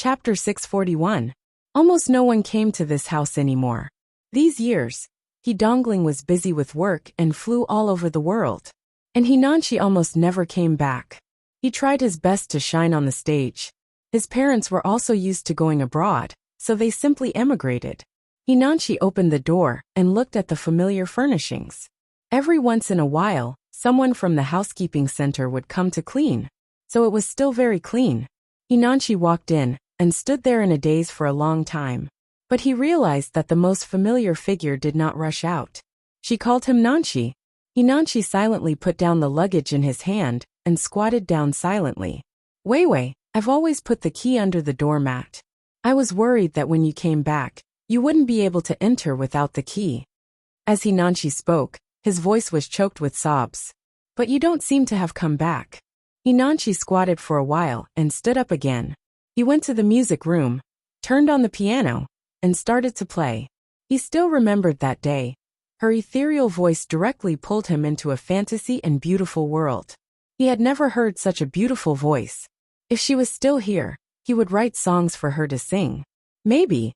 Chapter 641. Almost no one came to this house anymore. These years, he Dongling was busy with work and flew all over the world. And Hinanchi almost never came back. He tried his best to shine on the stage. His parents were also used to going abroad, so they simply emigrated. Hinanchi opened the door and looked at the familiar furnishings. Every once in a while, someone from the housekeeping center would come to clean, so it was still very clean. Hinanchi walked in and stood there in a daze for a long time. But he realized that the most familiar figure did not rush out. She called him Nanchi. Hinanchi silently put down the luggage in his hand and squatted down silently. Weiwei, I've always put the key under the doormat. I was worried that when you came back, you wouldn't be able to enter without the key. As Hinanchi spoke, his voice was choked with sobs. But you don't seem to have come back. Hinanchi squatted for a while and stood up again. He went to the music room, turned on the piano, and started to play. He still remembered that day. Her ethereal voice directly pulled him into a fantasy and beautiful world. He had never heard such a beautiful voice. If she was still here, he would write songs for her to sing. Maybe.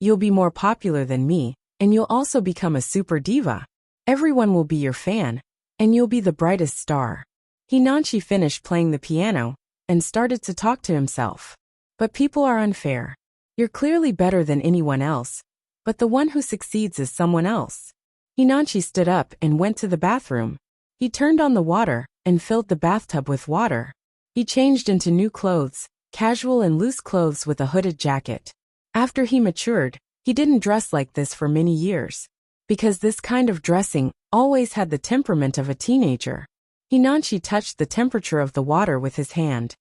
You'll be more popular than me, and you'll also become a super diva. Everyone will be your fan, and you'll be the brightest star. Hinanchi finished playing the piano and started to talk to himself. But people are unfair. You're clearly better than anyone else, but the one who succeeds is someone else. Hinanchi stood up and went to the bathroom. He turned on the water and filled the bathtub with water. He changed into new clothes, casual and loose clothes with a hooded jacket. After he matured, he didn't dress like this for many years, because this kind of dressing always had the temperament of a teenager. Hinanchi touched the temperature of the water with his hand.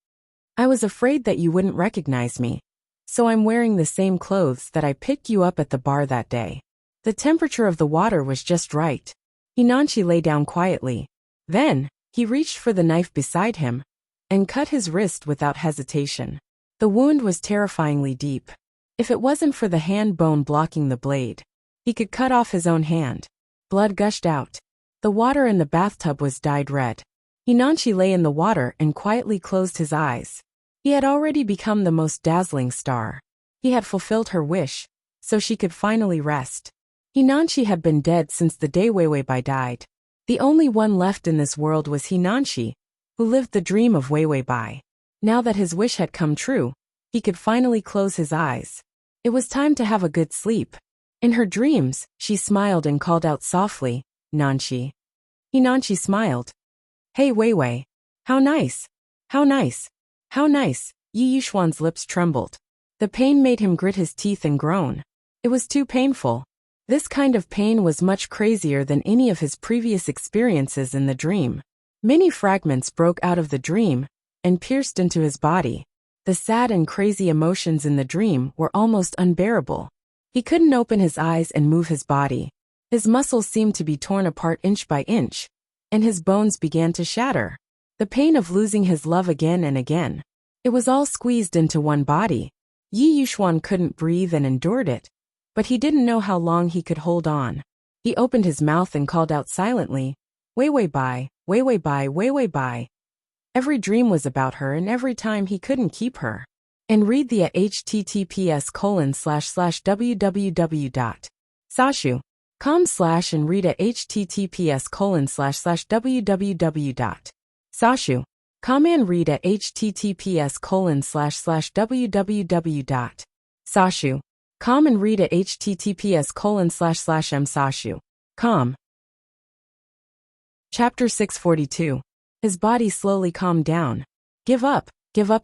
I was afraid that you wouldn't recognize me, so I'm wearing the same clothes that I picked you up at the bar that day. The temperature of the water was just right. Hinanchi lay down quietly. Then, he reached for the knife beside him and cut his wrist without hesitation. The wound was terrifyingly deep. If it wasn't for the hand bone blocking the blade, he could cut off his own hand. Blood gushed out. The water in the bathtub was dyed red. Hinanchi lay in the water and quietly closed his eyes. He had already become the most dazzling star. He had fulfilled her wish, so she could finally rest. Hinanchi had been dead since the day Weiwei died. The only one left in this world was Hinanchi, who lived the dream of Weiwei. Now that his wish had come true, he could finally close his eyes. It was time to have a good sleep. In her dreams, she smiled and called out softly, Nanchi. Hinanchi smiled. Hey Weiwei. How nice. How nice. How nice. Yi Yushuan's lips trembled. The pain made him grit his teeth and groan. It was too painful. This kind of pain was much crazier than any of his previous experiences in the dream. Many fragments broke out of the dream and pierced into his body. The sad and crazy emotions in the dream were almost unbearable. He couldn't open his eyes and move his body. His muscles seemed to be torn apart inch by inch, and his bones began to shatter. The pain of losing his love again and again. It was all squeezed into one body. Yi Yushuan couldn't breathe and endured it, but he didn't know how long he could hold on. He opened his mouth and called out silently, Weiwei bai, Weiwei bai, Weiwei bai. Every dream was about her and every time he couldn't keep her. And read the at https://www.sashu.com/ and read at https://www.sashu.com and read at https://www.sashu.com and read at https://msashu.com. Chapter 642. His body slowly calmed down. Give up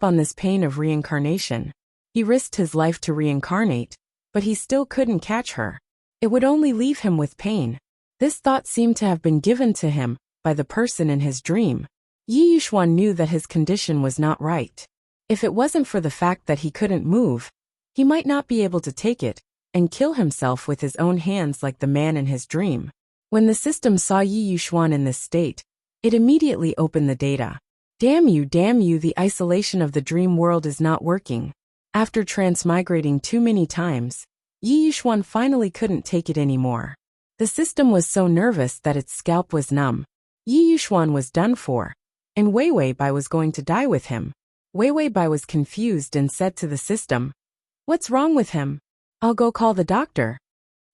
on this pain of reincarnation. He risked his life to reincarnate, but he still couldn't catch her. It would only leave him with pain. This thought seemed to have been given to him by the person in his dream. Yi Yushuan knew that his condition was not right. If it wasn't for the fact that he couldn't move, he might not be able to take it and kill himself with his own hands like the man in his dream. When the system saw Yi Yushuan in this state, it immediately opened the data. Damn you, the isolation of the dream world is not working. After transmigrating too many times, Yi Yushuan finally couldn't take it anymore. The system was so nervous that its scalp was numb. Yi Yushuan was done for, and Weiwei was going to die with him. Wei Wei Bai was confused and said to the system, "What's wrong with him? I'll go call the doctor."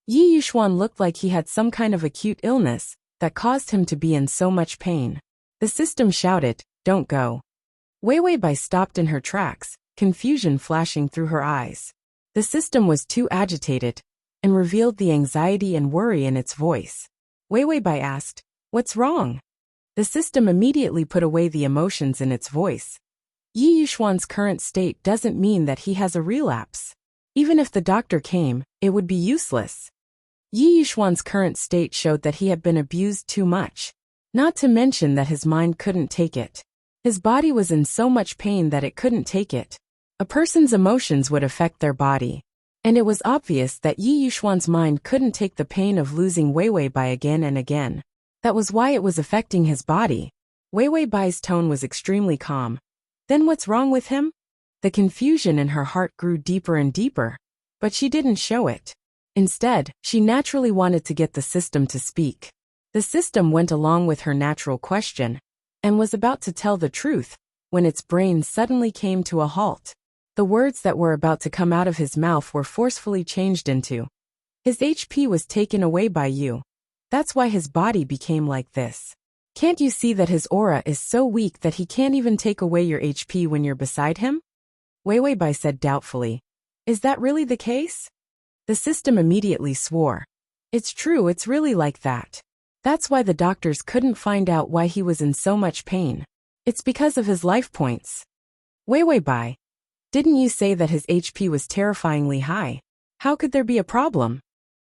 Yi Yuxuan looked like he had some kind of acute illness that caused him to be in so much pain. The system shouted, "Don't go." Wei Wei Bai stopped in her tracks, confusion flashing through her eyes. The system was too agitated and revealed the anxiety and worry in its voice. Wei Wei Bai asked, "What's wrong?" The system immediately put away the emotions in its voice. Yi Yuxuan's current state doesn't mean that he has a relapse. Even if the doctor came, it would be useless. Yi Yuxuan's current state showed that he had been abused too much. Not to mention that his mind couldn't take it. His body was in so much pain that it couldn't take it. A person's emotions would affect their body. And it was obvious that Yi Yuxuan's mind couldn't take the pain of losing Wei Wei Bai again and again. That was why it was affecting his body. Wei Wei Bai's tone was extremely calm. "Then what's wrong with him?" The confusion in her heart grew deeper and deeper. But she didn't show it. Instead, she naturally wanted to get the system to speak. The system went along with her natural question and was about to tell the truth when its brain suddenly came to a halt. The words that were about to come out of his mouth were forcefully changed into, "His HP was taken away by you. That's why his body became like this. Can't you see that his aura is so weak that he can't even take away your HP when you're beside him?" Wei Wei Bai said doubtfully, "Is that really the case?" The system immediately swore. "It's true, it's really like that. That's why the doctors couldn't find out why he was in so much pain. It's because of his life points." "Wei Wei Bai, didn't you say that his HP was terrifyingly high? How could there be a problem?"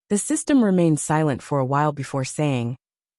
The system remained silent for a while before saying,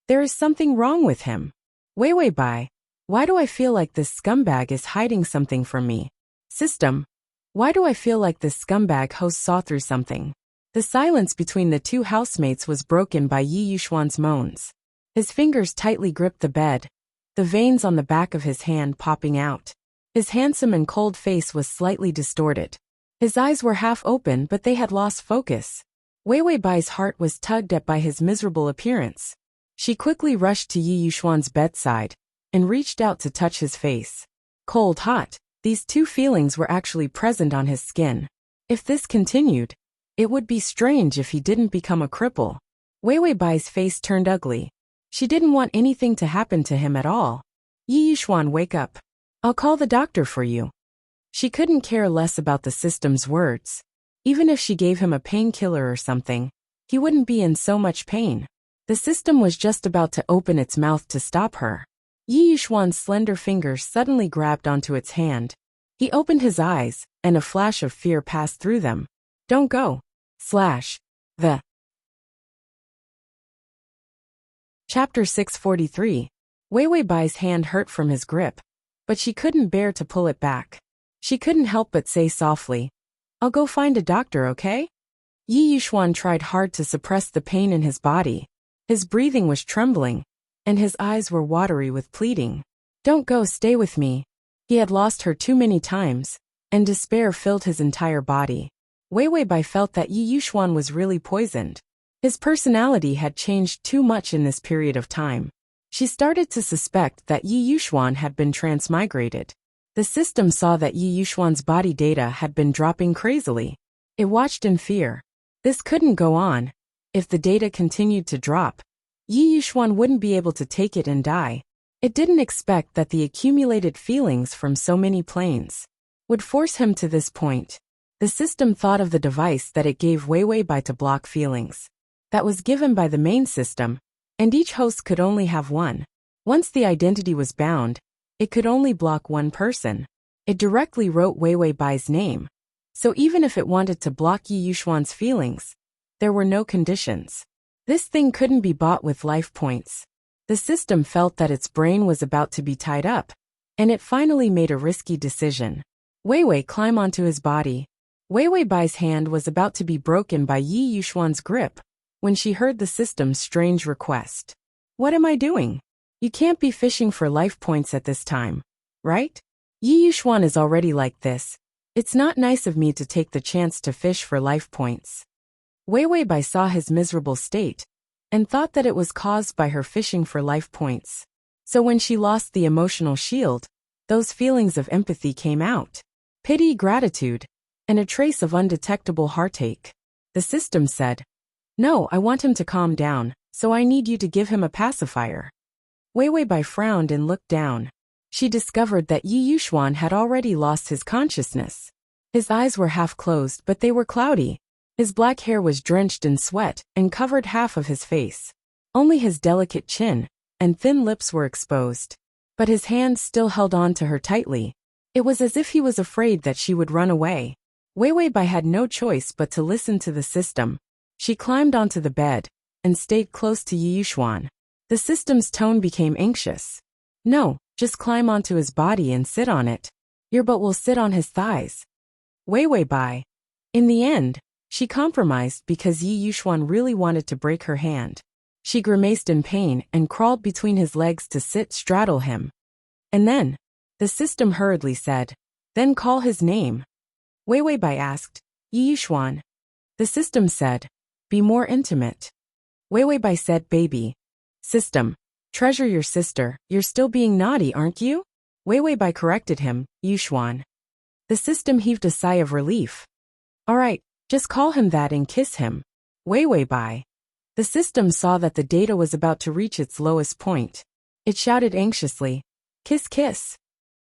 "There is something wrong with him. Wei Wei Bai, why do I feel like this scumbag is hiding something from me? System, why do I feel like this scumbag host saw through something?" The silence between the two housemates was broken by Yi Yuxuan's moans. His fingers tightly gripped the bed, the veins on the back of his hand popping out. His handsome and cold face was slightly distorted. His eyes were half open, but they had lost focus. Wei Wei Bai's heart was tugged at by his miserable appearance. She quickly rushed to Yi Yuxuan's bedside and reached out to touch his face. Cold, hot, these two feelings were actually present on his skin. If this continued, it would be strange if he didn't become a cripple. Wei Wei Bai's face turned ugly. She didn't want anything to happen to him at all. "Yi Yuxuan, wake up. I'll call the doctor for you." She couldn't care less about the system's words. Even if she gave him a painkiller or something, he wouldn't be in so much pain. The system was just about to open its mouth to stop her. Yi Yuxuan's slender fingers suddenly grabbed onto its hand. He opened his eyes, and a flash of fear passed through them. "Don't go. The Chapter 643. Wei Wei Bai's hand hurt from his grip, but she couldn't bear to pull it back. She couldn't help but say softly, "I'll go find a doctor, okay?" Yi Yuxuan tried hard to suppress the pain in his body. His breathing was trembling, and his eyes were watery with pleading. "Don't go, stay with me." He had lost her too many times, and despair filled his entire body. Wei Wei Bai felt that Yi Yuxuan was really poisoned. His personality had changed too much in this period of time. She started to suspect that Yi Yuxuan had been transmigrated. The system saw that Yi Yuxuan's body data had been dropping crazily. It watched in fear. This couldn't go on. If the data continued to drop, Yi Yuxuan wouldn't be able to take it and die. It didn't expect that the accumulated feelings from so many planes would force him to this point. The system thought of the device that it gave Wei Wei Bai to block feelings. That was given by the main system, and each host could only have one. Once the identity was bound, it could only block one person. It directly wrote Wei Wei Bai's name. So even if it wanted to block Yi Yuxuan's feelings, there were no conditions. This thing couldn't be bought with life points. The system felt that its brain was about to be tied up, and it finally made a risky decision. Wei Wei climbed onto his body. Wei Wei Bai's hand was about to be broken by Yi Yuxuan's grip when she heard the system's strange request. "What am I doing? You can't be fishing for life points at this time, right? Yi Yuxuan is already like this. It's not nice of me to take the chance to fish for life points." Wei Wei Bai saw his miserable state and thought that it was caused by her fishing for life points. So when she lost the emotional shield, Those feelings of empathy came out. Pity, gratitude, and a trace of undetectable heartache. The system said, "No, I want him to calm down, so I need you to give him a pacifier." Wei Weibai frowned and looked down. She discovered that Yi Yuxuan had already lost his consciousness. His eyes were half closed, but they were cloudy. His black hair was drenched in sweat and covered half of his face. Only his delicate chin and thin lips were exposed. But his hands still held on to her tightly. It was as if he was afraid that she would run away. Wei Weibai had no choice but to listen to the system. She climbed onto the bed and stayed close to Yi Yuxuan. The system's tone became anxious. "No, just climb onto his body and sit on it. Your butt will sit on his thighs." Wei Weibai. In the end, she compromised because Yi Yuxuan really wanted to break her hand. She grimaced in pain and crawled between his legs to straddle him. And then, the system hurriedly said, "Then call his name." Wei Weibai asked, "Yi Yuxuan." The system said, "Be more intimate." Wei Weibai said, "Baby." System, "Treasure your sister, you're still being naughty, aren't you?" Wei Weibai corrected him, "Yuxuan." The system heaved a sigh of relief. "All right, just call him that and kiss him." Wei Weibai. The system saw that the data was about to reach its lowest point. It shouted anxiously, "Kiss, kiss."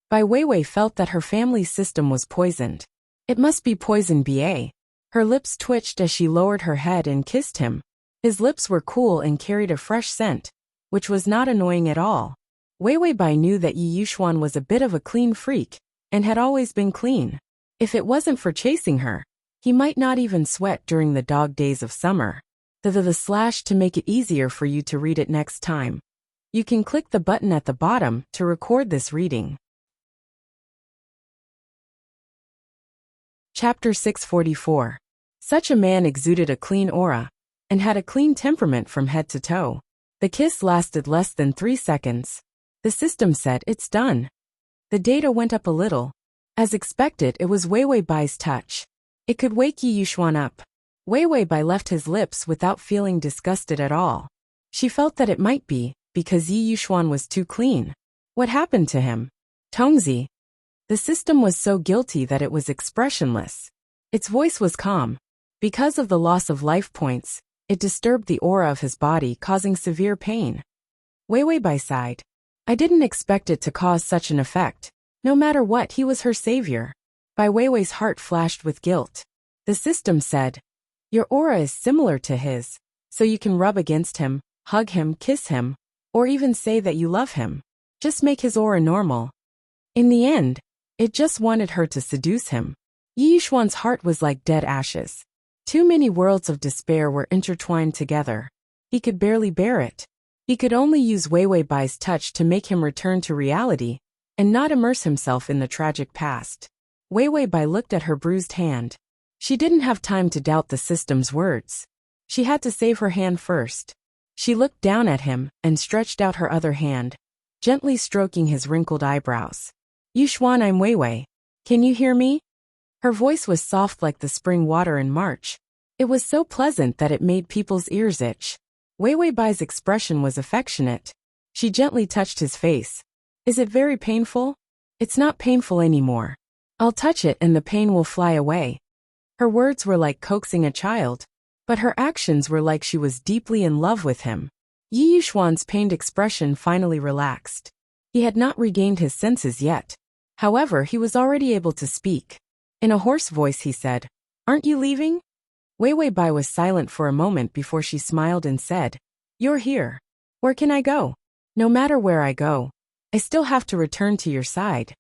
Bai Weiwei felt that her family's system was poisoned. It must be poison ba. Her lips twitched as she lowered her head and kissed him. His lips were cool and carried a fresh scent, which was not annoying at all. Wei Weibai knew that Yi Yuxuan was a bit of a clean freak, and had always been clean. If it wasn't for chasing her, he might not even sweat during the dog days of summer. The to make it easier for you to read it next time. You can click the button at the bottom to record this reading. Chapter 644. Such a man exuded a clean aura, and had a clean temperament from head to toe. The kiss lasted less than 3 seconds. The system said, "It's done." The data went up a little. As expected, it was Wei Weibai's touch. It could wake Yi Yuxuan up. Wei Weibai left his lips without feeling disgusted at all. She felt that it might be, because Yi Yuxuan was too clean. What happened to him? Tongzi. The system was so guilty that it was expressionless. Its voice was calm. Because of the loss of life points, it disturbed the aura of his body, causing severe pain. Wei Weibai sighed. "I didn't expect it to cause such an effect. No matter what, he was her savior." Bai Weiwei's heart flashed with guilt. The system said, "Your aura is similar to his, so you can rub against him, hug him, kiss him, or even say that you love him. Just make his aura normal." In the end, it just wanted her to seduce him. Yi Yuxuan's heart was like dead ashes. Too many worlds of despair were intertwined together. He could barely bear it. He could only use Wei Weibai's touch to make him return to reality, and not immerse himself in the tragic past. Wei Weibai looked at her bruised hand. She didn't have time to doubt the system's words. She had to save her hand first. She looked down at him and stretched out her other hand, gently stroking his wrinkled eyebrows. "Yuxuan, I'm Weiwei. Can you hear me?" Her voice was soft like the spring water in March. It was so pleasant that it made people's ears itch. Wei Weibai's expression was affectionate. She gently touched his face. "Is it very painful?" "It's not painful anymore. I'll touch it and the pain will fly away." Her words were like coaxing a child, but her actions were like she was deeply in love with him. Yi Yuxuan's pained expression finally relaxed. He had not regained his senses yet. However, he was already able to speak. In a hoarse voice he said, "Aren't you leaving?" Wei Weibai was silent for a moment before she smiled and said, "You're here. Where can I go? No matter where I go, I still have to return to your side."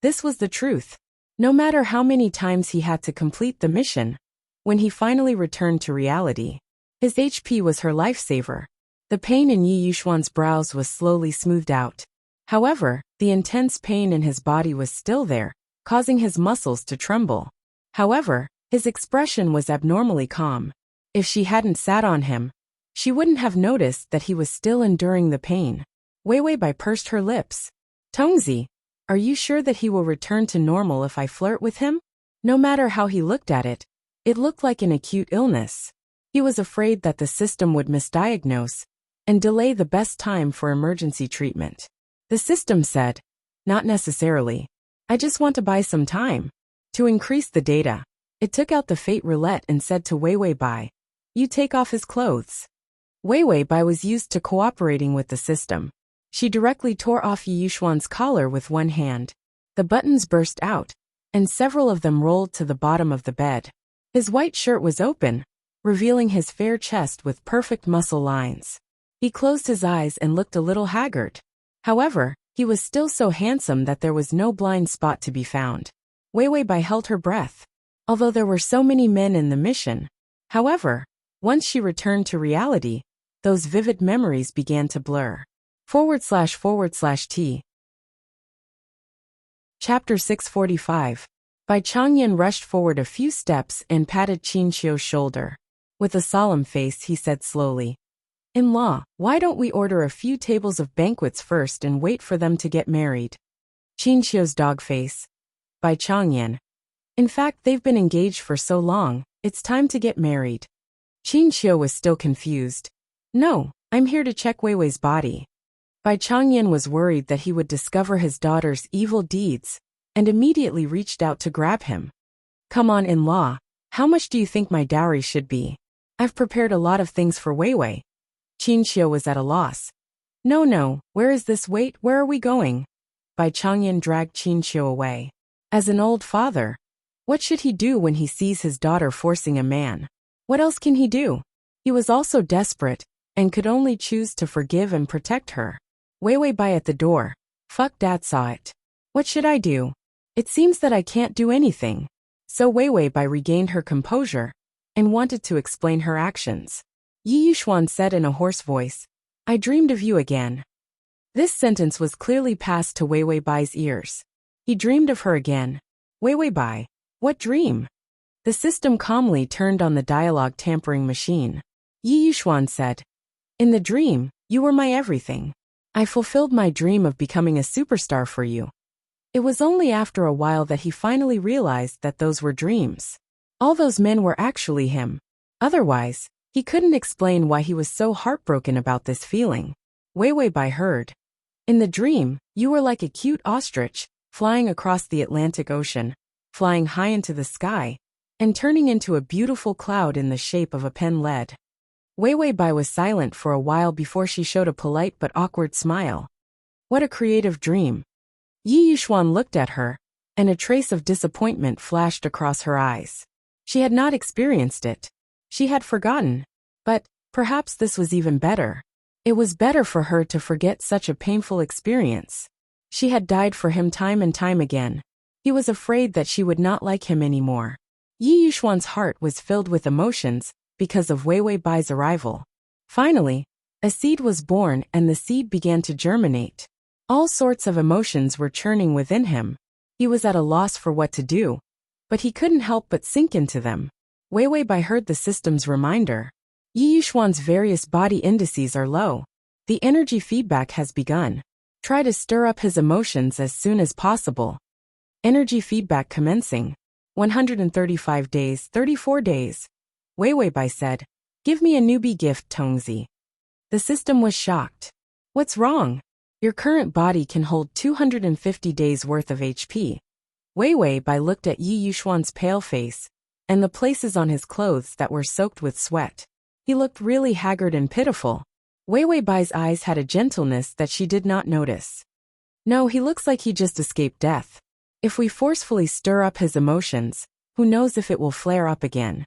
This was the truth. No matter how many times he had to complete the mission, when he finally returned to reality, his HP was her lifesaver. The pain in Yi Yuxuan's brows was slowly smoothed out. However, the intense pain in his body was still there, causing his muscles to tremble. However, his expression was abnormally calm. If she hadn't sat on him, she wouldn't have noticed that he was still enduring the pain. Wei Weibai pursed her lips. "Tongzi, are you sure that he will return to normal if I flirt with him?" No matter how he looked at it, it looked like an acute illness. He was afraid that the system would misdiagnose and delay the best time for emergency treatment. The system said, Not necessarily. I just want to buy some time. To increase the data, it took out the fate roulette and said to Wei Bai, "You take off his clothes." Wei Bai was used to cooperating with the system. She directly tore off Yi Yuxuan's collar with one hand. The buttons burst out, and several of them rolled to the bottom of the bed. His white shirt was open, revealing his fair chest with perfect muscle lines. He closed his eyes and looked a little haggard. However, he was still so handsome that there was no blind spot to be found. Wei Bai held her breath. Although there were so many men in the mission. However, once she returned to reality, those vivid memories began to blur. //T. Chapter 645. Bai Changyan rushed forward a few steps and patted Qin Xiu's shoulder. With a solemn face, he said slowly, "In-law, why don't we order a few tables of banquets first and wait for them to get married?" Qin Xiu's dog face. Bai Changyan. "In fact, they've been engaged for so long, it's time to get married." Qin Xiu was still confused. "No, I'm here to check Wei Wei's body." Bai Changyan was worried that he would discover his daughter's evil deeds, and immediately reached out to grab him. "Come on, in-law, how much do you think my dowry should be? I've prepared a lot of things for Wei Wei." Qin Xiu was at a loss. No, where is this? Wait, where are we going?" Bai Changyan dragged Qin Xiu away. As an old father, what should he do when he sees his daughter forcing a man? What else can he do? He was also desperate, and could only choose to forgive and protect her. Wei Bai at the door. "Fuck, Dad saw it. What should I do? It seems that I can't do anything." So Wei Bai regained her composure, and wanted to explain her actions. Yi Yuxuan said in a hoarse voice, "I dreamed of you again." This sentence was clearly passed to Wei Bai's ears. He dreamed of her again. Wei Bai. What dream? The system calmly turned on the dialogue tampering machine. Yi Yuxuan said, "In the dream, you were my everything. I fulfilled my dream of becoming a superstar for you." It was only after a while that he finally realized that those were dreams. All those men were actually him. Otherwise, he couldn't explain why he was so heartbroken about this feeling. Wei Bai heard. "In the dream, you were like a cute ostrich, flying across the Atlantic Ocean, flying high into the sky, and turning into a beautiful cloud in the shape of a pen lead." Wei Bai was silent for a while before she showed a polite but awkward smile. What a creative dream. Yi Yuxuan looked at her, and a trace of disappointment flashed across her eyes. She had not experienced it. She had forgotten. But perhaps this was even better. It was better for her to forget such a painful experience. She had died for him time and time again. He was afraid that she would not like him anymore. Yi Yuxuan's heart was filled with emotions because of Wei Bai's arrival. Finally, a seed was born and the seed began to germinate. All sorts of emotions were churning within him. He was at a loss for what to do, but he couldn't help but sink into them. Wei Bai heard the system's reminder. Yi Yuxuan's various body indices are low. The energy feedback has begun. Try to stir up his emotions as soon as possible. Energy feedback commencing. 135 days, 34 days. Wei Bai said, "Give me a newbie gift, Tongzi." The system was shocked. "What's wrong? Your current body can hold 250 days worth of HP. Wei Bai looked at Yi Yuxuan's pale face, and the places on his clothes that were soaked with sweat. He looked really haggard and pitiful. Wei Bai's eyes had a gentleness that she did not notice. "No, he looks like he just escaped death. If we forcefully stir up his emotions, who knows if it will flare up again."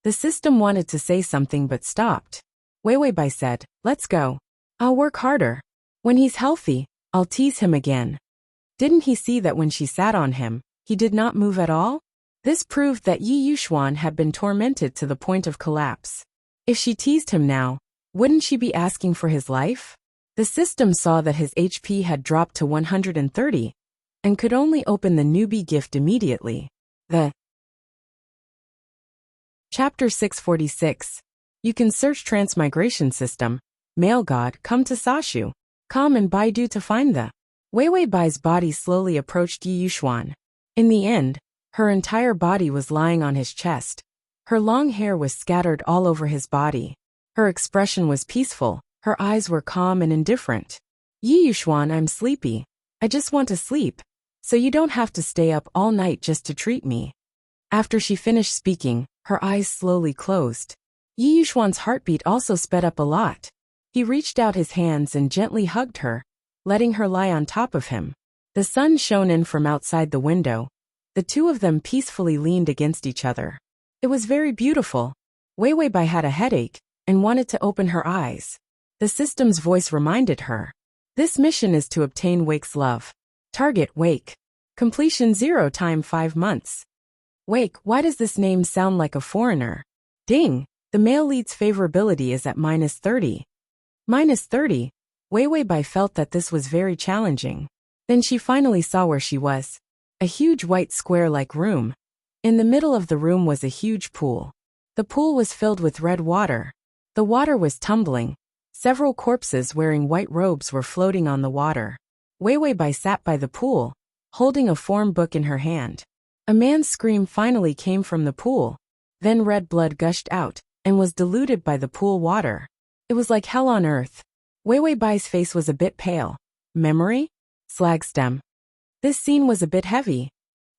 The system wanted to say something but stopped. Wei Bai said, "Let's go. I'll work harder. When he's healthy, I'll tease him again." Didn't he see that when she sat on him, he did not move at all? This proved that Yi Yuxuan had been tormented to the point of collapse. If she teased him now, wouldn't she be asking for his life? The system saw that his HP had dropped to 130, and could only open the newbie gift immediately. Chapter 646. You can search Transmigration System. Male God, come to Sashu. Come and Baidu to find the. Wei Bai's body slowly approached Yi Yuxuan. In the end, her entire body was lying on his chest. Her long hair was scattered all over his body. Her expression was peaceful, her eyes were calm and indifferent. "Yi Yuxuan, I'm sleepy. I just want to sleep, so you don't have to stay up all night just to treat me. After she finished speaking, her eyes slowly closed. Yi Yuxuan's heartbeat also sped up a lot. He reached out his hands and gently hugged her, letting her lie on top of him. The sun shone in from outside the window. The two of them peacefully leaned against each other. It was very beautiful. Wei Weibai had a headache and wanted to open her eyes. The system's voice reminded her. This mission is to obtain Wake's love. Target Wake. Completion 0 time 5 months. Wake, why does this name sound like a foreigner? Ding, the male lead's favorability is at -30. -30? Wei Weibai felt that this was very challenging. Then she finally saw where she was. A huge white square-like room. In the middle of the room was a huge pool. The pool was filled with red water. The water was tumbling. Several corpses wearing white robes were floating on the water. Wei Weibai sat by the pool, holding a form book in her hand. A man's scream finally came from the pool. Then red blood gushed out, and was diluted by the pool water. It was like hell on earth. Wei Weibai's face was a bit pale. Memory? Slag stem. This scene was a bit heavy.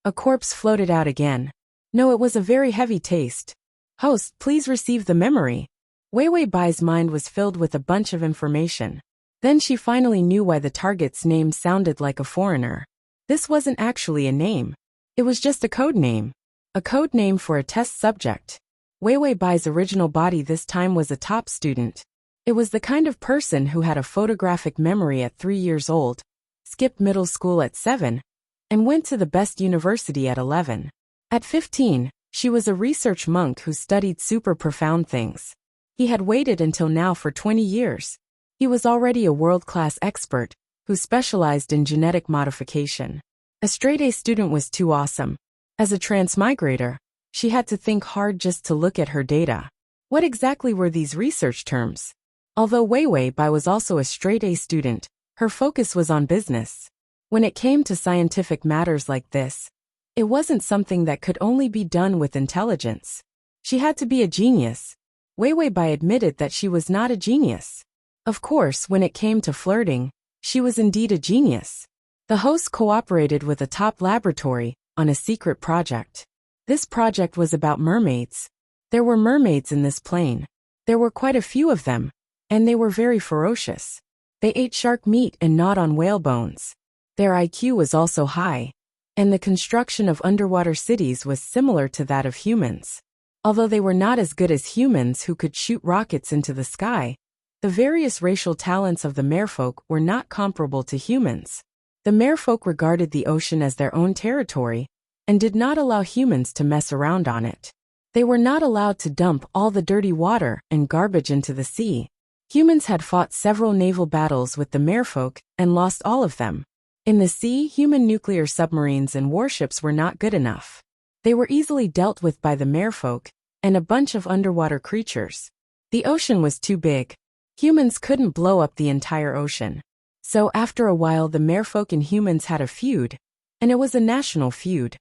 A corpse floated out again. No, it was a very heavy taste. Host, please receive the memory. Wei Weibai's mind was filled with a bunch of information. Then she finally knew why the target's name sounded like a foreigner. This wasn't actually a name. It was just a code name. A code name for a test subject. Wei Weibai's original body this time was a top student. It was the kind of person who had a photographic memory at 3 years old, skipped middle school at 7, and went to the best university at 11. At 15, she was a research monk who studied super profound things. He had waited until now for 20 years. He was already a world-class expert, who specialized in genetic modification. A straight-A student was too awesome. As a transmigrator, she had to think hard just to look at her data. What exactly were these research terms? Although Wei Weibai was also a straight-A student, her focus was on business. When it came to scientific matters like this, it wasn't something that could only be done with intelligence. She had to be a genius. Wei Weibai admitted that she was not a genius. Of course, when it came to flirting, she was indeed a genius. The host cooperated with a top laboratory on a secret project. This project was about mermaids. There were mermaids in this plane. There were quite a few of them, and they were very ferocious. They ate shark meat and gnawed on whale bones. Their IQ was also high, and the construction of underwater cities was similar to that of humans. Although they were not as good as humans who could shoot rockets into the sky, the various racial talents of the merfolk were not comparable to humans. The merfolk regarded the ocean as their own territory, and did not allow humans to mess around on it. They were not allowed to dump all the dirty water and garbage into the sea. Humans had fought several naval battles with the merfolk and lost all of them. In the sea, human nuclear submarines and warships were not good enough. They were easily dealt with by the merfolk and a bunch of underwater creatures. The ocean was too big. Humans couldn't blow up the entire ocean. So after a while the merfolk and humans had a feud, and it was a national feud.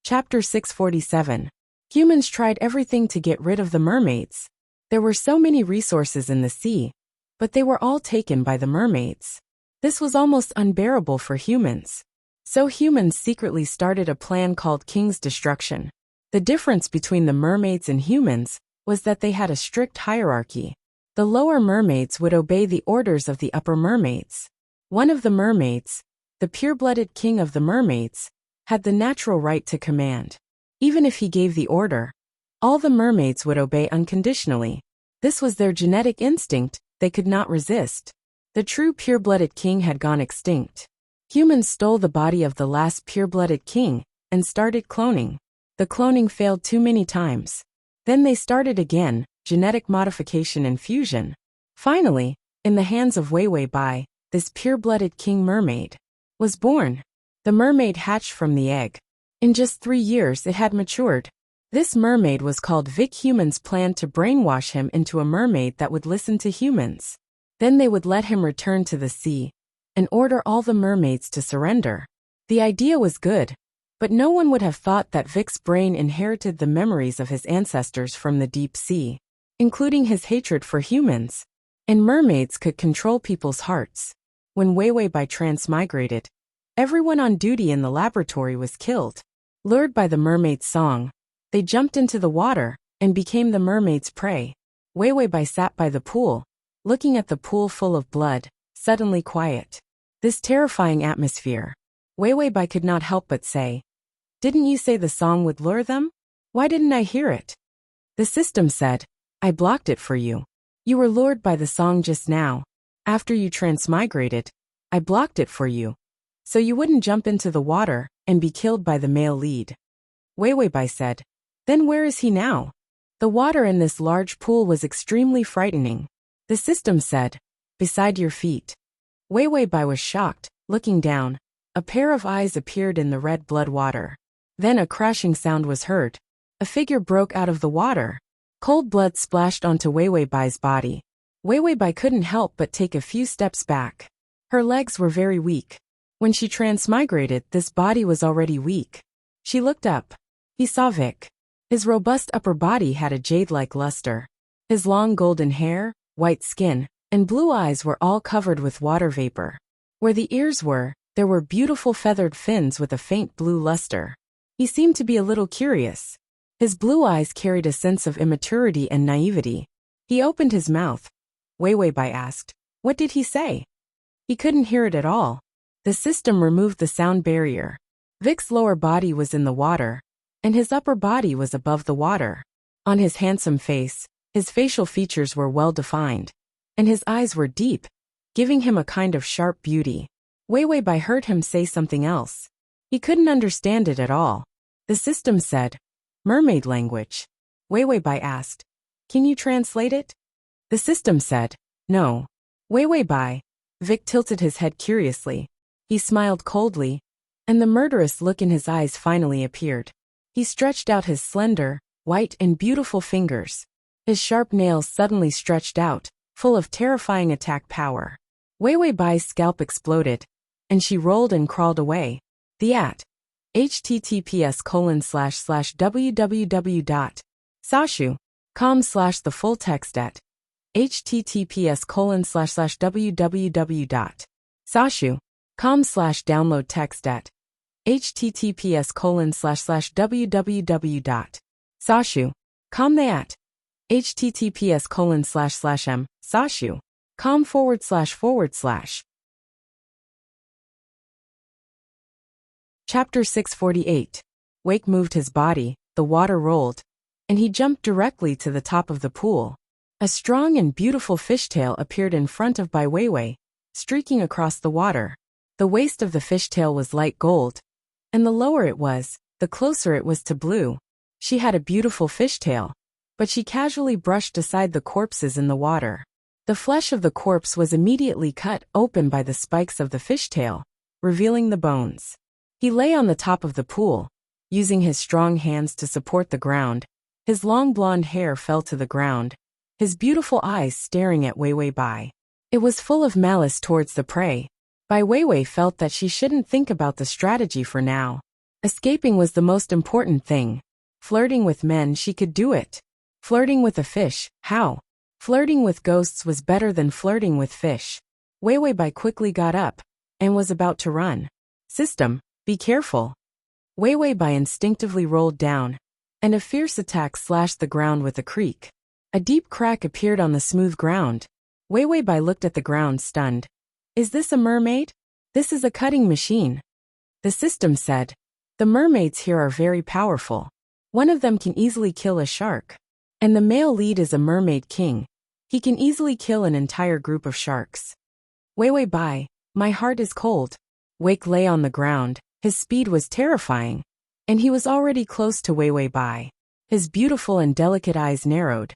Chapter 647. Humans tried everything to get rid of the mermaids. There were so many resources in the sea, but they were all taken by the mermaids. This was almost unbearable for humans. So humans secretly started a plan called King's Destruction. The difference between the mermaids and humans was that they had a strict hierarchy. The lower mermaids would obey the orders of the upper mermaids. One of the mermaids, the pure-blooded king of the mermaids, had the natural right to command. Even if he gave the order, all the mermaids would obey unconditionally. This was their genetic instinct, they could not resist. The true pure-blooded king had gone extinct. Humans stole the body of the last pure-blooded king and started cloning. The cloning failed too many times. Then they started again, genetic modification and fusion. Finally, in the hands of Wei Weibai, this pure-blooded king mermaid was born. The mermaid hatched from the egg. In just 3 years it had matured. This mermaid was called Vic. Humans planned to brainwash him into a mermaid that would listen to humans. Then they would let him return to the sea and order all the mermaids to surrender. The idea was good, but no one would have thought that Vic's brain inherited the memories of his ancestors from the deep sea, including his hatred for humans. And mermaids could control people's hearts. When Weiwei Bai transmigrated, everyone on duty in the laboratory was killed. Lured by the mermaid's song, they jumped into the water and became the mermaid's prey. Weiwei Bai sat by the pool, looking at the pool full of blood, suddenly quiet. This terrifying atmosphere. Weiwei Bai could not help but say, "Didn't you say the song would lure them? Why didn't I hear it?" The system said, "I blocked it for you. You were lured by the song just now. After you transmigrated, I blocked it for you, so you wouldn't jump into the water and be killed by the male lead." Weiwei Bai said, "Then where is he now?" The water in this large pool was extremely frightening. The system said, "Beside your feet." Weiwei Bai was shocked, looking down. A pair of eyes appeared in the red blood water. Then a crashing sound was heard. A figure broke out of the water. Cold blood splashed onto Weiwei Bai's body. Weiwei Bai couldn't help but take a few steps back. Her legs were very weak. When she transmigrated, this body was already weak. She looked up. He saw Vic. His robust upper body had a jade-like luster. His long golden hair, white skin, and blue eyes were all covered with water vapor. Where the ears were, there were beautiful feathered fins with a faint blue luster. He seemed to be a little curious. His blue eyes carried a sense of immaturity and naivety. He opened his mouth. Weiwei Bai asked, "What did he say?" He couldn't hear it at all. The system removed the sound barrier. Vic's lower body was in the water, and his upper body was above the water. On his handsome face, his facial features were well defined, and his eyes were deep, giving him a kind of sharp beauty. Weiwei Bai heard him say something else. He couldn't understand it at all. The system said, "Mermaid language." Weiwei Bai asked, "Can you translate it?" The system said, "No." Weiwei Bai. Vic tilted his head curiously. He smiled coldly, and the murderous look in his eyes finally appeared. He stretched out his slender, white and beautiful fingers. His sharp nails suddenly stretched out, full of terrifying attack power. Weiwei Bai's scalp exploded, and she rolled and crawled away. The at https://www.sashu.com/ the full text at https://www.sashu.com/ download text at https://www.sashu.com they at https://m/sashu.com//. Chapter 648. Wake moved his body, the water rolled, and he jumped directly to the top of the pool. A strong and beautiful fishtail appeared in front of Bai Weiwei, streaking across the water. The waist of the fishtail was light gold, and the lower it was, the closer it was to blue. She had a beautiful fishtail, but she casually brushed aside the corpses in the water. The flesh of the corpse was immediately cut open by the spikes of the fishtail, revealing the bones. He lay on the top of the pool, using his strong hands to support the ground. His long blonde hair fell to the ground, his beautiful eyes staring at Weiwei Bai. It was full of malice towards the prey. Bai Weiwei felt that she shouldn't think about the strategy for now. Escaping was the most important thing. Flirting with men, she could do it. Flirting with a fish, how? Flirting with ghosts was better than flirting with fish. Weiwei Bai quickly got up and was about to run. System, be careful. Weiwei Bai instinctively rolled down, and a fierce attack slashed the ground with a creak. A deep crack appeared on the smooth ground. Weiwei Bai looked at the ground stunned. Is this a mermaid? This is a cutting machine. The system said, the mermaids here are very powerful. One of them can easily kill a shark. And the male lead is a mermaid king. He can easily kill an entire group of sharks. Weiwei Bai, my heart is cold. Wake lay on the ground. His speed was terrifying, and he was already close to Weiwei Bai. His beautiful and delicate eyes narrowed,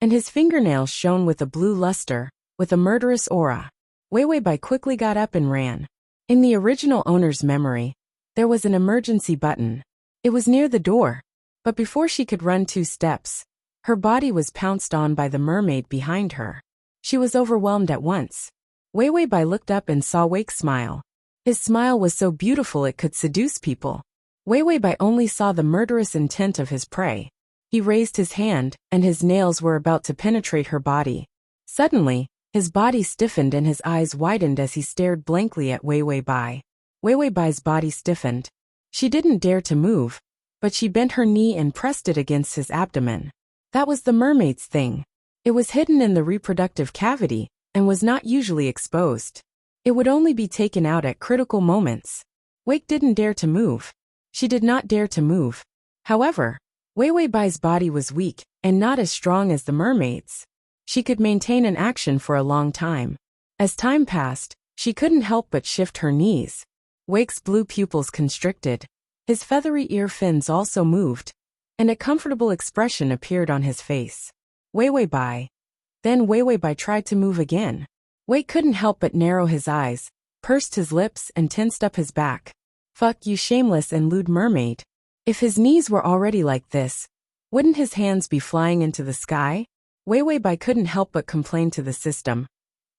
and his fingernails shone with a blue luster, with a murderous aura. Weiwei Bai quickly got up and ran. In the original owner's memory, there was an emergency button. It was near the door, but before she could run 2 steps, her body was pounced on by the mermaid behind her. She was overwhelmed at once. Weiwei Bai looked up and saw Wake smile. His smile was so beautiful it could seduce people. Weiwei Bai only saw the murderous intent of his prey. He raised his hand, and his nails were about to penetrate her body. Suddenly, His body stiffened and his eyes widened as he stared blankly at Wei Wei Bai. Wei Wei Bai's body stiffened. She didn't dare to move, but she bent her knee and pressed it against his abdomen. That was the mermaid's thing. It was hidden in the reproductive cavity and was not usually exposed. It would only be taken out at critical moments. Wake didn't dare to move. She did not dare to move. However, Wei Wei Bai's body was weak and not as strong as the mermaid's. She could maintain an action for a long time. As time passed, she couldn't help but shift her knees. Wake's blue pupils constricted. His feathery ear fins also moved, and a comfortable expression appeared on his face. Wei Wei Bai. Then Wei Wei Bai tried to move again. Wake couldn't help but narrow his eyes, pursed his lips and tensed up his back. Fuck you, shameless and lewd mermaid. If his knees were already like this, wouldn't his hands be flying into the sky? Wei Wei Bai couldn't help but complain to the system.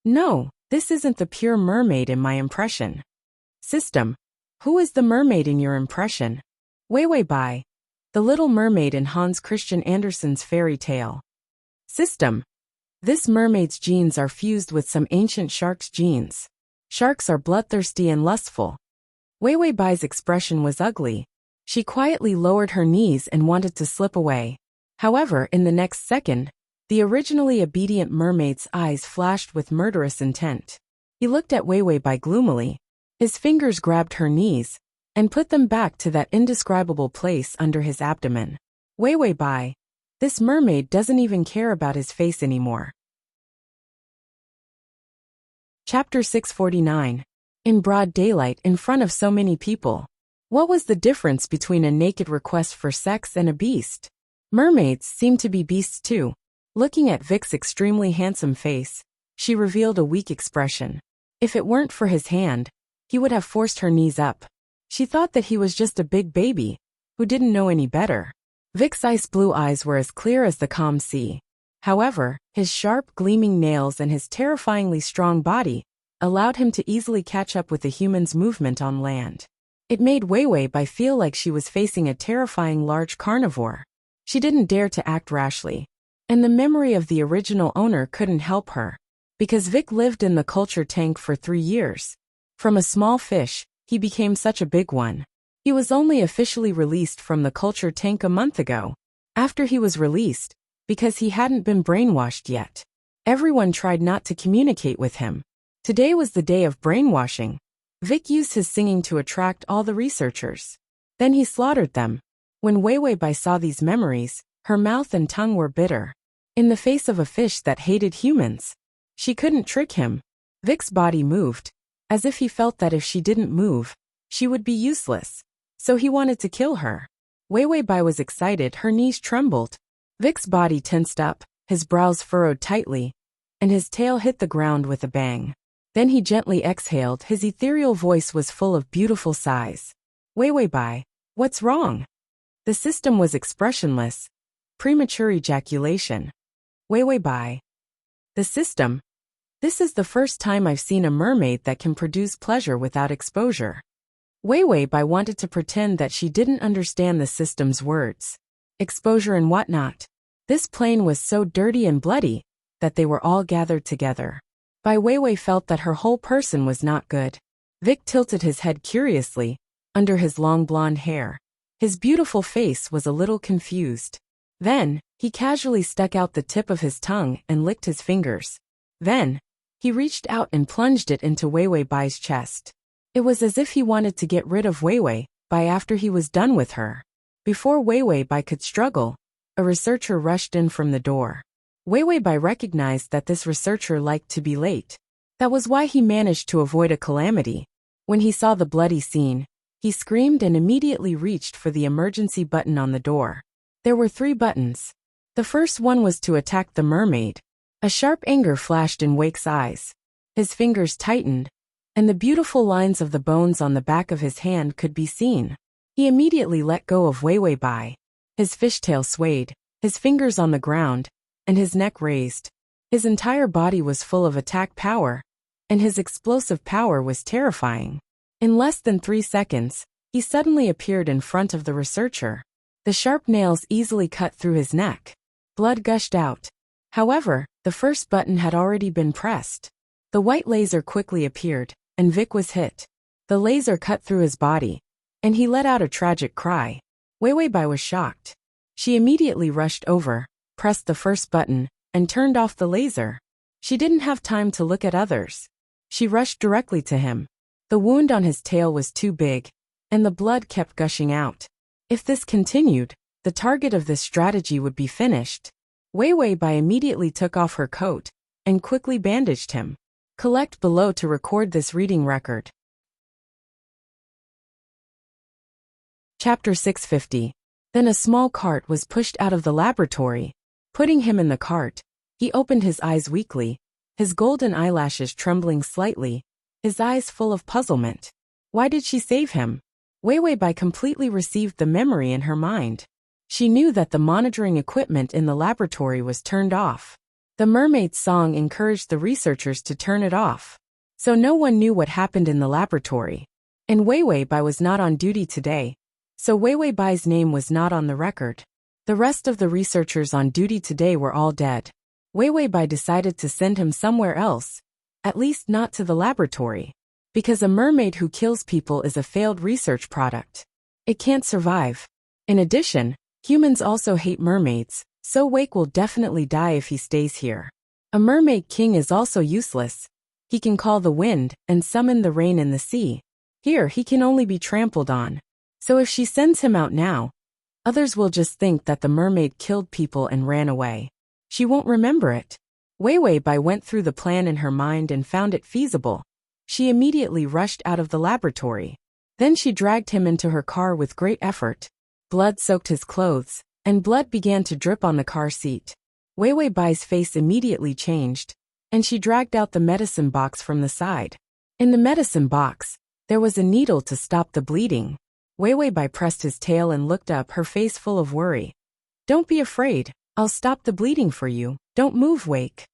No, this isn't the pure mermaid in my impression. System. Who is the mermaid in your impression? Wei Wei Bai. The little mermaid in Hans Christian Andersen's fairy tale. System. This mermaid's genes are fused with some ancient shark's genes. Sharks are bloodthirsty and lustful. Wei Wei Bai's expression was ugly. She quietly lowered her knees and wanted to slip away. However, in the next second, the originally obedient mermaid's eyes flashed with murderous intent. He looked at Wei Wei Bai gloomily. His fingers grabbed her knees and put them back to that indescribable place under his abdomen. Wei Wei Bai. This mermaid doesn't even care about his face anymore. Chapter 649. In broad daylight in front of so many people. What was the difference between a naked request for sex and a beast? Mermaids seem to be beasts too. Looking at Vic's extremely handsome face, she revealed a weak expression. If it weren't for his hand, he would have forced her knees up. She thought that he was just a big baby, who didn't know any better. Vic's ice blue eyes were as clear as the calm sea. However, his sharp, gleaming nails and his terrifyingly strong body allowed him to easily catch up with the human's movement on land. It made Wei Wei Bai feel like she was facing a terrifying large carnivore. She didn't dare to act rashly. And the memory of the original owner couldn't help her. Because Vic lived in the culture tank for 3 years. From a small fish, he became such a big one. He was only officially released from the culture tank a month ago. After he was released, because he hadn't been brainwashed yet. Everyone tried not to communicate with him. Today was the day of brainwashing. Vic used his singing to attract all the researchers. Then he slaughtered them. When Wei Wei Bai saw these memories, her mouth and tongue were bitter. In the face of a fish that hated humans, she couldn't trick him. Vic's body moved, as if he felt that if she didn't move, she would be useless. So he wanted to kill her. Wei Wei Bai was excited, her knees trembled. Vic's body tensed up, his brows furrowed tightly, and his tail hit the ground with a bang. Then he gently exhaled, his ethereal voice was full of beautiful sighs. Wei Wei Bai, what's wrong? The system was expressionless. Premature ejaculation. Wei Wei Bai. The system. This is the first time I've seen a mermaid that can produce pleasure without exposure. Wei Wei Bai wanted to pretend that she didn't understand the system's words. Exposure and whatnot. This plane was so dirty and bloody that they were all gathered together. Bai Wei Wei felt that her whole person was not good. Vic tilted his head curiously, under his long blonde hair. His beautiful face was a little confused. Then, he casually stuck out the tip of his tongue and licked his fingers. Then, he reached out and plunged it into Wei Wei Bai's chest. It was as if he wanted to get rid of Wei Wei Bai after he was done with her. Before Wei Wei Bai could struggle, a researcher rushed in from the door. Wei Wei Bai recognized that this researcher liked to be late. That was why he managed to avoid a calamity. When he saw the bloody scene, he screamed and immediately reached for the emergency button on the door. There were 3 buttons. The first one was to attack the mermaid. A sharp anger flashed in Wake's eyes. His fingers tightened, and the beautiful lines of the bones on the back of his hand could be seen. He immediately let go of Wei Wei Bai. His fishtail swayed, his fingers on the ground, and his neck raised. His entire body was full of attack power, and his explosive power was terrifying. In less than 3 seconds, he suddenly appeared in front of the researcher. The sharp nails easily cut through his neck. Blood gushed out. However, the first button had already been pressed. The white laser quickly appeared, and Vic was hit. The laser cut through his body, and he let out a tragic cry. Wei Bai was shocked. She immediately rushed over, pressed the first button, and turned off the laser. She didn't have time to look at others. She rushed directly to him. The wound on his tail was too big, and the blood kept gushing out. If this continued, the target of this strategy would be finished. Wei Bai immediately took off her coat and quickly bandaged him. Collect below to record this reading record. Chapter 650. Then a small cart was pushed out of the laboratory. Putting him in the cart, he opened his eyes weakly, his golden eyelashes trembling slightly, his eyes full of puzzlement. Why did she save him? Wei Bai completely received the memory in her mind. She knew that the monitoring equipment in the laboratory was turned off. The mermaid's song encouraged the researchers to turn it off. So no one knew what happened in the laboratory. And Wei Bai was not on duty today, so Wei Bai's name was not on the record. The rest of the researchers on duty today were all dead. Wei Bai decided to send him somewhere else, at least not to the laboratory, because a mermaid who kills people is a failed research product. It can't survive. In addition, humans also hate mermaids, so Wake will definitely die if he stays here. A mermaid king is also useless. He can call the wind and summon the rain in the sea. Here he can only be trampled on. So if she sends him out now, others will just think that the mermaid killed people and ran away. She won't remember it. Wei Bai went through the plan in her mind and found it feasible. She immediately rushed out of the laboratory. Then she dragged him into her car with great effort. Blood soaked his clothes, and blood began to drip on the car seat. Wei Bai's face immediately changed, and she dragged out the medicine box from the side. In the medicine box, there was a needle to stop the bleeding. Wei Bai pressed his tail and looked up, her face full of worry. "Don't be afraid, I'll stop the bleeding for you, don't move, Wake."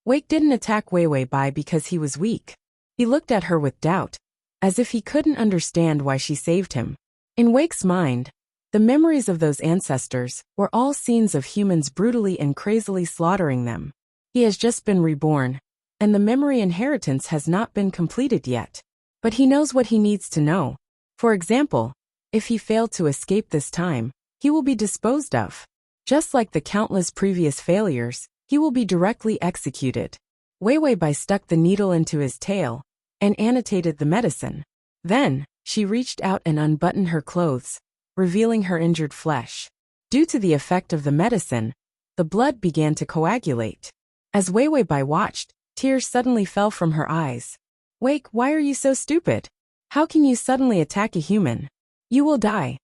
Wake didn't attack Wei Bai because he was weak. He looked at her with doubt, as if he couldn't understand why she saved him. In Wake's mind, the memories of those ancestors were all scenes of humans brutally and crazily slaughtering them. He has just been reborn, and the memory inheritance has not been completed yet. But he knows what he needs to know. For example, if he failed to escape this time, he will be disposed of. Just like the countless previous failures, he will be directly executed. Wei Bai stuck the needle into his tail and annotated the medicine. Then, she reached out and unbuttoned her clothes, revealing her injured flesh. Due to the effect of the medicine, the blood began to coagulate. As Wei Bai watched, tears suddenly fell from her eyes. "Wake, why are you so stupid? How can you suddenly attack a human? You will die."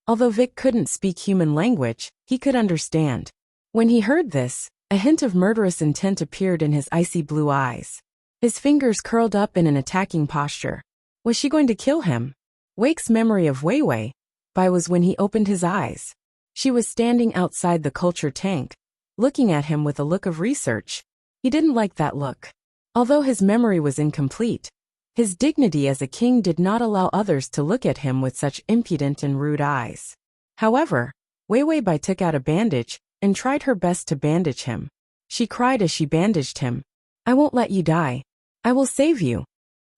Although Vic couldn't speak human language, he could understand. When he heard this, a hint of murderous intent appeared in his icy blue eyes. His fingers curled up in an attacking posture. Was she going to kill him? Wake's memory of Wei Bai was when he opened his eyes. She was standing outside the culture tank, looking at him with a look of research. He didn't like that look. Although his memory was incomplete, his dignity as a king did not allow others to look at him with such impudent and rude eyes. However, Wei Bai took out a bandage and tried her best to bandage him. She cried as she bandaged him. "I won't let you die. I will save you."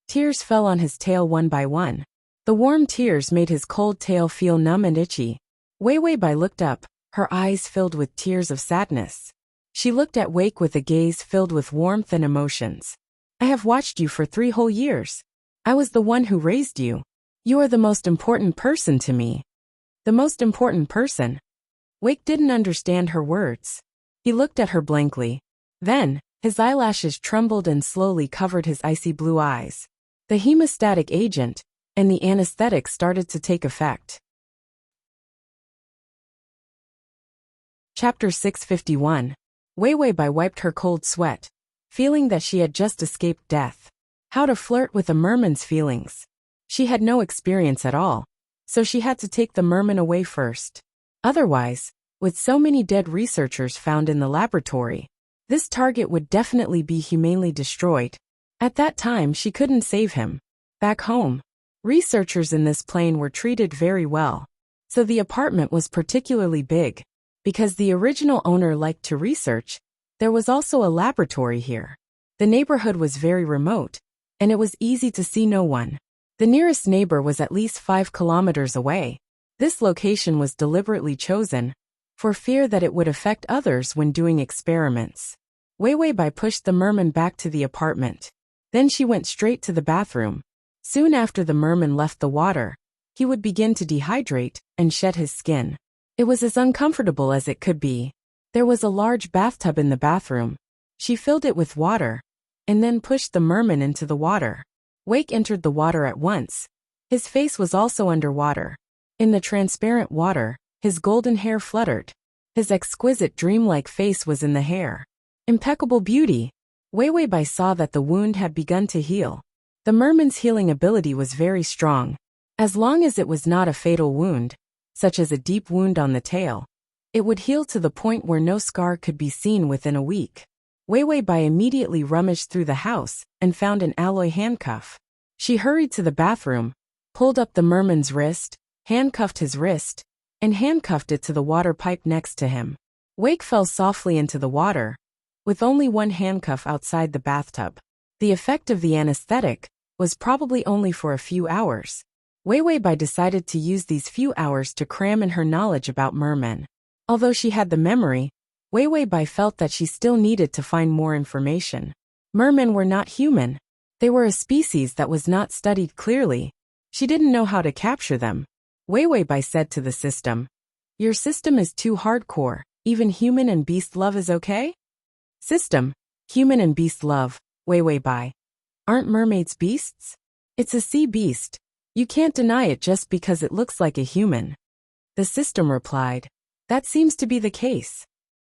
Tears fell on his tail one by one. The warm tears made his cold tail feel numb and itchy. Wei Bai looked up, her eyes filled with tears of sadness. She looked at Wake with a gaze filled with warmth and emotions. "I have watched you for 3 whole years. I was the one who raised you. You are the most important person to me." The most important person? Wake didn't understand her words. He looked at her blankly. Then, his eyelashes trembled and slowly covered his icy blue eyes. The hemostatic agent and the anesthetic started to take effect. Chapter 651. Wei Bai wiped her cold sweat, feeling that she had just escaped death. How to flirt with a merman's feelings. She had no experience at all, so she had to take the merman away first. Otherwise, with so many dead researchers found in the laboratory, this target would definitely be humanely destroyed. At that time she couldn't save him. Back home, researchers in this plane were treated very well. So the apartment was particularly big. Because the original owner liked to research, There was also a laboratory here. The neighborhood was very remote, and it was easy to see no one. The nearest neighbor was at least 5 kilometers away. This location was deliberately chosen, for fear that it would affect others when doing experiments. Wei Bai pushed the merman back to the apartment. Then she went straight to the bathroom. Soon after the merman left the water, he would begin to dehydrate and shed his skin. It was as uncomfortable as it could be. There was a large bathtub in the bathroom. She filled it with water, and then pushed the merman into the water. Wake entered the water at once. His face was also underwater. In the transparent water, his golden hair fluttered. His exquisite dreamlike face was in the hair. Impeccable beauty. Wei Bai saw that the wound had begun to heal. The merman's healing ability was very strong. As long as it was not a fatal wound, such as a deep wound on the tail, it would heal to the point where no scar could be seen within a week. Wei Bai immediately rummaged through the house and found an alloy handcuff. She hurried to the bathroom, pulled up the merman's wrist, handcuffed his wrist, and handcuffed it to the water pipe next to him. Wake fell softly into the water, with only one handcuff outside the bathtub. The effect of the anesthetic was probably only for a few hours. Wei Bai decided to use these few hours to cram in her knowledge about mermen. Although she had the memory, Wei Bai felt that she still needed to find more information. Mermen were not human. They were a species that was not studied clearly. She didn't know how to capture them. Wei Bai said to the system, "Your system is too hardcore. Even human and beast love is okay?" System, human and beast love, Wei Bai. Aren't mermaids beasts? It's a sea beast. You can't deny it just because it looks like a human. The system replied, "That seems to be the case.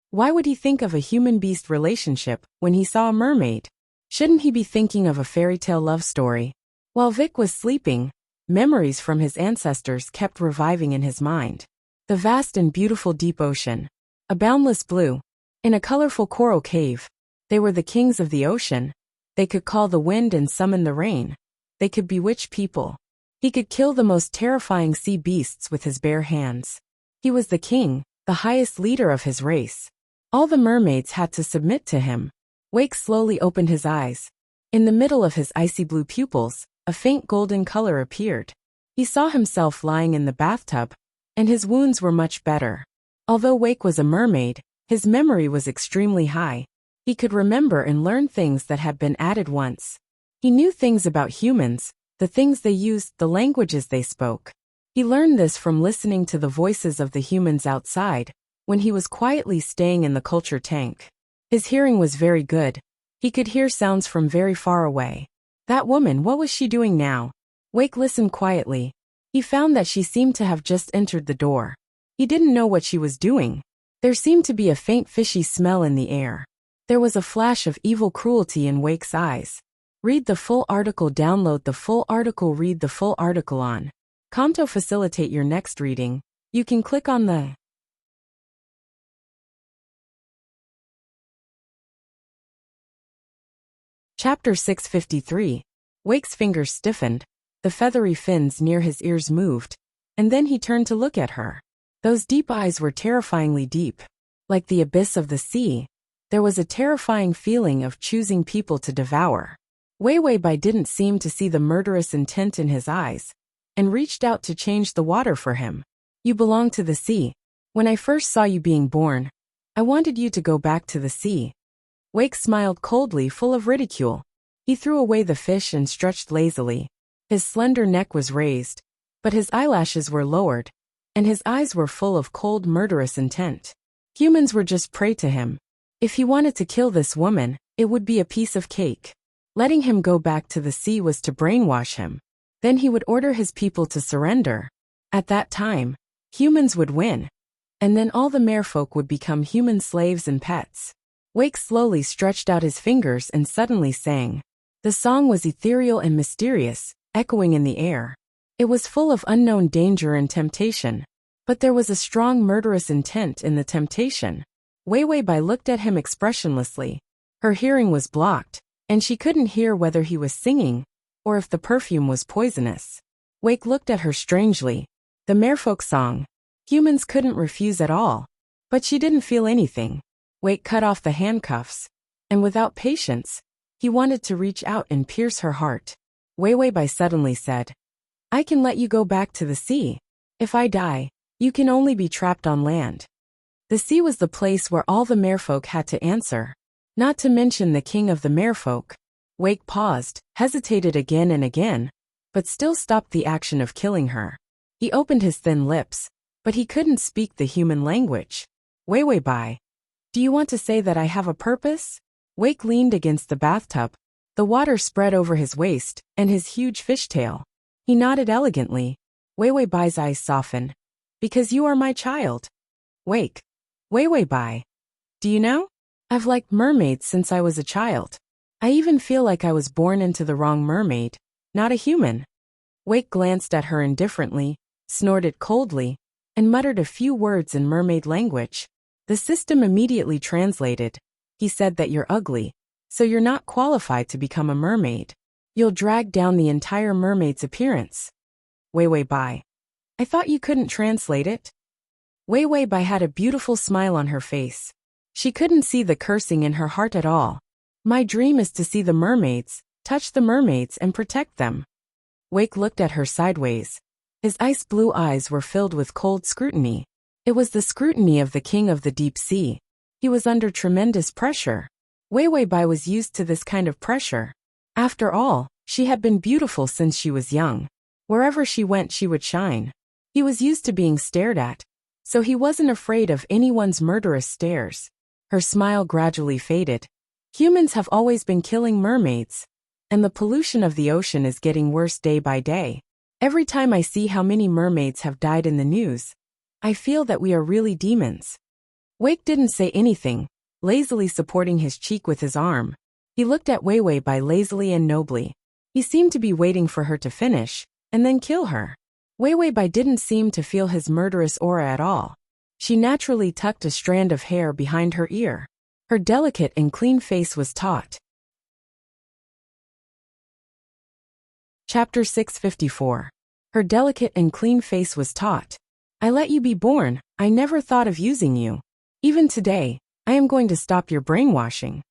Why would he think of a human-beast relationship when he saw a mermaid? Shouldn't he be thinking of a fairy tale love story?" While Vic was sleeping, memories from his ancestors kept reviving in his mind. The vast and beautiful deep ocean. A boundless blue. In a colorful coral cave. They were the kings of the ocean. They could call the wind and summon the rain. They could bewitch people. He could kill the most terrifying sea beasts with his bare hands. He was the king, the highest leader of his race. All the mermaids had to submit to him. Wake slowly opened his eyes. In the middle of his icy blue pupils, a faint golden color appeared. He saw himself lying in the bathtub, and his wounds were much better. Although Wake was a mermaid, his memory was extremely high. He could remember and learn things that had been added once. He knew things about humans, the things they used, the languages they spoke. He learned this from listening to the voices of the humans outside, when he was quietly staying in the culture tank. His hearing was very good. He could hear sounds from very far away. That woman, what was she doing now? Wake listened quietly. He found that she seemed to have just entered the door. He didn't know what she was doing. There seemed to be a faint fishy smell in the air. There was a flash of evil cruelty in Wake's eyes. Read the full article. Download the full article. Read the full article on. To facilitate your next reading, you can click on the Chapter 653. Wake's fingers stiffened, the feathery fins near his ears moved, and then he turned to look at her. Those deep eyes were terrifyingly deep. Like the abyss of the sea, there was a terrifying feeling of choosing people to devour. Wei Bai didn't seem to see the murderous intent in his eyes, and reached out to change the water for him. "You belong to the sea. When I first saw you being born, I wanted you to go back to the sea." Wake smiled coldly, full of ridicule. He threw away the fish and stretched lazily. His slender neck was raised, but his eyelashes were lowered, and his eyes were full of cold, murderous intent. Humans were just prey to him. If he wanted to kill this woman, it would be a piece of cake. Letting him go back to the sea was to brainwash him. Then he would order his people to surrender. At that time, humans would win. And then all the merfolk would become human slaves and pets. Wake slowly stretched out his fingers and suddenly sang. The song was ethereal and mysterious, echoing in the air. It was full of unknown danger and temptation. But there was a strong murderous intent in the temptation. Wei Bai looked at him expressionlessly. Her hearing was blocked, and she couldn't hear whether he was singing, or if the perfume was poisonous. Wake looked at her strangely. The merfolk song. Humans couldn't refuse at all. But she didn't feel anything. Wake cut off the handcuffs, and without patience, he wanted to reach out and pierce her heart. Wei Wei Bai suddenly said, I can let you go back to the sea. If I die, you can only be trapped on land. The sea was the place where all the merfolk had to answer, not to mention the king of the merfolk. Wake paused, hesitated again and again, but still stopped the action of killing her. He opened his thin lips, but he couldn't speak the human language. Wei Wei Bai, do you want to say that I have a purpose? Wake leaned against the bathtub. The water spread over his waist and his huge fishtail. He nodded elegantly. Wei Wei Bai's eyes softened. Because you are my child. Wake. Wei Wei Bai. Do you know? I've liked mermaids since I was a child. I even feel like I was born into the wrong mermaid, not a human. Wake glanced at her indifferently, snorted coldly, and muttered a few words in mermaid language. The system immediately translated. He said that you're ugly, so you're not qualified to become a mermaid. You'll drag down the entire mermaid's appearance. Wei Wei Bai. I thought you couldn't translate it. Wei Wei Bai had a beautiful smile on her face. She couldn't see the cursing in her heart at all. My dream is to see the mermaids, touch the mermaids and protect them. Wake looked at her sideways. His ice blue eyes were filled with cold scrutiny. It was the scrutiny of the king of the deep sea. He was under tremendous pressure. Wei Wei Bai was used to this kind of pressure. After all, she had been beautiful since she was young. Wherever she went she would shine. He was used to being stared at, so he wasn't afraid of anyone's murderous stares. Her smile gradually faded. Humans have always been killing mermaids, and the pollution of the ocean is getting worse day by day. Every time I see how many mermaids have died in the news, I feel that we are really demons. Wake didn't say anything, lazily supporting his cheek with his arm. He looked at Wei Wei Bai lazily and nobly. He seemed to be waiting for her to finish, and then kill her. Wei Wei Bai didn't seem to feel his murderous aura at all. She naturally tucked a strand of hair behind her ear. Her delicate and clean face was taut. Chapter 654. Her delicate and clean face was taut. I let you be born, I never thought of using you. Even today, I am going to stop your brainwashing.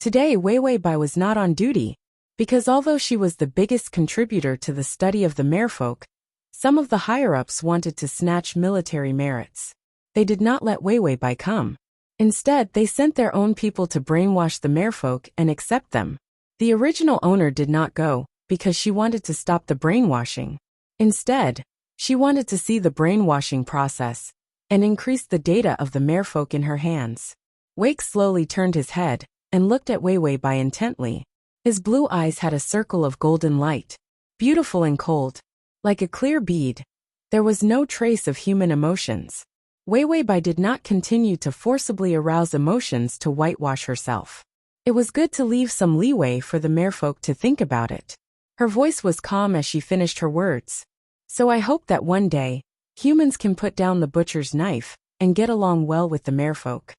Today Wei Wei Bai was not on duty, because although she was the biggest contributor to the study of the merfolk, some of the higher-ups wanted to snatch military merits. They did not let Wei Wei Bai come. Instead, they sent their own people to brainwash the merfolk and accept them. The original owner did not go, because she wanted to stop the brainwashing. Instead, she wanted to see the brainwashing process and increase the data of the merfolk in her hands. Wake slowly turned his head and looked at Wei Wei Bai intently. His blue eyes had a circle of golden light, beautiful and cold, like a clear bead. There was no trace of human emotions. Wei Wei Bai did not continue to forcibly arouse emotions to whitewash herself. It was good to leave some leeway for the merfolk to think about it. Her voice was calm as she finished her words. So I hope that one day, humans can put down the butcher's knife and get along well with the merfolk.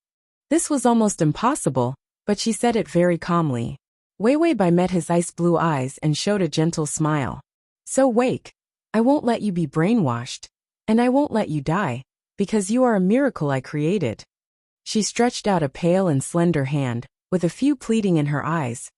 This was almost impossible, but she said it very calmly. Wei Wei Bai met his ice blue eyes and showed a gentle smile. So Wake, I won't let you be brainwashed, and I won't let you die, because you are a miracle I created. She stretched out a pale and slender hand, with a few pleading in her eyes.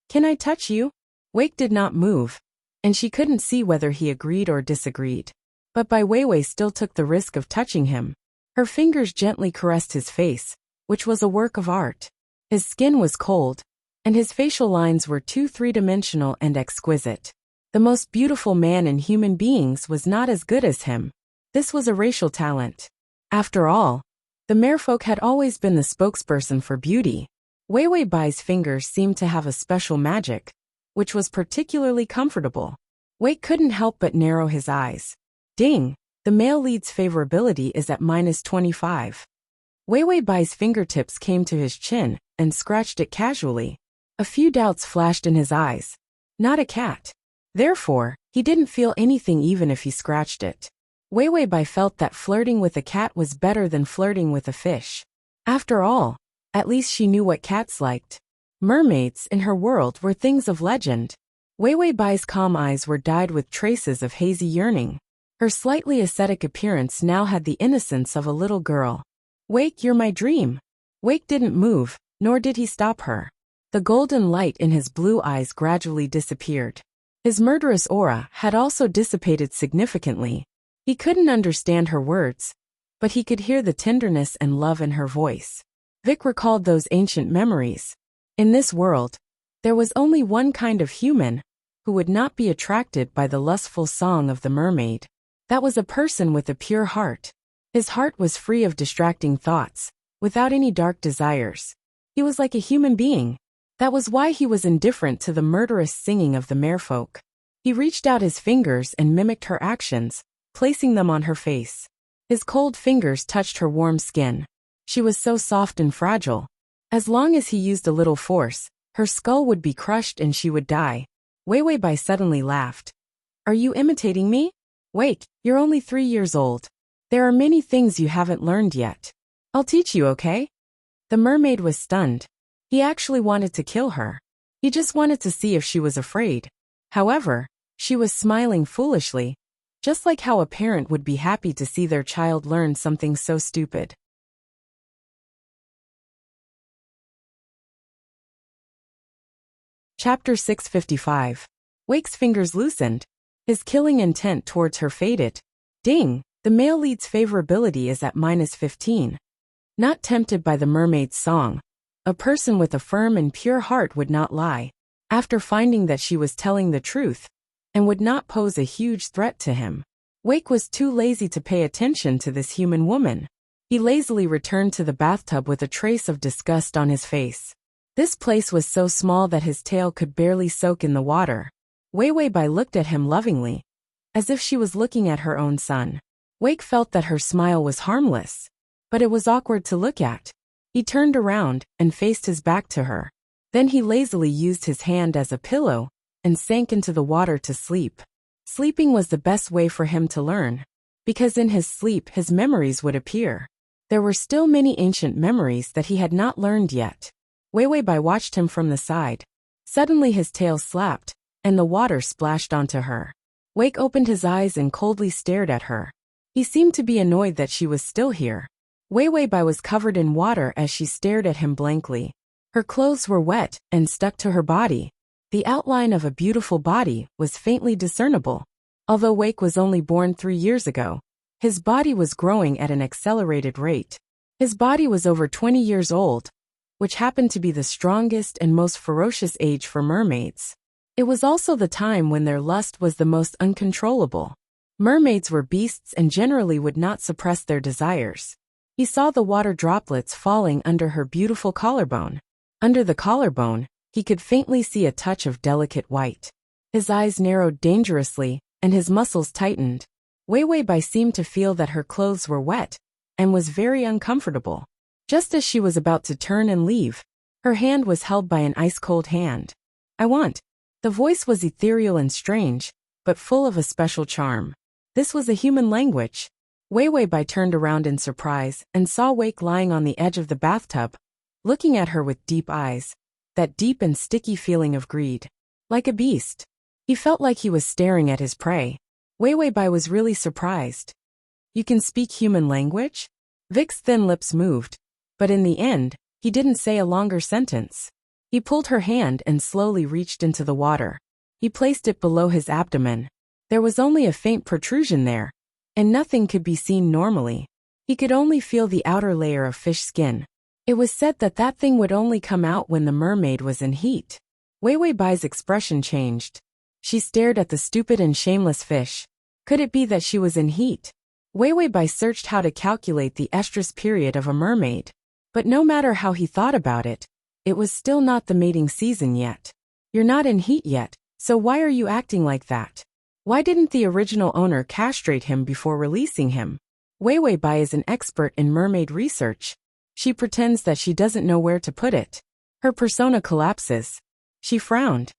Can I touch you? Wake did not move, and she couldn't see whether he agreed or disagreed. But Bai Weiwei still took the risk of touching him. Her fingers gently caressed his face, which was a work of art. His skin was cold, and his facial lines were too three-dimensional and exquisite. The most beautiful man in human beings was not as good as him. This was a racial talent. After all, the merfolk had always been the spokesperson for beauty. Weiwei Bai's fingers seemed to have a special magic, which was particularly comfortable. Wake couldn't help but narrow his eyes. Ding! The male lead's favorability is at -25. Weiwei Bai's fingertips came to his chin and scratched it casually. A few doubts flashed in his eyes. Not a cat. Therefore, he didn't feel anything even if he scratched it. Weiwei Bai felt that flirting with a cat was better than flirting with a fish. After all, at least she knew what cats liked. Mermaids in her world were things of legend. Weiwei Bai's calm eyes were dyed with traces of hazy yearning. Her slightly ascetic appearance now had the innocence of a little girl. Wake, you're my dream. Wake didn't move, nor did he stop her. The golden light in his blue eyes gradually disappeared. His murderous aura had also dissipated significantly. He couldn't understand her words, but he could hear the tenderness and love in her voice. Vic recalled those ancient memories. In this world, there was only one kind of human who would not be attracted by the lustful song of the mermaid. That was a person with a pure heart. His heart was free of distracting thoughts, without any dark desires. He was like a human being. That was why he was indifferent to the murderous singing of the merfolk. He reached out his fingers and mimicked her actions, placing them on her face. His cold fingers touched her warm skin. She was so soft and fragile. As long as he used a little force, her skull would be crushed and she would die. Wei Bai suddenly laughed. Are you imitating me? Wait, you're only 3 years old. There are many things you haven't learned yet. I'll teach you, okay? The mermaid was stunned. He actually wanted to kill her. He just wanted to see if she was afraid. However, she was smiling foolishly, just like how a parent would be happy to see their child learn something so stupid. Chapter 655. Wake's fingers loosened. His killing intent towards her faded. Ding! The male lead's favorability is at -15. Not tempted by the mermaid's song, a person with a firm and pure heart would not lie. After finding that she was telling the truth, and would not pose a huge threat to him, Wake was too lazy to pay attention to this human woman. He lazily returned to the bathtub with a trace of disgust on his face. This place was so small that his tail could barely soak in the water. Wei Bai looked at him lovingly, as if she was looking at her own son. Wake felt that her smile was harmless, but it was awkward to look at. He turned around and faced his back to her. Then he lazily used his hand as a pillow and sank into the water to sleep. Sleeping was the best way for him to learn, because in his sleep his memories would appear. There were still many ancient memories that he had not learned yet. Wei Bai watched him from the side. Suddenly his tail slapped, and the water splashed onto her. Wake opened his eyes and coldly stared at her. He seemed to be annoyed that she was still here. Wei Bai was covered in water as she stared at him blankly. Her clothes were wet and stuck to her body. The outline of a beautiful body was faintly discernible. Although Wake was only born 3 years ago, his body was growing at an accelerated rate. His body was over 20 years old, which happened to be the strongest and most ferocious age for mermaids. It was also the time when their lust was the most uncontrollable. Mermaids were beasts and generally would not suppress their desires. He saw the water droplets falling under her beautiful collarbone. Under the collarbone, he could faintly see a touch of delicate white. His eyes narrowed dangerously, and his muscles tightened. Wei Bai seemed to feel that her clothes were wet, and was very uncomfortable. Just as she was about to turn and leave, her hand was held by an ice-cold hand. I want. The voice was ethereal and strange, but full of a special charm. This was a human language. Wei Bai turned around in surprise and saw Wake lying on the edge of the bathtub, looking at her with deep eyes, that deep and sticky feeling of greed. Like a beast. He felt like he was staring at his prey. Wei Bai was really surprised. You can speak human language? Vic's thin lips moved, but in the end, he didn't say a longer sentence. He pulled her hand and slowly reached into the water. He placed it below his abdomen. There was only a faint protrusion there, and nothing could be seen normally. He could only feel the outer layer of fish skin. It was said that that thing would only come out when the mermaid was in heat. Wei Bai's expression changed. She stared at the stupid and shameless fish. Could it be that she was in heat? Wei Bai searched how to calculate the estrus period of a mermaid. But no matter how he thought about it, it was still not the mating season yet. You're not in heat yet, so why are you acting like that? Why didn't the original owner castrate him before releasing him? Wei Bai is an expert in mermaid research. She pretends that she doesn't know where to put it. Her persona collapses. She frowned.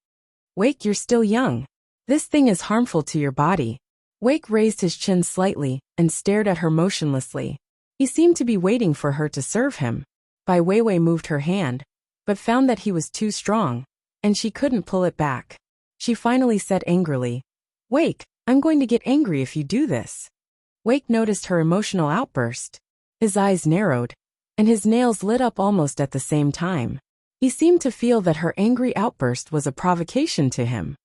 Wake, you're still young. This thing is harmful to your body. Wake raised his chin slightly and stared at her motionlessly. He seemed to be waiting for her to serve him. Wei moved her hand, but found that he was too strong, and she couldn't pull it back. She finally said angrily, Wake, I'm going to get angry if you do this. Wake noticed her emotional outburst. His eyes narrowed, and his nails lit up almost at the same time. He seemed to feel that her angry outburst was a provocation to him.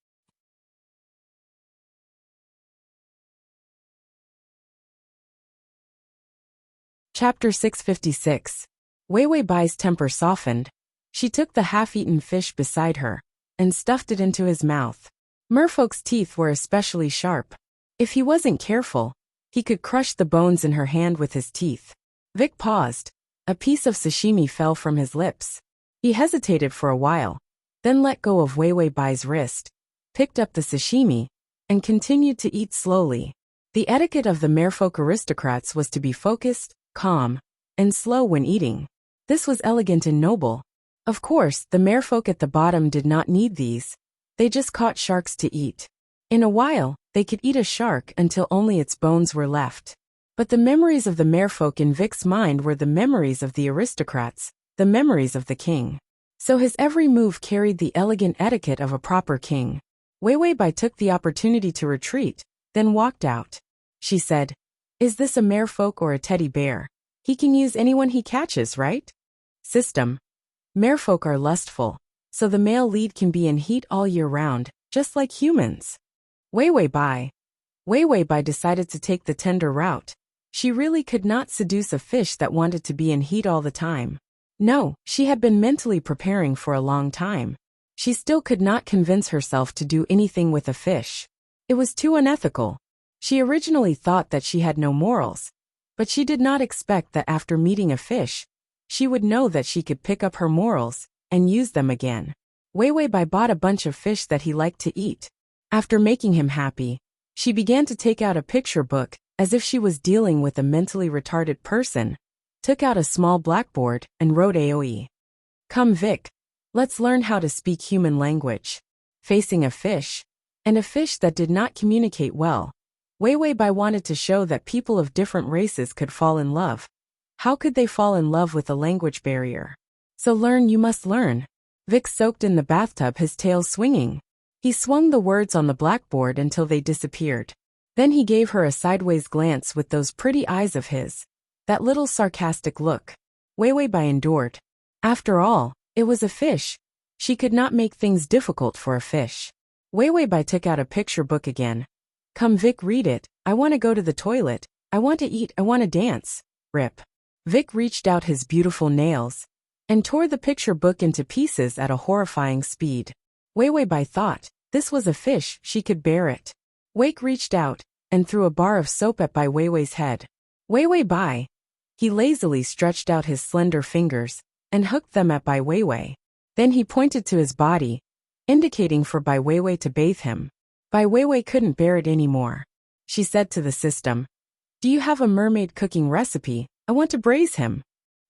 Chapter 656. Wei Wei Bai's temper softened. She took the half-eaten fish beside her and stuffed it into his mouth. Merfolk's teeth were especially sharp. If he wasn't careful, he could crush the bones in her hand with his teeth. Vic paused. A piece of sashimi fell from his lips. He hesitated for a while, then let go of Wei Wei Bai's wrist, picked up the sashimi, and continued to eat slowly. The etiquette of the merfolk aristocrats was to be focused, calm, and slow when eating. This was elegant and noble. Of course, the merfolk at the bottom did not need these. They just caught sharks to eat. In a while, they could eat a shark until only its bones were left. But the memories of the merfolk in Vic's mind were the memories of the aristocrats, the memories of the king. So his every move carried the elegant etiquette of a proper king. Wei Wei Bai took the opportunity to retreat, then walked out. She said, "Is this a merfolk or a teddy bear? He can use anyone he catches, right?" System. Merfolk are lustful, so the male lead can be in heat all year round, just like humans. Wei Wei Bai. Wei Wei Bai decided to take the tender route. She really could not seduce a fish that wanted to be in heat all the time. No, she had been mentally preparing for a long time. She still could not convince herself to do anything with a fish. It was too unethical. She originally thought that she had no morals, but she did not expect that after meeting a fish, she would know that she could pick up her morals and use them again. Wei Wei Bai bought a bunch of fish that he liked to eat. After making him happy, she began to take out a picture book, as if she was dealing with a mentally retarded person, took out a small blackboard and wrote AOE. "Come Vic, let's learn how to speak human language." Facing a fish, and a fish that did not communicate well, Wei Wei Bai wanted to show that people of different races could fall in love. How could they fall in love with a language barrier? So learn, you must learn. Vic soaked in the bathtub, his tail swinging. He swung the words on the blackboard until they disappeared. Then he gave her a sideways glance with those pretty eyes of his. That little sarcastic look. Wei Wei Bai endured. After all, it was a fish. She could not make things difficult for a fish. Wei Wei Bai took out a picture book again. "Come Vic, read it. I want to go to the toilet. I want to eat. I want to dance." Rip. Vic reached out his beautiful nails and tore the picture book into pieces at a horrifying speed. Wei Wei Bai thought, this was a fish, she could bear it. Wake reached out and threw a bar of soap at Bai Weiwei's head. "Wei Wei Bai." He lazily stretched out his slender fingers and hooked them at Bai Weiwei. Then he pointed to his body, indicating for Bai Weiwei to bathe him. Bai Weiwei couldn't bear it anymore. She said to the system, "Do you have a mermaid cooking recipe? I want to braise him."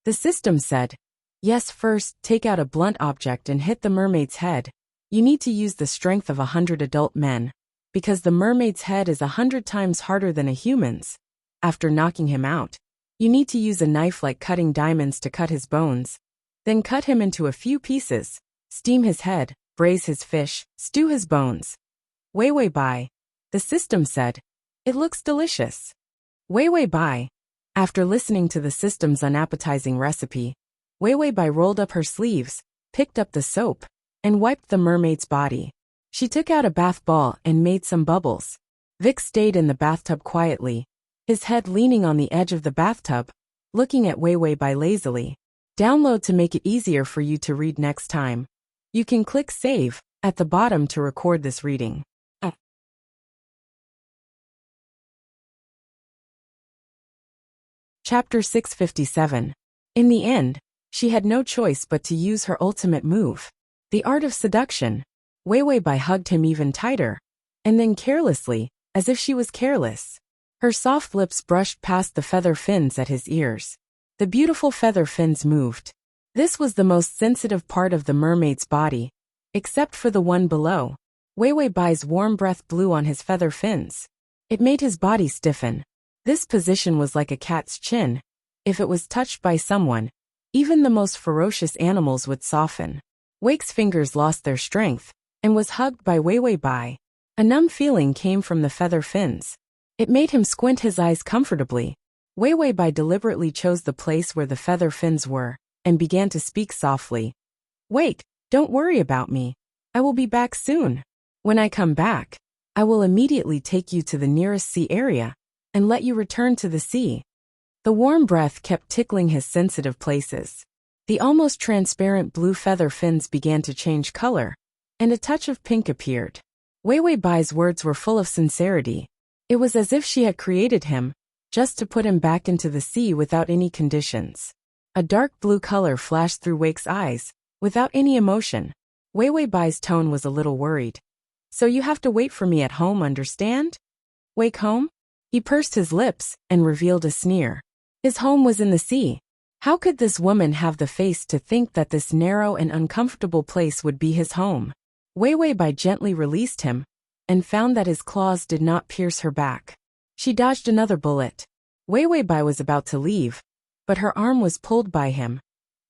The system said, "Yes, first, take out a blunt object and hit the mermaid's head. You need to use the strength of 100 adult men, because the mermaid's head is 100 times harder than a human's. After knocking him out, you need to use a knife like cutting diamonds to cut his bones. Then cut him into a few pieces, steam his head, braise his fish, stew his bones." Wei Wei Bai. The system said, "It looks delicious." Wei Wei Bai. After listening to the system's unappetizing recipe, Wei Wei Bai rolled up her sleeves, picked up the soap, and wiped the mermaid's body. She took out a bath ball and made some bubbles. Vic stayed in the bathtub quietly, his head leaning on the edge of the bathtub, looking at Wei Wei Bai lazily. Download to make it easier for you to read next time. You can click Save at the bottom to record this reading. Chapter 657. In the end, she had no choice but to use her ultimate move. The art of seduction. Wei Wei Bai hugged him even tighter, and then carelessly, as if she was careless. Her soft lips brushed past the feather fins at his ears. The beautiful feather fins moved. This was the most sensitive part of the mermaid's body, except for the one below. Wei Wei Bai's warm breath blew on his feather fins. It made his body stiffen. This position was like a cat's chin. If it was touched by someone, even the most ferocious animals would soften. Wake's fingers lost their strength and was hugged by Wei Wei Bai. A numb feeling came from the feather fins. It made him squint his eyes comfortably. Wei Wei Bai deliberately chose the place where the feather fins were, and began to speak softly. Wait, don't worry about me. I will be back soon. When I come back, I will immediately take you to the nearest sea area, and let you return to the sea. The warm breath kept tickling his sensitive places. The almost transparent blue feather fins began to change color, and a touch of pink appeared. Wei Wei Bai's words were full of sincerity. It was as if she had created him, just to put him back into the sea without any conditions. A dark blue color flashed through Wake's eyes, without any emotion. Wei Wei Bai's tone was a little worried. So you have to wait for me at home, understand? Wake home? He pursed his lips and revealed a sneer. His home was in the sea. How could this woman have the face to think that this narrow and uncomfortable place would be his home? Wei Wei Bai gently released him, and found that his claws did not pierce her back. She dodged another bullet. Wei Wei Bai was about to leave, but her arm was pulled by him,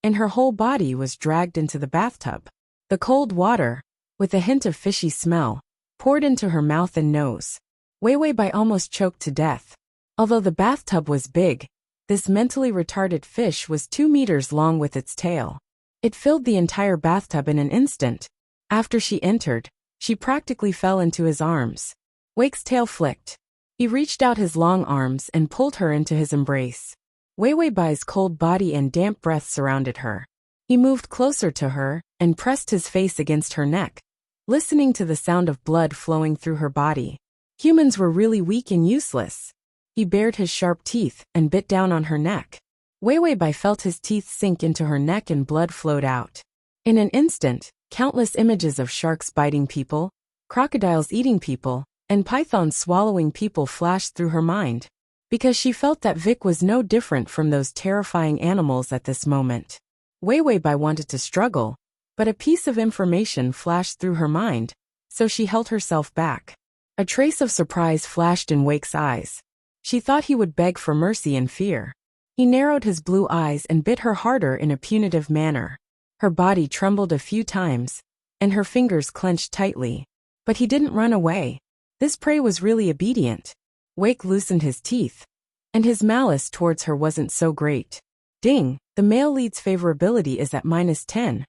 and her whole body was dragged into the bathtub. The cold water, with a hint of fishy smell, poured into her mouth and nose. Wei Wei Bai almost choked to death. Although the bathtub was big, this mentally retarded fish was 2 meters long with its tail. It filled the entire bathtub in an instant. After she entered, she practically fell into his arms. Wake's tail flicked. He reached out his long arms and pulled her into his embrace. Wei Wei Bai's cold body and damp breath surrounded her. He moved closer to her and pressed his face against her neck, listening to the sound of blood flowing through her body. Humans were really weak and useless. He bared his sharp teeth and bit down on her neck. Wei Wei Bai felt his teeth sink into her neck and blood flowed out. In an instant, countless images of sharks biting people, crocodiles eating people, and pythons swallowing people flashed through her mind, because she felt that Vic was no different from those terrifying animals at this moment. Wei Wei Bai wanted to struggle, but a piece of information flashed through her mind, so she held herself back. A trace of surprise flashed in Wake's eyes. She thought he would beg for mercy in fear. He narrowed his blue eyes and bit her harder in a punitive manner. Her body trembled a few times, and her fingers clenched tightly. But he didn't run away. This prey was really obedient. Wake loosened his teeth, and his malice towards her wasn't so great. Ding, the male lead's favorability is at -10.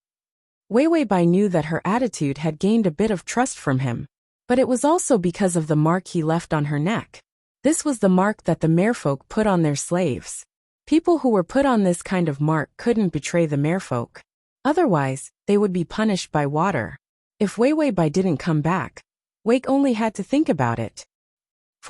Wei Wei Bai knew that her attitude had gained a bit of trust from him, but it was also because of the mark he left on her neck. This was the mark that the merfolk put on their slaves. People who were put on this kind of mark couldn't betray the merfolk. Otherwise, they would be punished by water. If Wei Wei Bai didn't come back, Wake only had to think about it. //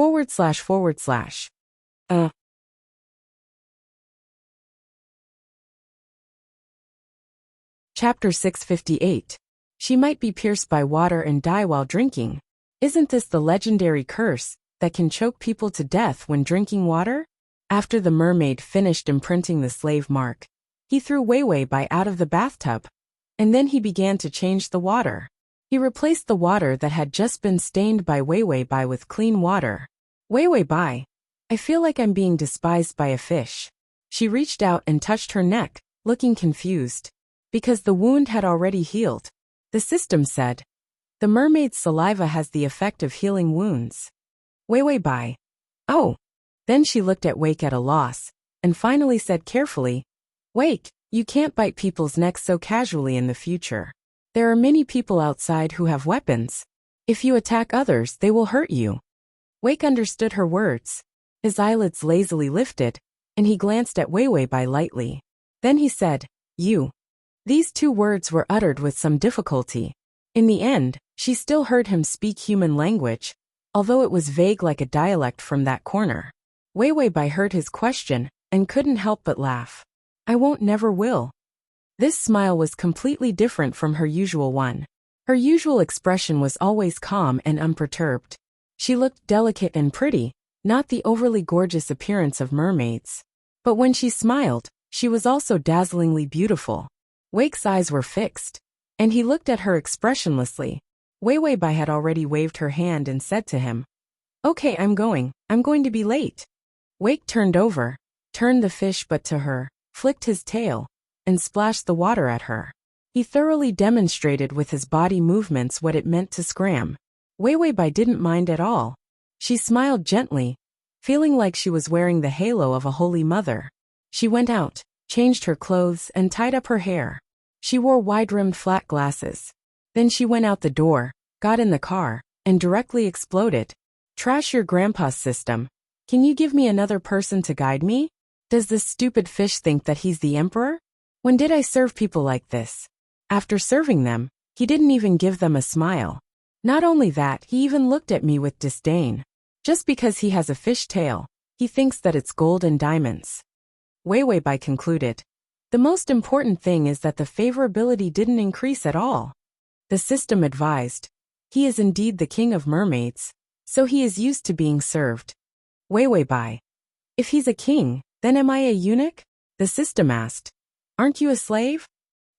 Chapter 658. She might be pierced by water and die while drinking. Isn't this the legendary curse that can choke people to death when drinking water? After the mermaid finished imprinting the slave mark, he threw Wei Wei Bai out of the bathtub, and then he began to change the water. He replaced the water that had just been stained by Wei Wei Bai with clean water. Wei Wei Bai, I feel like I'm being despised by a fish. She reached out and touched her neck, looking confused. Because the wound had already healed. The system said. The mermaid's saliva has the effect of healing wounds. Wei Wei Bai. Oh. Then she looked at Wake at a loss, and finally said carefully, Wake, you can't bite people's necks so casually in the future. There are many people outside who have weapons. If you attack others, they will hurt you. Wake understood her words. His eyelids lazily lifted, and he glanced at Wei Wei Bai lightly. Then he said, You. These 2 words were uttered with some difficulty. In the end, she still heard him speak human language, although it was vague like a dialect from that corner. Wei Wei Bai heard his question, and couldn't help but laugh. I won't, never will. This smile was completely different from her usual one. Her usual expression was always calm and unperturbed. She looked delicate and pretty, not the overly gorgeous appearance of mermaids. But when she smiled, she was also dazzlingly beautiful. Wake's eyes were fixed, and he looked at her expressionlessly. Wei Wei Bai had already waved her hand and said to him, Okay, I'm going to be late. Wake turned over, turned the fish butt to her, flicked his tail, and splashed the water at her. He thoroughly demonstrated with his body movements what it meant to scram. Wei Wei Bai didn't mind at all. She smiled gently, feeling like she was wearing the halo of a holy mother. She went out, changed her clothes, and tied up her hair. She wore wide-rimmed flat glasses. Then she went out the door, got in the car, and directly exploded. Trash your grandpa's system. Can you give me another person to guide me? Does this stupid fish think that he's the emperor? When did I serve people like this? After serving them, he didn't even give them a smile. Not only that, he even looked at me with disdain. Just because he has a fish tail, he thinks that it's gold and diamonds. Wei Weibai concluded. The most important thing is that the favorability didn't increase at all. The system advised. He is indeed the king of mermaids, so he is used to being served. Wei Weibai. If he's a king, then am I a eunuch? The system asked. Aren't you a slave?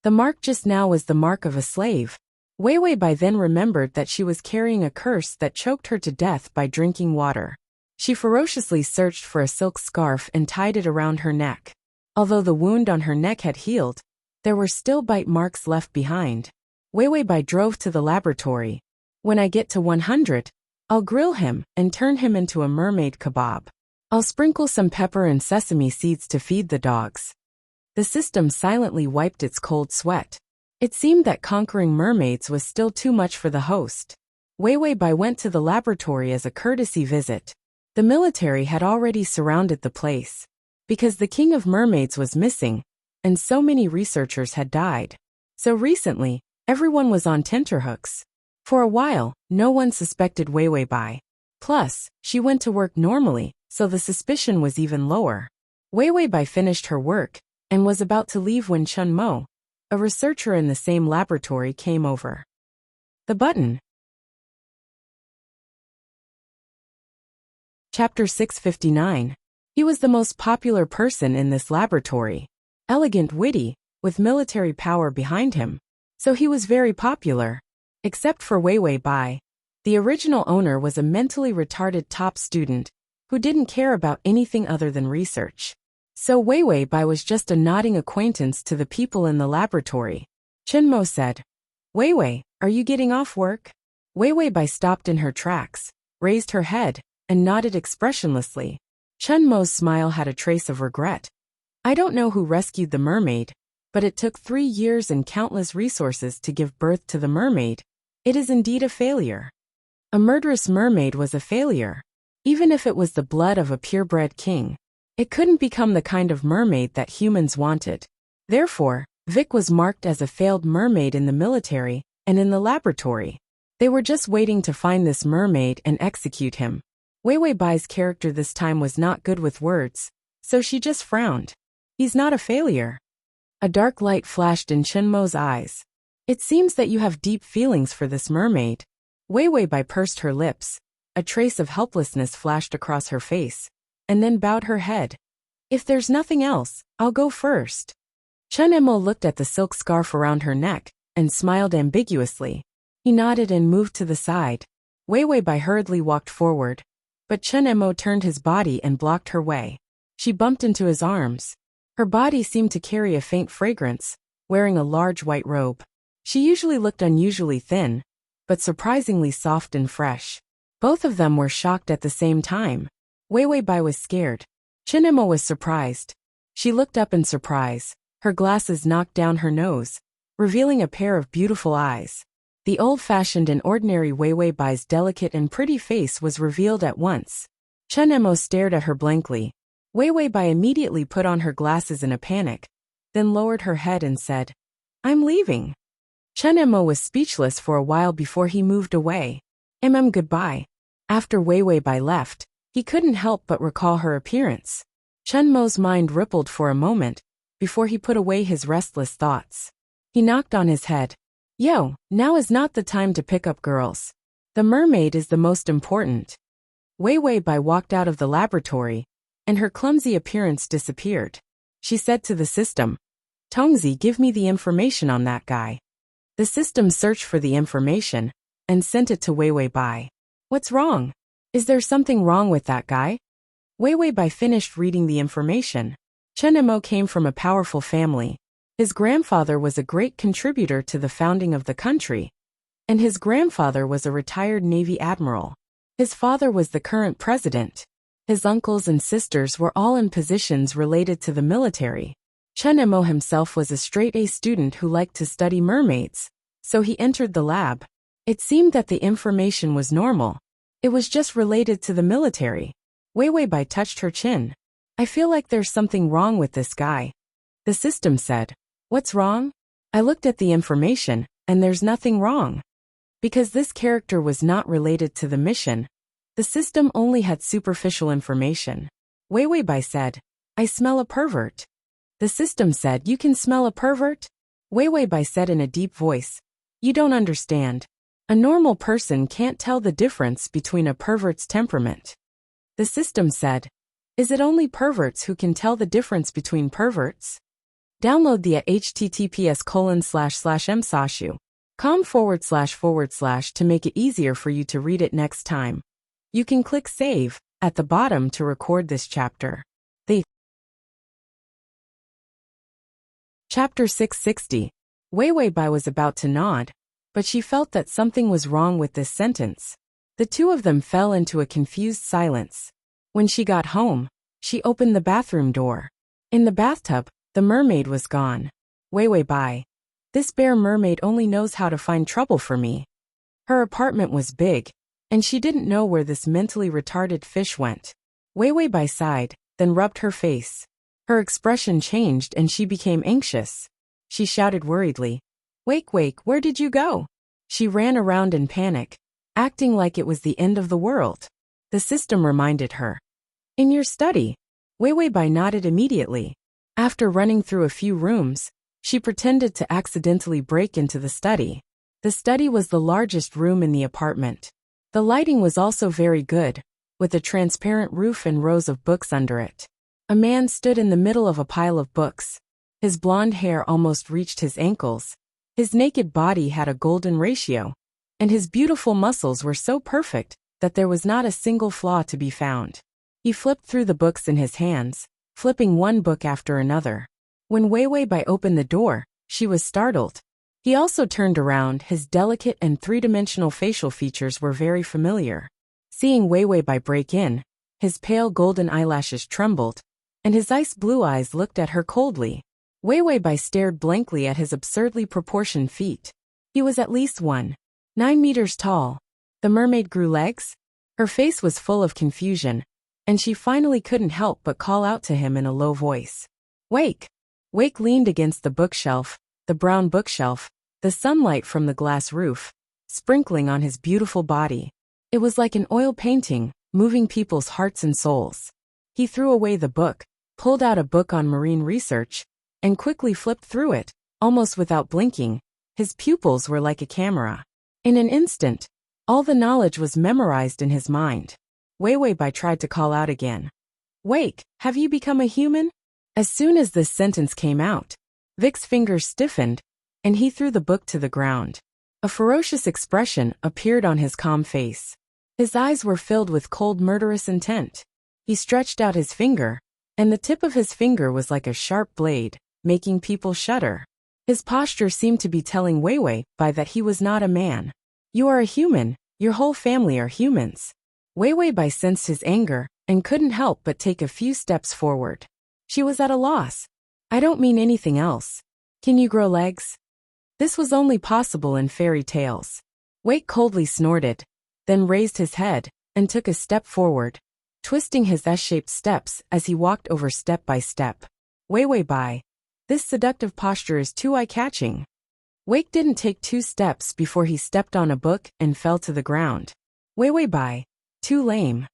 The mark just now was the mark of a slave. Wei Weibai then remembered that she was carrying a curse that choked her to death by drinking water. She ferociously searched for a silk scarf and tied it around her neck. Although the wound on her neck had healed, there were still bite marks left behind. Wei Weibai drove to the laboratory. When I get to 100, I'll grill him and turn him into a mermaid kebab. I'll sprinkle some pepper and sesame seeds to feed the dogs. The system silently wiped its cold sweat. It seemed that conquering mermaids was still too much for the host. Wei Weibai went to the laboratory as a courtesy visit. The military had already surrounded the place, because the king of mermaids was missing, and so many researchers had died. So recently, everyone was on tenterhooks. For a while, no one suspected Wei Weibai. Plus, she went to work normally, so the suspicion was even lower. Wei Weibai finished her work, and was about to leave when Chun Mo, a researcher in the same laboratory, came over. The button. Chapter 659. He was the most popular person in this laboratory. Elegant, witty, with military power behind him. So he was very popular. Except for Wei Weibai. The original owner was a mentally retarded top student who didn't care about anything other than research. So Wei Weibai was just a nodding acquaintance to the people in the laboratory. Chun Mo said, Wei Wei, are you getting off work? Wei Weibai stopped in her tracks, raised her head, and nodded expressionlessly. Chun Mo's smile had a trace of regret. I don't know who rescued the mermaid, but it took 3 years and countless resources to give birth to the mermaid. It is indeed a failure. A murderous mermaid was a failure. Even if it was the blood of a purebred king, it couldn't become the kind of mermaid that humans wanted. Therefore, Vic was marked as a failed mermaid in the military and in the laboratory. They were just waiting to find this mermaid and execute him. Wei Weibai's character this time was not good with words, so she just frowned. He's not a failure. A dark light flashed in Chun Mo's eyes. It seems that you have deep feelings for this mermaid. Wei Weibai pursed her lips. A trace of helplessness flashed across her face, and then bowed her head. If there's nothing else, I'll go first. Chun Mo looked at the silk scarf around her neck, and smiled ambiguously. He nodded and moved to the side. Wei Weibai hurriedly walked forward, but Chun Mo turned his body and blocked her way. She bumped into his arms. Her body seemed to carry a faint fragrance, wearing a large white robe. She usually looked unusually thin, but surprisingly soft and fresh. Both of them were shocked at the same time. Wei Weibai was scared. Chun Mo was surprised. She looked up in surprise. Her glasses knocked down her nose, revealing a pair of beautiful eyes. The old-fashioned and ordinary Wei Weibai's delicate and pretty face was revealed at once. Chun Mo stared at her blankly. Wei Weibai immediately put on her glasses in a panic, then lowered her head and said, I'm leaving. Chun Mo was speechless for a while before he moved away. Goodbye. After Wei Weibai left, he couldn't help but recall her appearance. Chun Mo's mind rippled for a moment, before he put away his restless thoughts. He knocked on his head. Yo, now is not the time to pick up girls. The mermaid is the most important. Wei Weibai walked out of the laboratory, and her clumsy appearance disappeared. She said to the system, Tongzi, give me the information on that guy. The system searched for the information, and sent it to Wei Weibai. What's wrong? Is there something wrong with that guy? Wei Weibai finished reading the information. Chun Mo came from a powerful family. His grandfather was a great contributor to the founding of the country, and his grandfather was a retired Navy admiral. His father was the current president. His uncles and sisters were all in positions related to the military. Chun Mo himself was a straight-A student who liked to study mermaids, so he entered the lab. It seemed that the information was normal. It was just related to the military. Wei Wei Bai touched her chin. I feel like there's something wrong with this guy. The system said. What's wrong? I looked at the information, and there's nothing wrong. Because this character was not related to the mission, the system only had superficial information. Wei Wei Bai said, I smell a pervert. The system said, you can smell a pervert? Wei Wei Bai said in a deep voice, you don't understand. A normal person can't tell the difference between a pervert's temperament. The system said, is it only perverts who can tell the difference between perverts? Download the at https://msashu.com// to make it easier for you to read it next time. You can click Save at the bottom to record this chapter. Chapter 660. Wei Wei Bai was about to nod, but she felt that something was wrong with this sentence. The two of them fell into a confused silence. When she got home, she opened the bathroom door. In the bathtub, the mermaid was gone. Wei Wei Bai. This bear mermaid only knows how to find trouble for me. Her apartment was big, and she didn't know where this mentally retarded fish went. Wei Wei Bai sighed, then rubbed her face. Her expression changed and she became anxious. She shouted worriedly, Wake, where did you go? She ran around in panic, acting like it was the end of the world. The system reminded her. In your study. Wei Wei Bai nodded immediately. After running through a few rooms, she pretended to accidentally break into the study. The study was the largest room in the apartment. The lighting was also very good, with a transparent roof and rows of books under it. A man stood in the middle of a pile of books. His blonde hair almost reached his ankles. His naked body had a golden ratio, and his beautiful muscles were so perfect that there was not a single flaw to be found. He flipped through the books in his hands, flipping one book after another. When Wei Wei Bai opened the door, she was startled. He also turned around. His delicate and three-dimensional facial features were very familiar. Seeing Wei Wei Bai break in, his pale golden eyelashes trembled, and his ice-blue eyes looked at her coldly. Wei Wei Bai stared blankly at his absurdly proportioned feet. He was at least 9 meters tall. The mermaid grew legs? Her face was full of confusion, and she finally couldn't help but call out to him in a low voice. Wake! Wake leaned against the bookshelf, the brown bookshelf, the sunlight from the glass roof, sprinkling on his beautiful body. It was like an oil painting, moving people's hearts and souls. He threw away the book, pulled out a book on marine research, and quickly flipped through it, almost without blinking. His pupils were like a camera. In an instant, all the knowledge was memorized in his mind. Wei Wei Bai tried to call out again. Wake, have you become a human? As soon as this sentence came out, Vic's fingers stiffened, and he threw the book to the ground. A ferocious expression appeared on his calm face. His eyes were filled with cold, murderous intent. He stretched out his finger, and the tip of his finger was like a sharp blade, making people shudder. His posture seemed to be telling Wei Wei Bai that he was not a man. You are a human, your whole family are humans. Wei Wei Bai sensed his anger, and couldn't help but take a few steps forward. She was at a loss. I don't mean anything else. Can you grow legs? This was only possible in fairy tales. Wake coldly snorted, then raised his head, and took a step forward, twisting his S-shaped steps as he walked over step by step. Wei Wei Bai. This seductive posture is too eye-catching. Wake didn't take 2 steps before he stepped on a book and fell to the ground. Wei Wei Bai. Too lame.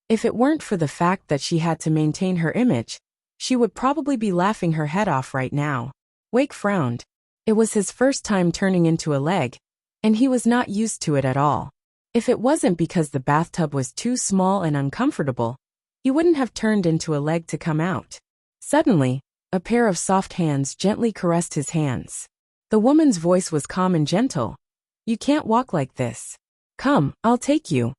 If it weren't for the fact that she had to maintain her image, she would probably be laughing her head off right now. Wake frowned. It was his first time turning into a leg, and he was not used to it at all. If it wasn't because the bathtub was too small and uncomfortable, he wouldn't have turned into a leg to come out. Suddenly, a pair of soft hands gently caressed his hands. The woman's voice was calm and gentle. You can't walk like this. Come, I'll take you.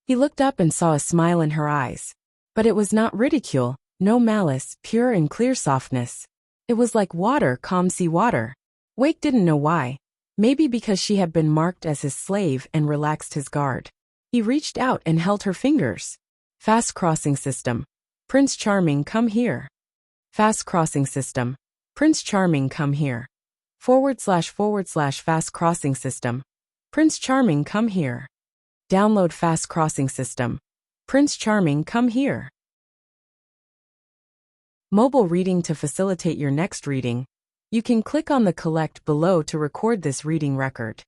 He looked up and saw a smile in her eyes. But it was not ridicule, no malice, pure and clear softness. It was like water, calm sea water. Wake didn't know why. Maybe because she had been marked as his slave and relaxed his guard. He reached out and held her fingers. Fast crossing system. Prince Charming, come here. Fast crossing system. Prince Charming, come here. / fast crossing system. Prince Charming, come here. Download fast crossing system. Prince Charming, come here. Mobile reading. To facilitate your next reading, you can click on the collect below to record this reading record.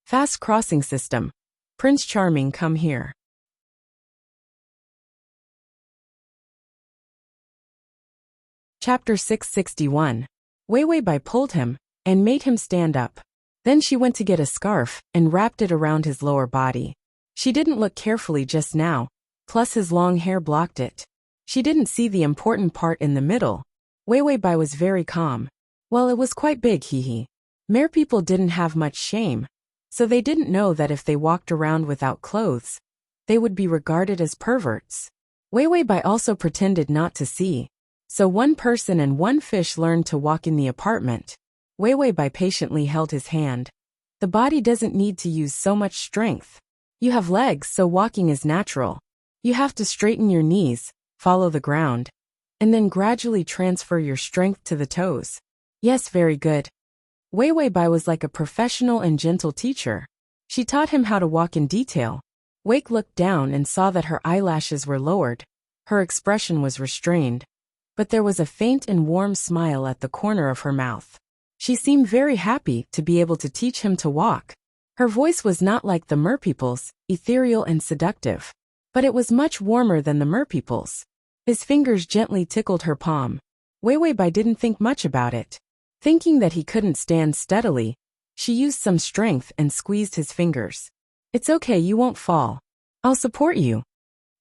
Fast crossing system. Prince Charming, come here. Chapter 661. Wei Wei Bai pulled him and made him stand up. Then she went to get a scarf and wrapped it around his lower body. She didn't look carefully just now, plus his long hair blocked it. She didn't see the important part in the middle. Wei Wei Bai was very calm. Well, it was quite big, hee. Mere people didn't have much shame, so they didn't know that if they walked around without clothes, they would be regarded as perverts. Wei Wei Bai also pretended not to see. So one person and one fish learned to walk in the apartment. Wei Wei Bai patiently held his hand. The body doesn't need to use so much strength. You have legs, so walking is natural. You have to straighten your knees, follow the ground, and then gradually transfer your strength to the toes. Yes, very good. Wei Wei Bai was like a professional and gentle teacher. She taught him how to walk in detail. Wake looked down and saw that her eyelashes were lowered. Her expression was restrained. But there was a faint and warm smile at the corner of her mouth. She seemed very happy to be able to teach him to walk. Her voice was not like the merpeople's, ethereal and seductive. But it was much warmer than the merpeople's. His fingers gently tickled her palm. Wei Wei Bai didn't think much about it. Thinking that he couldn't stand steadily, she used some strength and squeezed his fingers. It's okay, you won't fall. I'll support you.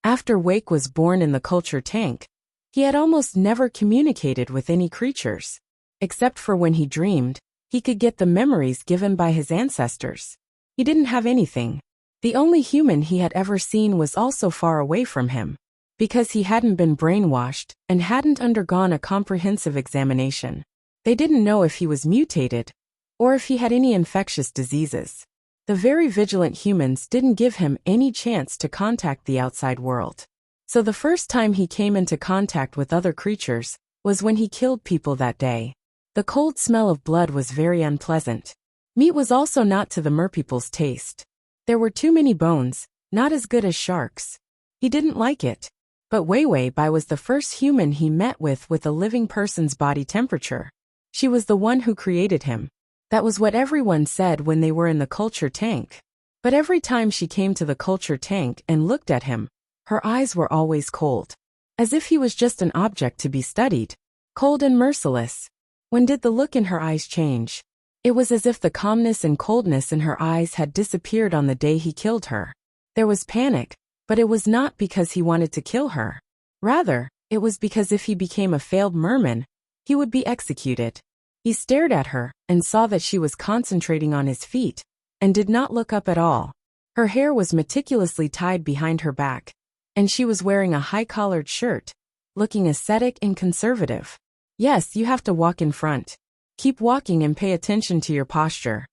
After Wake was born in the culture tank, he had almost never communicated with any creatures. Except for when he dreamed, he could get the memories given by his ancestors. He didn't have anything. The only human he had ever seen was also far away from him, because he hadn't been brainwashed and hadn't undergone a comprehensive examination. They didn't know if he was mutated, or if he had any infectious diseases. The very vigilant humans didn't give him any chance to contact the outside world. So the first time he came into contact with other creatures was when he killed people that day. The cold smell of blood was very unpleasant. Meat was also not to the merpeople's taste. There were too many bones, not as good as sharks. He didn't like it. But Wei Wei Bai was the first human he met with a living person's body temperature. She was the one who created him. That was what everyone said when they were in the culture tank. But every time she came to the culture tank and looked at him, her eyes were always cold. As if he was just an object to be studied. Cold and merciless. When did the look in her eyes change? It was as if the calmness and coldness in her eyes had disappeared on the day he killed her. There was panic, but it was not because he wanted to kill her. Rather, it was because if he became a failed merman, he would be executed. He stared at her and saw that she was concentrating on his feet and did not look up at all. Her hair was meticulously tied behind her back, and she was wearing a high-collared shirt, looking ascetic and conservative. Yes, you have to walk in front. Keep walking and pay attention to your posture.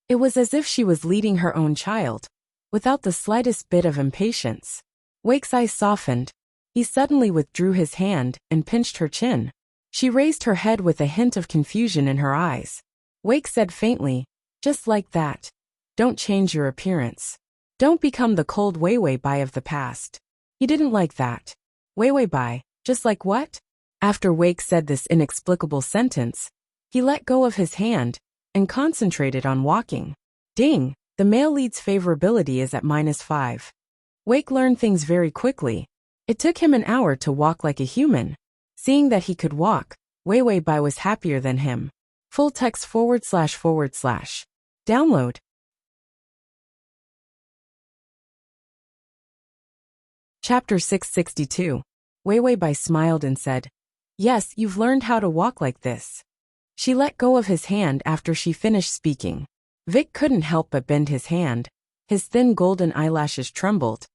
It was as if she was leading her own child, without the slightest bit of impatience. Wake's eyes softened. He suddenly withdrew his hand and pinched her chin. She raised her head with a hint of confusion in her eyes. Wake said faintly, just like that. Don't change your appearance. Don't become the cold Wei Wei Bai of the past. He didn't like that. Wei Wei Bai, just like what? After Wake said this inexplicable sentence, he let go of his hand and concentrated on walking. Ding, the male lead's favorability is at -5. Wake learned things very quickly. It took him an hour to walk like a human. Seeing that he could walk, Wei Wei Bai was happier than him. Full text // Download. Chapter 662. Wei Wei Bai smiled and said, "Yes, you've learned how to walk like this." She let go of his hand after she finished speaking. Vic couldn't help but bend his hand. His thin golden eyelashes trembled,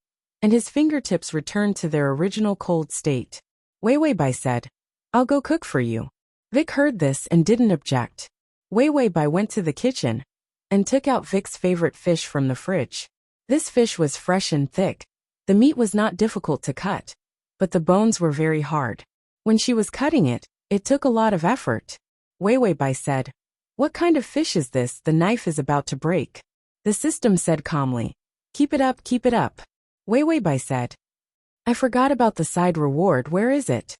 and his fingertips returned to their original cold state. Wei Wei Bai said, "I'll go cook for you." Vic heard this and didn't object. Wei Wei Bai went to the kitchen and took out Vic's favorite fish from the fridge. This fish was fresh and thick, The meat was not difficult to cut, but the bones were very hard. When she was cutting it, it took a lot of effort. Wei Wei Bai said, "What kind of fish is this? The knife is about to break." The system said calmly, "Keep it up, keep it up." Wei Wei Bai said, "I forgot about the side reward, where is it?"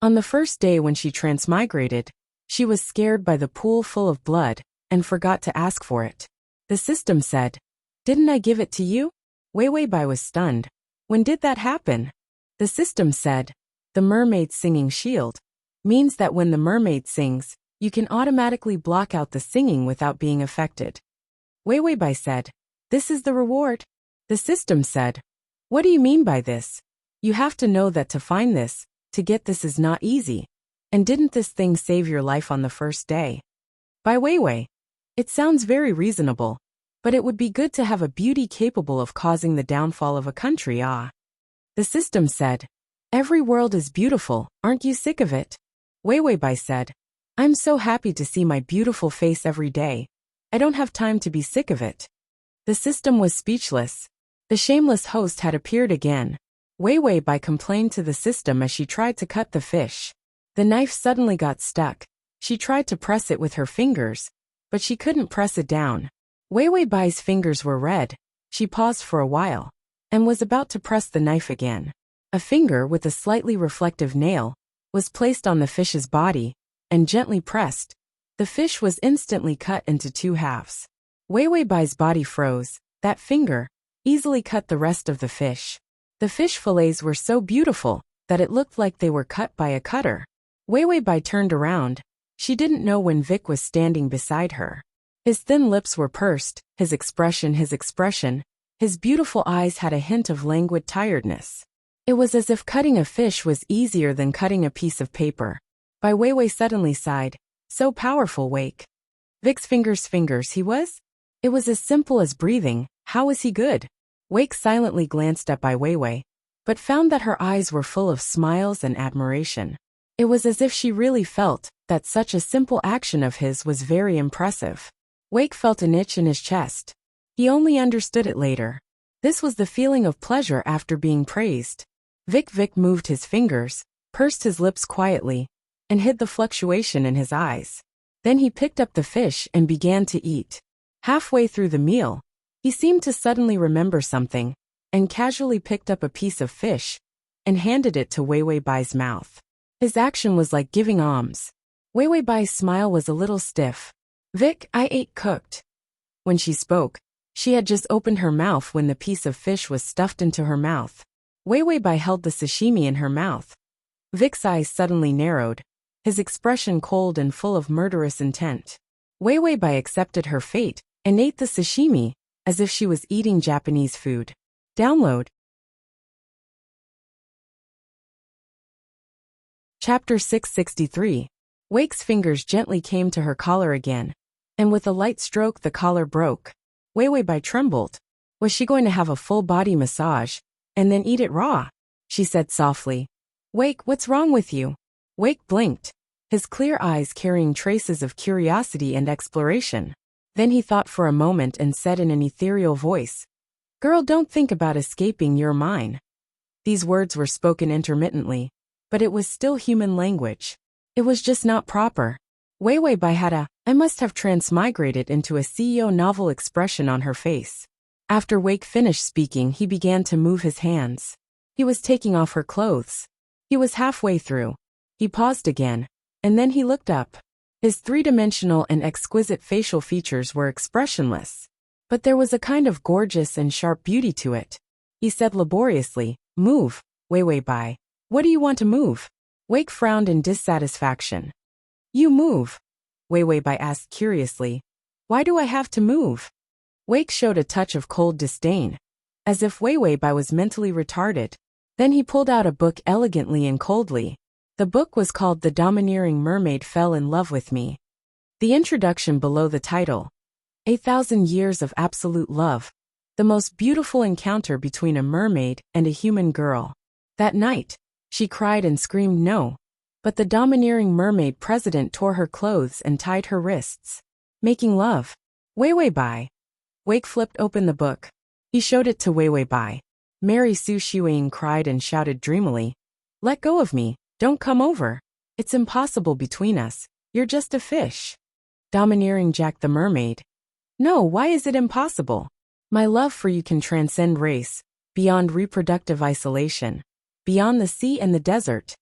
On the first day when she transmigrated, she was scared by the pool full of blood and forgot to ask for it. The system said, "Didn't I give it to you?" Wei Wei Bai was stunned. "When did that happen?" The system said, "The mermaid singing shield means that when the mermaid sings, you can automatically block out the singing without being affected." Wei Wei Bai said, "This is the reward?" The system said, "What do you mean by this? You have to know that to find this, to get this is not easy. And didn't this thing save your life on the first day?" By Wei Wei, "It sounds very reasonable, but it would be good to have a beauty capable of causing the downfall of a country, ah." The system said, "Every world is beautiful, aren't you sick of it?" Wei Wei Bai said, "I'm so happy to see my beautiful face every day. I don't have time to be sick of it." The system was speechless. The shameless host had appeared again. Wei Wei Bai complained to the system as she tried to cut the fish. The knife suddenly got stuck. She tried to press it with her fingers, but she couldn't press it down. Wei Wei Bai's fingers were red. She paused for a while and was about to press the knife again. A finger with a slightly reflective nail was placed on the fish's body and gently pressed. The fish was instantly cut into two halves. Wei Wei Bai's body froze. That finger easily cut the rest of the fish. The fish fillets were so beautiful that it looked like they were cut by a cutter. Wei Wei Bai turned around. She didn't know when Vic was standing beside her. His thin lips were pursed, his expression, his beautiful eyes had a hint of languid tiredness. It was as if cutting a fish was easier than cutting a piece of paper. Bai Wei Wei suddenly sighed, "So powerful, Wake." Vic's fingers he was? It was as simple as breathing. How was he good? Wake silently glanced at Bai Wei Wei, but found that her eyes were full of smiles and admiration. It was as if she really felt that such a simple action of his was very impressive. Wake felt an itch in his chest. He only understood it later. This was the feeling of pleasure after being praised. Vic moved his fingers, pursed his lips quietly, and hid the fluctuation in his eyes. Then he picked up the fish and began to eat. Halfway through the meal, he seemed to suddenly remember something, and casually picked up a piece of fish and handed it to Wei Wei Bai's mouth. His action was like giving alms. Wei Wei Bai's smile was a little stiff. "Vic, I ate cooked." When she spoke, she had just opened her mouth when the piece of fish was stuffed into her mouth. Wei Wei Bai held the sashimi in her mouth. Vic's eyes suddenly narrowed, his expression cold and full of murderous intent. Wei Wei Bai accepted her fate and ate the sashimi as if she was eating Japanese food. Download. Chapter 663. Wake's fingers gently came to her collar again, and with a light stroke the collar broke. Wei Wei Bai trembled. Was she going to have a full-body massage, and then eat it raw? She said softly, "Wake, what's wrong with you?" Wake blinked, his clear eyes carrying traces of curiosity and exploration. Then he thought for a moment and said in an ethereal voice, "Girl, don't think about escaping, you're mine." These words were spoken intermittently, but it was still human language. It was just not proper. Wei Wei Bai had I must have transmigrated into a CEO novel expression on her face. After Wake finished speaking, he began to move his hands. He was taking off her clothes. He was halfway through. He paused again, and then he looked up. His three-dimensional and exquisite facial features were expressionless, but there was a kind of gorgeous and sharp beauty to it. He said laboriously, "Move, Wei Wei Bai. What do you want to move?" Wake frowned in dissatisfaction. "You move," Wei Wei Bai asked curiously. "Why do I have to move?" Wake showed a touch of cold disdain, as if Wei Wei Bai was mentally retarded. Then he pulled out a book elegantly and coldly. The book was called The Domineering Mermaid Fell in Love with Me. The introduction below the title, 1,000 Years of Absolute Love, the most beautiful encounter between a mermaid and a human girl. That night, she cried and screamed no, but the domineering mermaid president tore her clothes and tied her wrists. Making love. Wei Wei Bai. Wake flipped open the book. He showed it to Wei Wei Bai. Mary Sue Shuang cried and shouted dreamily. Let go of me, don't come over. It's impossible between us, you're just a fish. Domineering Jack the Mermaid. No, why is it impossible? My love for you can transcend race, beyond reproductive isolation, beyond the sea and the desert.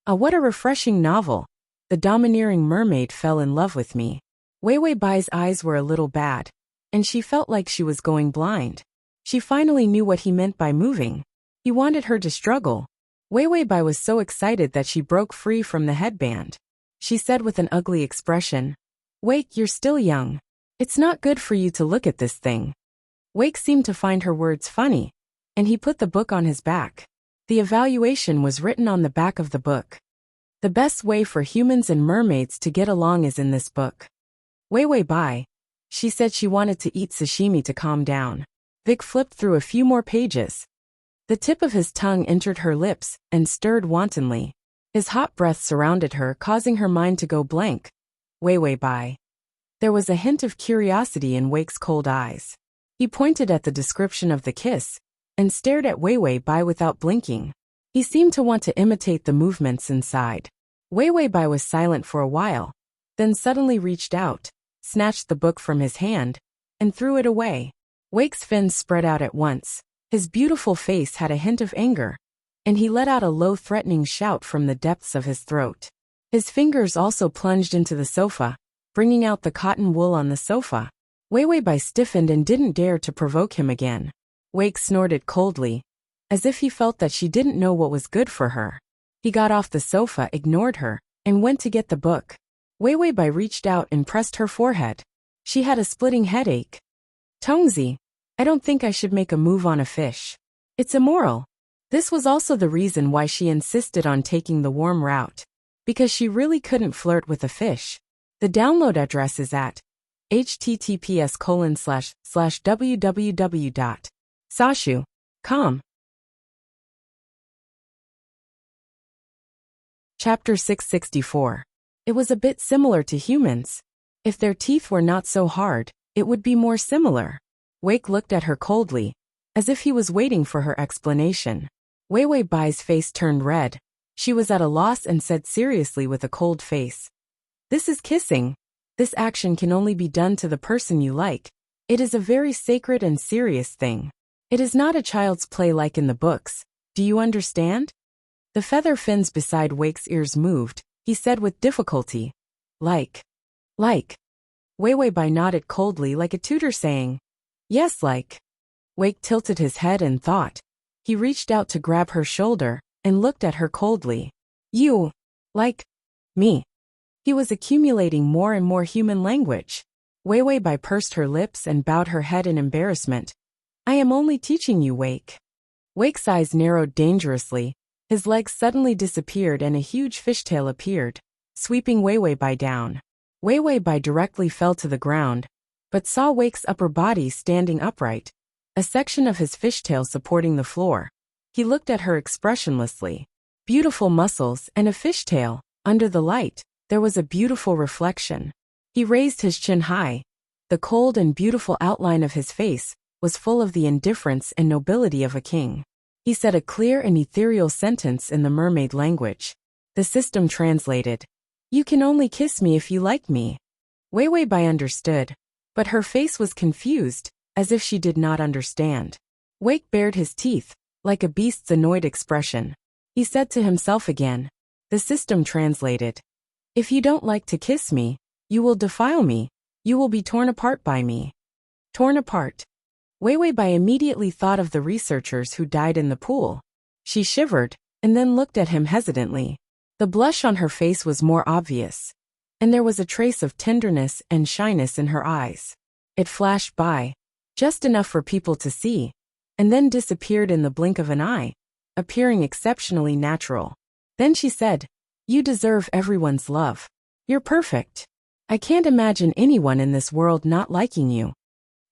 What a refreshing novel. The domineering mermaid fell in love with me. Wei Wei Bai's eyes were a little bad, and she felt like she was going blind. She finally knew what he meant by moving. He wanted her to struggle. Wei Wei Bai was so excited that she broke free from the headband. She said with an ugly expression, Wake, you're still young. It's not good for you to look at this thing. Wake seemed to find her words funny, and he put the book on his back. The evaluation was written on the back of the book. The best way for humans and mermaids to get along is in this book. Wei Wei Bai. She said she wanted to eat sashimi to calm down. Vic flipped through a few more pages. The tip of his tongue entered her lips and stirred wantonly. His hot breath surrounded her, causing her mind to go blank. Wei Wei Bai. There was a hint of curiosity in Wake's cold eyes. He pointed at the description of the kiss and stared at Wei Wei Bai without blinking. He seemed to want to imitate the movements inside. Wei Wei Bai was silent for a while, then suddenly reached out, snatched the book from his hand, and threw it away. Wake's fins spread out at once. His beautiful face had a hint of anger, and he let out a low threatening shout from the depths of his throat. His fingers also plunged into the sofa, bringing out the cotton wool on the sofa. Wei Wei Bai stiffened and didn't dare to provoke him again. Wake snorted coldly, as if he felt that she didn't know what was good for her. He got off the sofa, ignored her, and went to get the book. Wei Wei Bai reached out and pressed her forehead. She had a splitting headache. Tongzi, I don't think I should make a move on a fish. It's immoral. This was also the reason why she insisted on taking the warm route. Because she really couldn't flirt with a fish. The download address is at https://www.sashu.com. Chapter 664. It was a bit similar to humans. If their teeth were not so hard, it would be more similar. Wake looked at her coldly, as if he was waiting for her explanation. Wei Wei Bai's face turned red. She was at a loss and said seriously with a cold face. This is kissing. This action can only be done to the person you like. It is a very sacred and serious thing. It is not a child's play like in the books. Do you understand? The feather fins beside Wake's ears moved. He said with difficulty. Like. Wei Wei Bai nodded coldly like a tutor saying, yes, like. Wake tilted his head and thought. He reached out to grab her shoulder and looked at her coldly. You. Like. Me. He was accumulating more and more human language. Wei Wei Bai pursed her lips and bowed her head in embarrassment. I am only teaching you, Wake. Wake's eyes narrowed dangerously. His legs suddenly disappeared and a huge fishtail appeared, sweeping Wei Wei Bai down. Wei Wei Bai directly fell to the ground, but saw Wake's upper body standing upright, a section of his fishtail supporting the floor. He looked at her expressionlessly. Beautiful muscles and a fishtail. Under the light, there was a beautiful reflection. He raised his chin high. The cold and beautiful outline of his face was full of the indifference and nobility of a king. He said a clear and ethereal sentence in the mermaid language. The system translated, You can only kiss me if you like me. Wei Wei Bai understood, but her face was confused, as if she did not understand. Wake bared his teeth, like a beast's annoyed expression. He said to himself again. The system translated, If you don't like to kiss me, you will defile me. You will be torn apart by me. Torn apart. Wei Wei Bai immediately thought of the researchers who died in the pool. She shivered, and then looked at him hesitantly. The blush on her face was more obvious, and there was a trace of tenderness and shyness in her eyes. It flashed by, just enough for people to see, and then disappeared in the blink of an eye, appearing exceptionally natural. Then she said, You deserve everyone's love. You're perfect. I can't imagine anyone in this world not liking you.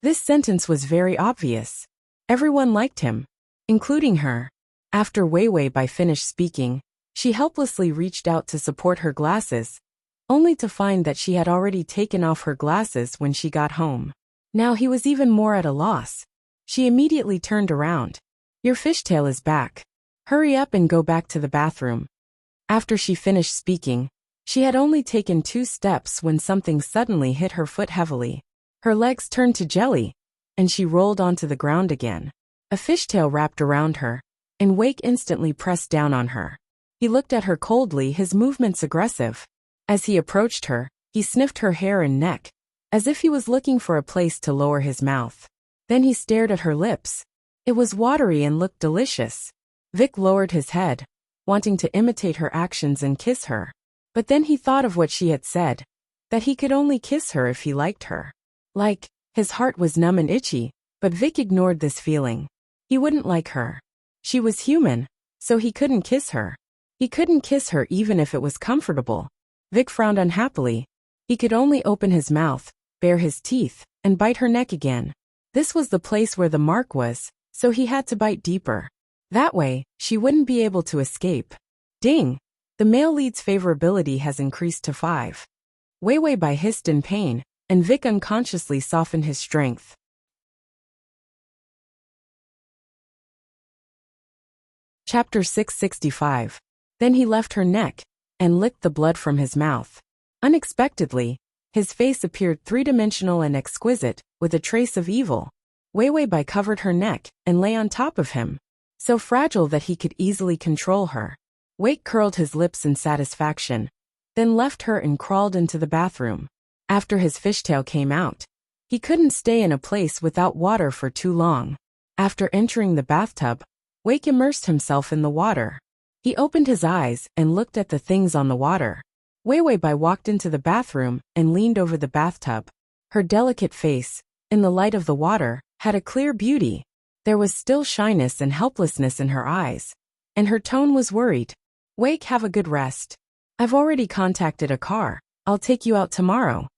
This sentence was very obvious. Everyone liked him, including her. After Wei Wei Bai finished speaking, she helplessly reached out to support her glasses, only to find that she had already taken off her glasses when she got home. Now he was even more at a loss. She immediately turned around. Your fishtail is back. Hurry up and go back to the bathroom. After she finished speaking, she had only taken 2 steps when something suddenly hit her foot heavily. Her legs turned to jelly, and she rolled onto the ground again. A fishtail wrapped around her, and Wake instantly pressed down on her. He looked at her coldly, his movements aggressive. As he approached her, he sniffed her hair and neck, as if he was looking for a place to lower his mouth. Then he stared at her lips. It was watery and looked delicious. Vic lowered his head, wanting to imitate her actions and kiss her. But then he thought of what she had said, that he could only kiss her if he liked her. His heart was numb and itchy, but Vic ignored this feeling. He wouldn't like her. She was human, so he couldn't kiss her. He couldn't kiss her even if it was comfortable. Vic frowned unhappily. He could only open his mouth, bare his teeth, and bite her neck again. This was the place where the mark was, so he had to bite deeper. That way, she wouldn't be able to escape. Ding! The male lead's favorability has increased to 5. Wei Bai hissed in pain, and Vic unconsciously softened his strength. Chapter 665. Then he left her neck, and licked the blood from his mouth. Unexpectedly, his face appeared three-dimensional and exquisite, with a trace of evil. Wei Bai covered her neck, and lay on top of him, so fragile that he could easily control her. Wake curled his lips in satisfaction, then left her and crawled into the bathroom. After his fishtail came out, he couldn't stay in a place without water for too long. After entering the bathtub, Wake immersed himself in the water. He opened his eyes and looked at the things on the water. Wei Bai walked into the bathroom and leaned over the bathtub. Her delicate face, in the light of the water, had a clear beauty. There was still shyness and helplessness in her eyes, and her tone was worried. Wake, have a good rest. I've already contacted a car. I'll take you out tomorrow.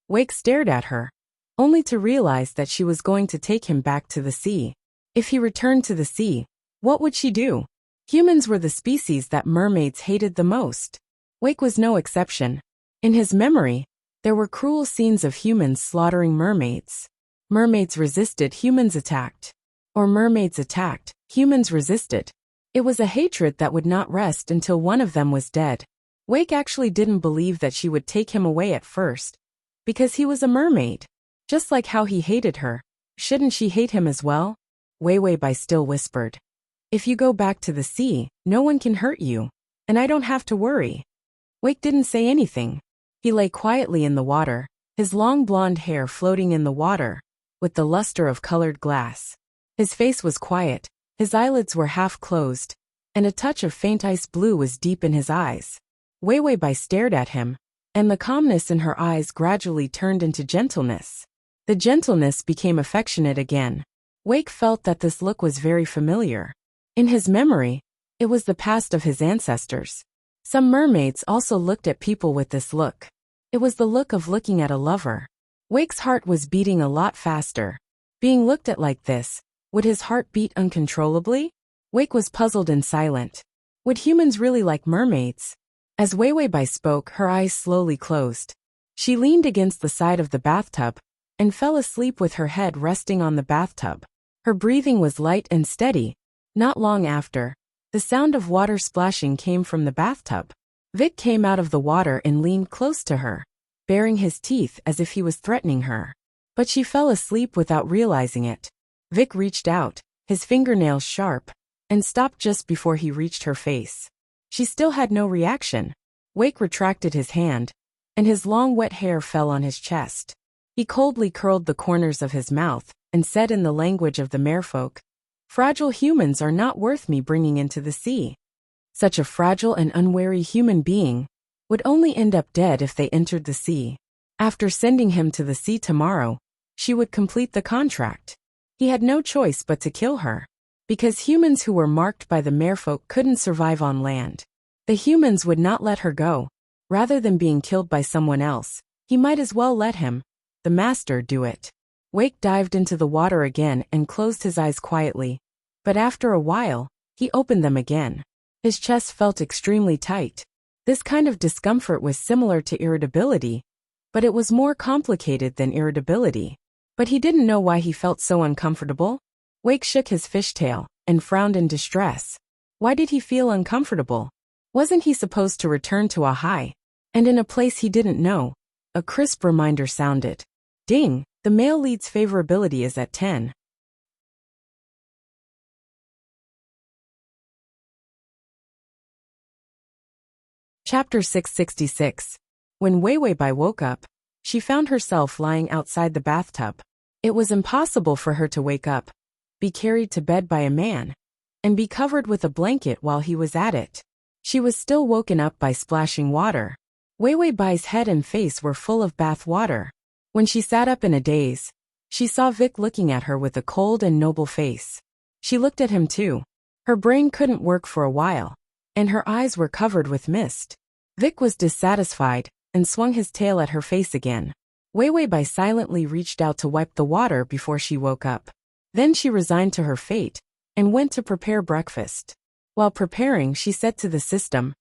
Wake stared at her, only to realize that she was going to take him back to the sea. If he returned to the sea, what would she do? Humans were the species that mermaids hated the most. Wake was no exception. In his memory, there were cruel scenes of humans slaughtering mermaids. Mermaids resisted, humans attacked. Or mermaids attacked, humans resisted. It was a hatred that would not rest until one of them was dead. Wake actually didn't believe that she would take him away at first, because he was a mermaid. Just like how he hated her, shouldn't she hate him as well? Wei Bai still whispered. If you go back to the sea, no one can hurt you, and I don't have to worry. Wake didn't say anything. He lay quietly in the water, his long blonde hair floating in the water, with the luster of colored glass. His face was quiet, his eyelids were half closed, and a touch of faint ice blue was deep in his eyes. Wei Bai stared at him, and the calmness in her eyes gradually turned into gentleness. The gentleness became affectionate again. Wake felt that this look was very familiar. In his memory, it was the past of his ancestors. Some mermaids also looked at people with this look. It was the look of looking at a lover. Wake's heart was beating a lot faster. Being looked at like this, would his heart beat uncontrollably? Wake was puzzled and silent. Would humans really like mermaids? As Wei Bai spoke, her eyes slowly closed. She leaned against the side of the bathtub and fell asleep with her head resting on the bathtub. Her breathing was light and steady. Not long after, the sound of water splashing came from the bathtub. Vic came out of the water and leaned close to her, baring his teeth as if he was threatening her. But she fell asleep without realizing it. Vic reached out, his fingernails sharp, and stopped just before he reached her face. She still had no reaction. Wake retracted his hand, and his long wet hair fell on his chest. He coldly curled the corners of his mouth and said in the language of the merfolk, "Fragile humans are not worth me bringing into the sea." Such a fragile and unwary human being would only end up dead if they entered the sea. After sending him to the sea tomorrow, she would complete the contract. He had no choice but to kill her. Because humans who were marked by the merfolk couldn't survive on land, the humans would not let her go. Rather than being killed by someone else, he might as well let him, the master, do it. Wake dived into the water again and closed his eyes quietly. But after a while, he opened them again. His chest felt extremely tight. This kind of discomfort was similar to irritability, but it was more complicated than irritability. But he didn't know why he felt so uncomfortable. Wake shook his fishtail, and frowned in distress. Why did he feel uncomfortable? Wasn't he supposed to return to a high? And in a place he didn't know, a crisp reminder sounded. Ding, the male lead's favorability is at 10. Chapter 666. When Weiwei woke up, she found herself lying outside the bathtub. It was impossible for her to wake up, be carried to bed by a man, and be covered with a blanket while he was at it. She was still woken up by splashing water. Weiwei's head and face were full of bath water. When she sat up in a daze, she saw Vic looking at her with a cold and noble face. She looked at him too. Her brain couldn't work for a while, and her eyes were covered with mist. Vic was dissatisfied and swung his tail at her face again. Weiwei silently reached out to wipe the water before she woke up. Then she resigned to her fate and went to prepare breakfast. While preparing, she said to the system,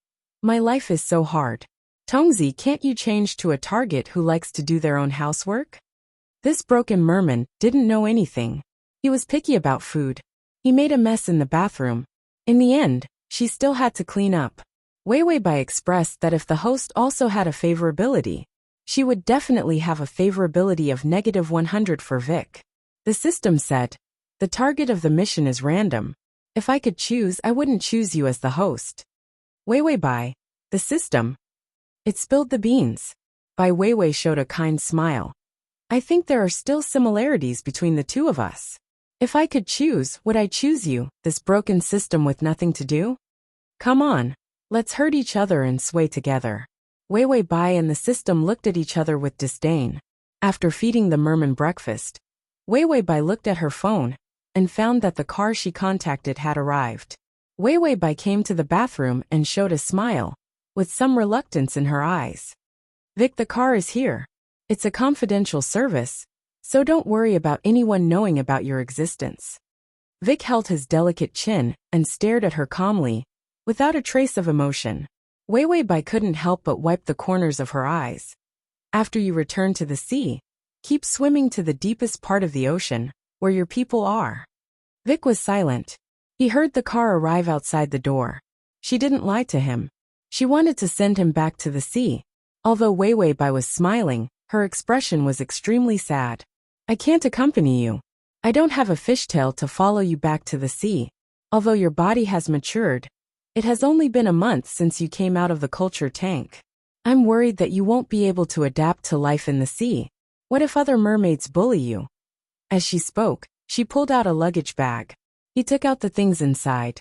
"My life is so hard. Tongzi, can't you change to a target who likes to do their own housework?" This broken merman didn't know anything. He was picky about food. He made a mess in the bathroom. In the end, she still had to clean up. Weiwei expressed that if the host also had a favorability, she would definitely have a favorability of -100 for Vic. The system said, "The target of the mission is random. If I could choose, I wouldn't choose you as the host." Weiwei, the system. It spilled the beans. Weiwei showed a kind smile. "I think there are still similarities between the two of us. If I could choose, would I choose you, this broken system with nothing to do? Come on. Let's hurt each other and sway together." Weiwei and the system looked at each other with disdain. After feeding the merman breakfast, Weiwei looked at her phone and found that the car she contacted had arrived. Weiwei came to the bathroom and showed a smile, with some reluctance in her eyes. "Vic, the car is here. It's a confidential service, so don't worry about anyone knowing about your existence." Vic held his delicate chin and stared at her calmly, without a trace of emotion. Weiwei couldn't help but wipe the corners of her eyes. "After you return to the sea, keep swimming to the deepest part of the ocean, where your people are." Vic was silent. He heard the car arrive outside the door. She didn't lie to him. She wanted to send him back to the sea. Although Weiwei was smiling, her expression was extremely sad. "I can't accompany you. I don't have a fishtail to follow you back to the sea. Although your body has matured, it has only been a month since you came out of the culture tank. I'm worried that you won't be able to adapt to life in the sea. What if other mermaids bully you?" As she spoke, she pulled out a luggage bag. He took out the things inside.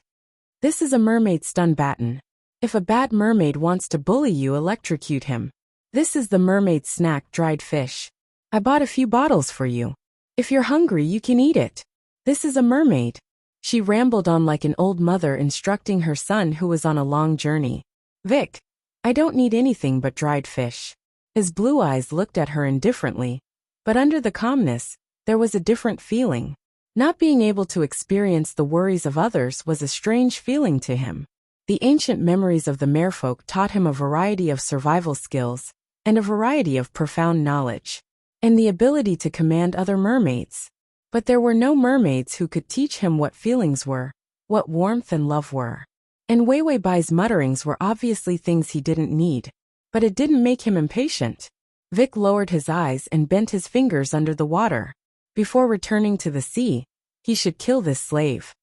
"This is a mermaid stun baton. If a bad mermaid wants to bully you, electrocute him. This is the mermaid snack, dried fish. I bought a few bottles for you. If you're hungry, you can eat it. This is a mermaid." She rambled on like an old mother instructing her son who was on a long journey. "Vic, I don't need anything but dried fish." His blue eyes looked at her indifferently, but under the calmness, there was a different feeling. Not being able to experience the worries of others was a strange feeling to him. The ancient memories of the merfolk taught him a variety of survival skills, and a variety of profound knowledge, and the ability to command other mermaids. But there were no mermaids who could teach him what feelings were, what warmth and love were. And Weiwei's mutterings were obviously things he didn't need. But it didn't make him impatient. Vic lowered his eyes and bent his fingers under the water. Before returning to the sea, he should kill this slave.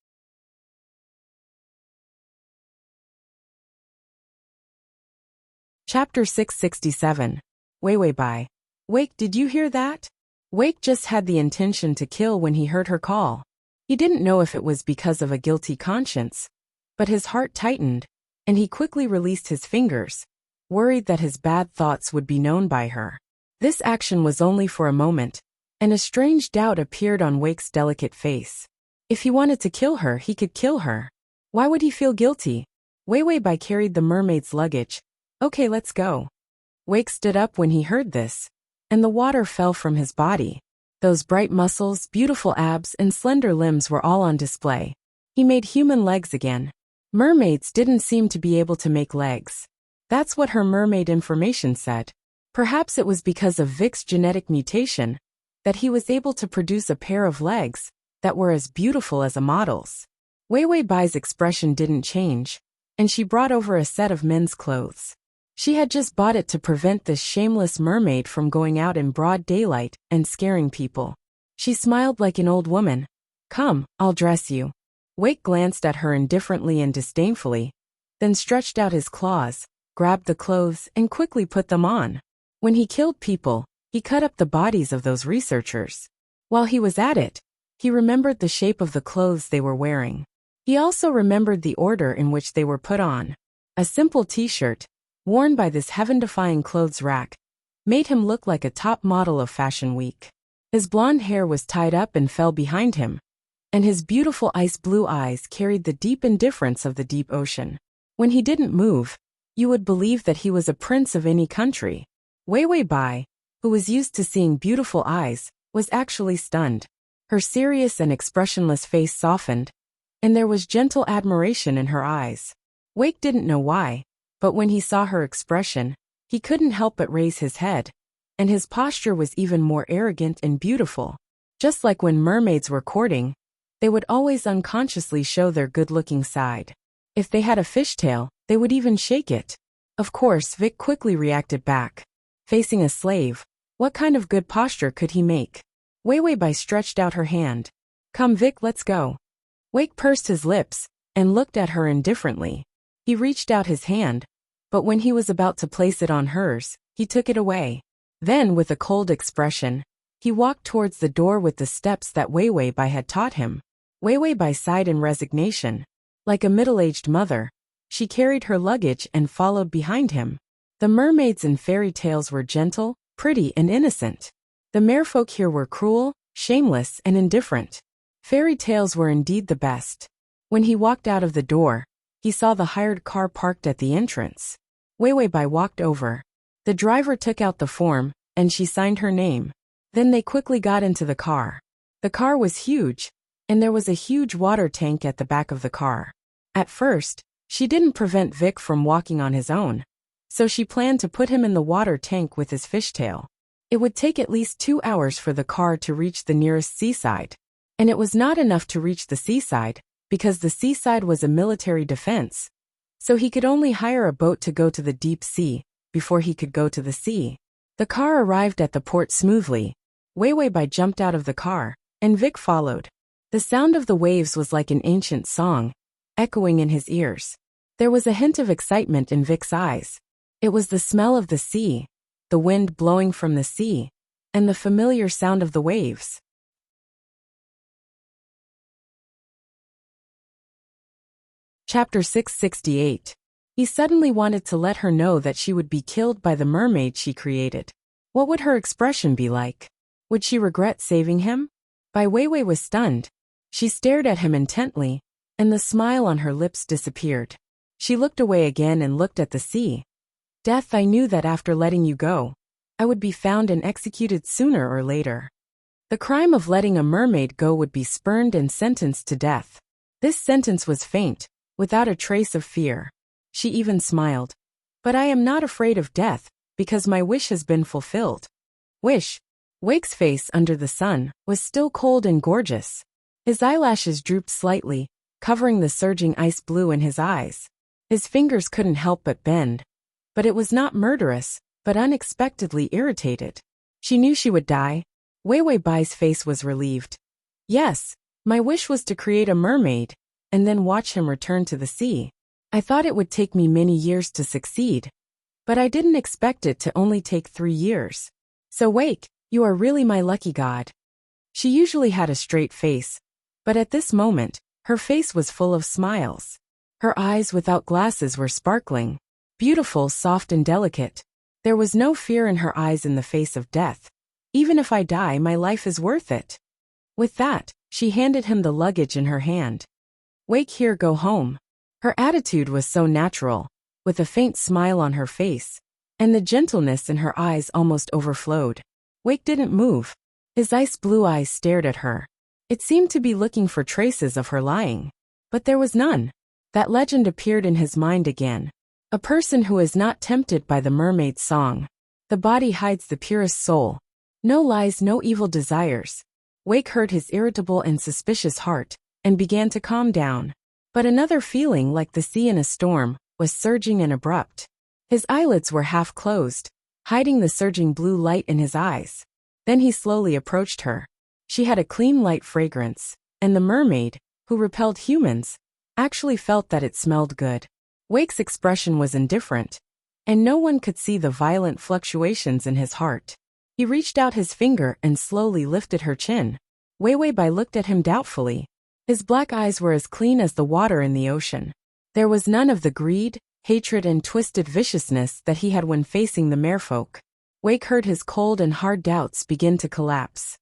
Chapter 667. Weiwei. "Wake, did you hear that?" Wake just had the intention to kill when he heard her call. He didn't know if it was because of a guilty conscience, but his heart tightened, and he quickly released his fingers, worried that his bad thoughts would be known by her. This action was only for a moment, and a strange doubt appeared on Wake's delicate face. If he wanted to kill her, he could kill her. Why would he feel guilty? Weiwei carried the mermaid's luggage. "Okay, let's go." Wake stood up when he heard this, and the water fell from his body. Those bright muscles, beautiful abs, and slender limbs were all on display. He made human legs again. Mermaids didn't seem to be able to make legs. That's what her mermaid information said. Perhaps it was because of Vic's genetic mutation that he was able to produce a pair of legs that were as beautiful as a model's. Wei Wei Bai's expression didn't change, and she brought over a set of men's clothes. She had just bought it to prevent this shameless mermaid from going out in broad daylight and scaring people. She smiled like an old woman. Come, I'll dress you. Wake glanced at her indifferently and disdainfully, then stretched out his claws, grabbed the clothes, and quickly put them on. When he killed people, he cut up the bodies of those researchers. While he was at it, he remembered the shape of the clothes they were wearing. He also remembered the order in which they were put on. A simple t-shirt, worn by this heaven-defying clothes rack, made him look like a top model of Fashion Week. His blonde hair was tied up and fell behind him, and his beautiful ice-blue eyes carried the deep indifference of the deep ocean. When he didn't move, you would believe that he was a prince of any country. Wei Wei Bai, who was used to seeing beautiful eyes, was actually stunned. Her serious and expressionless face softened, and there was gentle admiration in her eyes. Wake didn't know why, but when he saw her expression, he couldn't help but raise his head, and his posture was even more arrogant and beautiful. Just like when mermaids were courting, they would always unconsciously show their good-looking side. If they had a fishtail, they would even shake it. Of course, Vic quickly reacted back. Facing a slave, what kind of good posture could he make? Wei Wei Bai stretched out her hand. Come Vic, let's go. Wake pursed his lips and looked at her indifferently. He reached out his hand, but when he was about to place it on hers, he took it away. Then, with a cold expression, he walked towards the door with the steps that Wei Wei Bai had taught him. Wei Wei Bai sighed in resignation. Like a middle-aged mother, she carried her luggage and followed behind him. The mermaids in fairy tales were gentle, pretty, and innocent. The merfolk here were cruel, shameless, and indifferent. Fairy tales were indeed the best. When he walked out of the door, he saw the hired car parked at the entrance. Wei Wei Bai walked over. The driver took out the form, and she signed her name. Then they quickly got into the car. The car was huge, and there was a huge water tank at the back of the car. At first, she didn't prevent Vic from walking on his own, so she planned to put him in the water tank with his fishtail. It would take at least 2 hours for the car to reach the nearest seaside. And it was not enough to reach the seaside, because the seaside was a military defense. So he could only hire a boat to go to the deep sea, before he could go to the sea. The car arrived at the port smoothly. Wei Wei Bai jumped out of the car, and Vic followed. The sound of the waves was like an ancient song, echoing in his ears. There was a hint of excitement in Vic's eyes. It was the smell of the sea, the wind blowing from the sea, and the familiar sound of the waves. Chapter 668. He suddenly wanted to let her know that she would be killed by the mermaid she created. What would her expression be like? Would she regret saving him? Bai Weiwei was stunned. She stared at him intently, and the smile on her lips disappeared. She looked away again and looked at the sea. Death, I knew that after letting you go, I would be found and executed sooner or later. The crime of letting a mermaid go would be spurned and sentenced to death. This sentence was faint, without a trace of fear. She even smiled. But I am not afraid of death, because my wish has been fulfilled. Wish. Wake's face under the sun was still cold and gorgeous. His eyelashes drooped slightly, covering the surging ice blue in his eyes. His fingers couldn't help but bend. But it was not murderous, but unexpectedly irritated. She knew she would die. Weiwei Bai's face was relieved. Yes, my wish was to create a mermaid, and then watch him return to the sea. I thought it would take me many years to succeed, but I didn't expect it to only take 3 years. So Wake, you are really my lucky god. She usually had a straight face, but at this moment, her face was full of smiles. Her eyes without glasses were sparkling, beautiful, soft, and delicate. There was no fear in her eyes in the face of death. Even if I die, my life is worth it. With that, she handed him the luggage in her hand. Wake, here, go home. Her attitude was so natural, with a faint smile on her face, and the gentleness in her eyes almost overflowed. Wake didn't move. His ice-blue eyes stared at her. It seemed to be looking for traces of her lying. But there was none. That legend appeared in his mind again. A person who is not tempted by the mermaid's song. The body hides the purest soul. No lies, no evil desires. Wake heard his irritable and suspicious heart, and began to calm down. But another feeling, like the sea in a storm, was surging and abrupt. His eyelids were half closed, hiding the surging blue light in his eyes. Then he slowly approached her. She had a clean, light fragrance, and the mermaid, who repelled humans, actually felt that it smelled good. Wake's expression was indifferent, and no one could see the violent fluctuations in his heart. He reached out his finger and slowly lifted her chin. Wei Wei Bai looked at him doubtfully. His black eyes were as clean as the water in the ocean. There was none of the greed, hatred and twisted viciousness that he had when facing the merfolk. Wake heard his cold and hard doubts begin to collapse.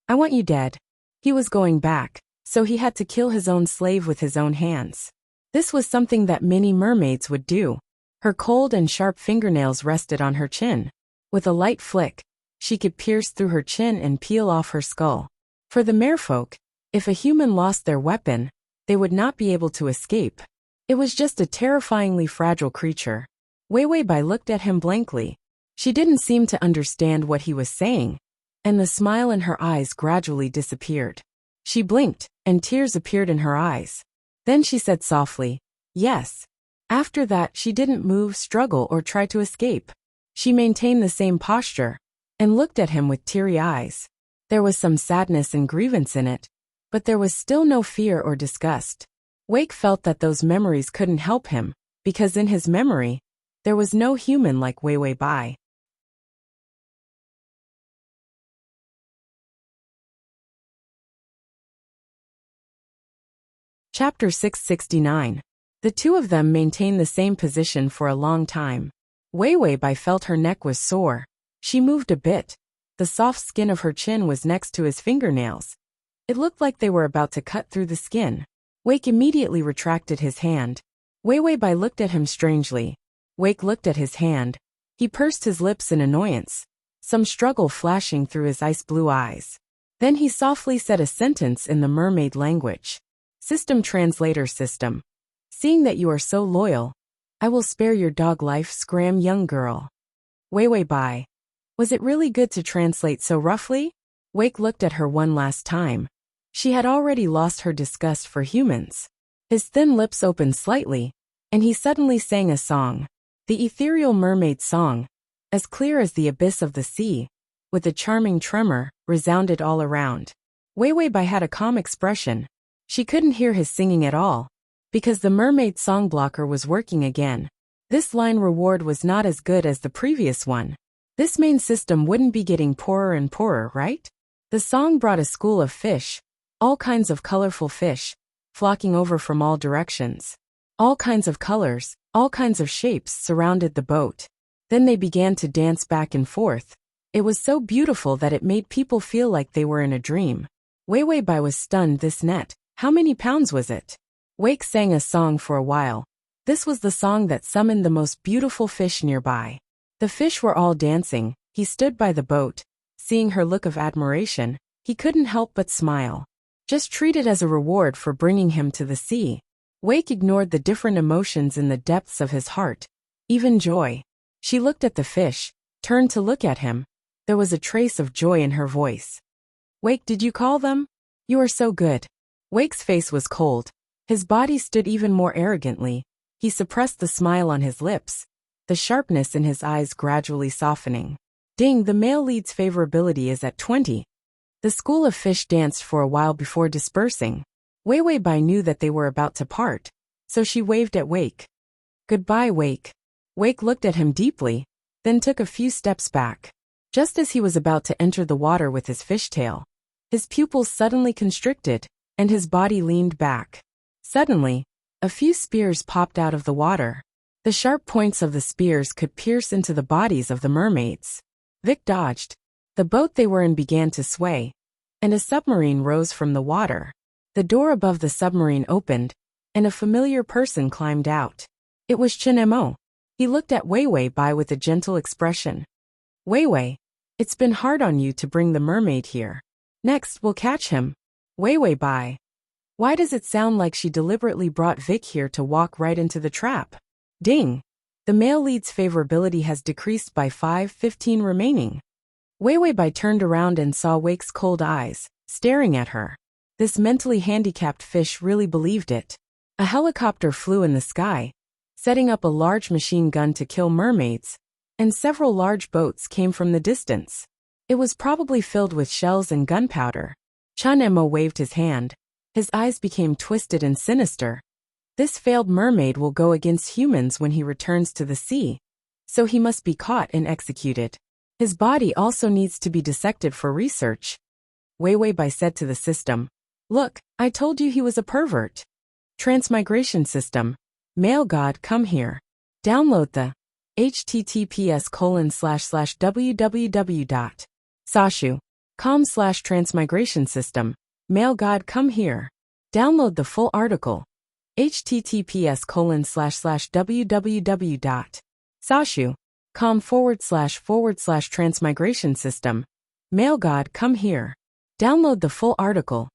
I want you dead. He was going back, so he had to kill his own slave with his own hands. This was something that many mermaids would do. Her cold and sharp fingernails rested on her chin. With a light flick, she could pierce through her chin and peel off her skull. For the merfolk, if a human lost their weapon, they would not be able to escape. It was just a terrifyingly fragile creature. Wei Wei Bai looked at him blankly. She didn't seem to understand what he was saying, and the smile in her eyes gradually disappeared. She blinked, and tears appeared in her eyes. Then she said softly, "Yes." After that, she didn't move, struggle, or try to escape. She maintained the same posture, and looked at him with teary eyes. There was some sadness and grievance in it, but there was still no fear or disgust. Wake felt that those memories couldn't help him, because in his memory, there was no human like Wei Wei Bai. Chapter 669. The two of them maintained the same position for a long time. Wei Wei Bai felt her neck was sore. She moved a bit. The soft skin of her chin was next to his fingernails. It looked like they were about to cut through the skin. Wake immediately retracted his hand. Wei Wei Bai looked at him strangely. Wake looked at his hand. He pursed his lips in annoyance, some struggle flashing through his ice-blue eyes. Then he softly said a sentence in the mermaid language. System translator system. Seeing that you are so loyal, I will spare your dog life, scram young girl. Wei Wei Bai. Was it really good to translate so roughly? Wake looked at her one last time. She had already lost her disgust for humans. His thin lips opened slightly, and he suddenly sang a song. The ethereal mermaid song, as clear as the abyss of the sea, with a charming tremor, resounded all around. Wei Wei Bai had a calm expression. She couldn't hear his singing at all, because the mermaid song blocker was working again. This line reward was not as good as the previous one. This main system wouldn't be getting poorer and poorer, right? The song brought a school of fish, all kinds of colorful fish, flocking over from all directions. All kinds of colors, all kinds of shapes surrounded the boat. Then they began to dance back and forth. It was so beautiful that it made people feel like they were in a dream. Wei Wei Bai was stunned. This net, how many pounds was it? Wake sang a song for a while. This was the song that summoned the most beautiful fish nearby. The fish were all dancing. He stood by the boat. Seeing her look of admiration, he couldn't help but smile. Just treat it as a reward for bringing him to the sea. Wake ignored the different emotions in the depths of his heart, even joy. She looked at the fish, turned to look at him. There was a trace of joy in her voice. Wake, did you call them? You are so good. Wake's face was cold. His body stood even more arrogantly. He suppressed the smile on his lips, the sharpness in his eyes gradually softening. Ding, the male lead's favorability is at 20. The school of fish danced for a while before dispersing. Wei Wei Bai knew that they were about to part, so she waved at Wake. Goodbye, Wake. Wake looked at him deeply, then took a few steps back. Just as he was about to enter the water with his fishtail, his pupils suddenly constricted, and his body leaned back. Suddenly, a few spears popped out of the water. The sharp points of the spears could pierce into the bodies of the mermaids. Vic dodged. The boat they were in began to sway, and a submarine rose from the water. The door above the submarine opened, and a familiar person climbed out. It was Chen Mo. He looked at Wei Wei Bai with a gentle expression. Wei Wei, it's been hard on you to bring the mermaid here. Next, we'll catch him. Wei Wei Bai. Why does it sound like she deliberately brought Vic here to walk right into the trap? Ding. The male lead's favorability has decreased by 5/15 remaining. Wei Wei Bai turned around and saw Wake's cold eyes, staring at her. This mentally handicapped fish really believed it. A helicopter flew in the sky, setting up a large machine gun to kill mermaids, and several large boats came from the distance. It was probably filled with shells and gunpowder. Chunemo waved his hand. His eyes became twisted and sinister. This failed mermaid will go against humans when he returns to the sea, so he must be caught and executed. His body also needs to be dissected for research. Weiwei said to the system, "Look, I told you he was a pervert." Transmigration system. Male God, come here. Download the https://www.sashu.com/transmigration system. Male God, come here. Download the full article. https://www.sashu.com/transmigration system. Male God, come here. Download the full article.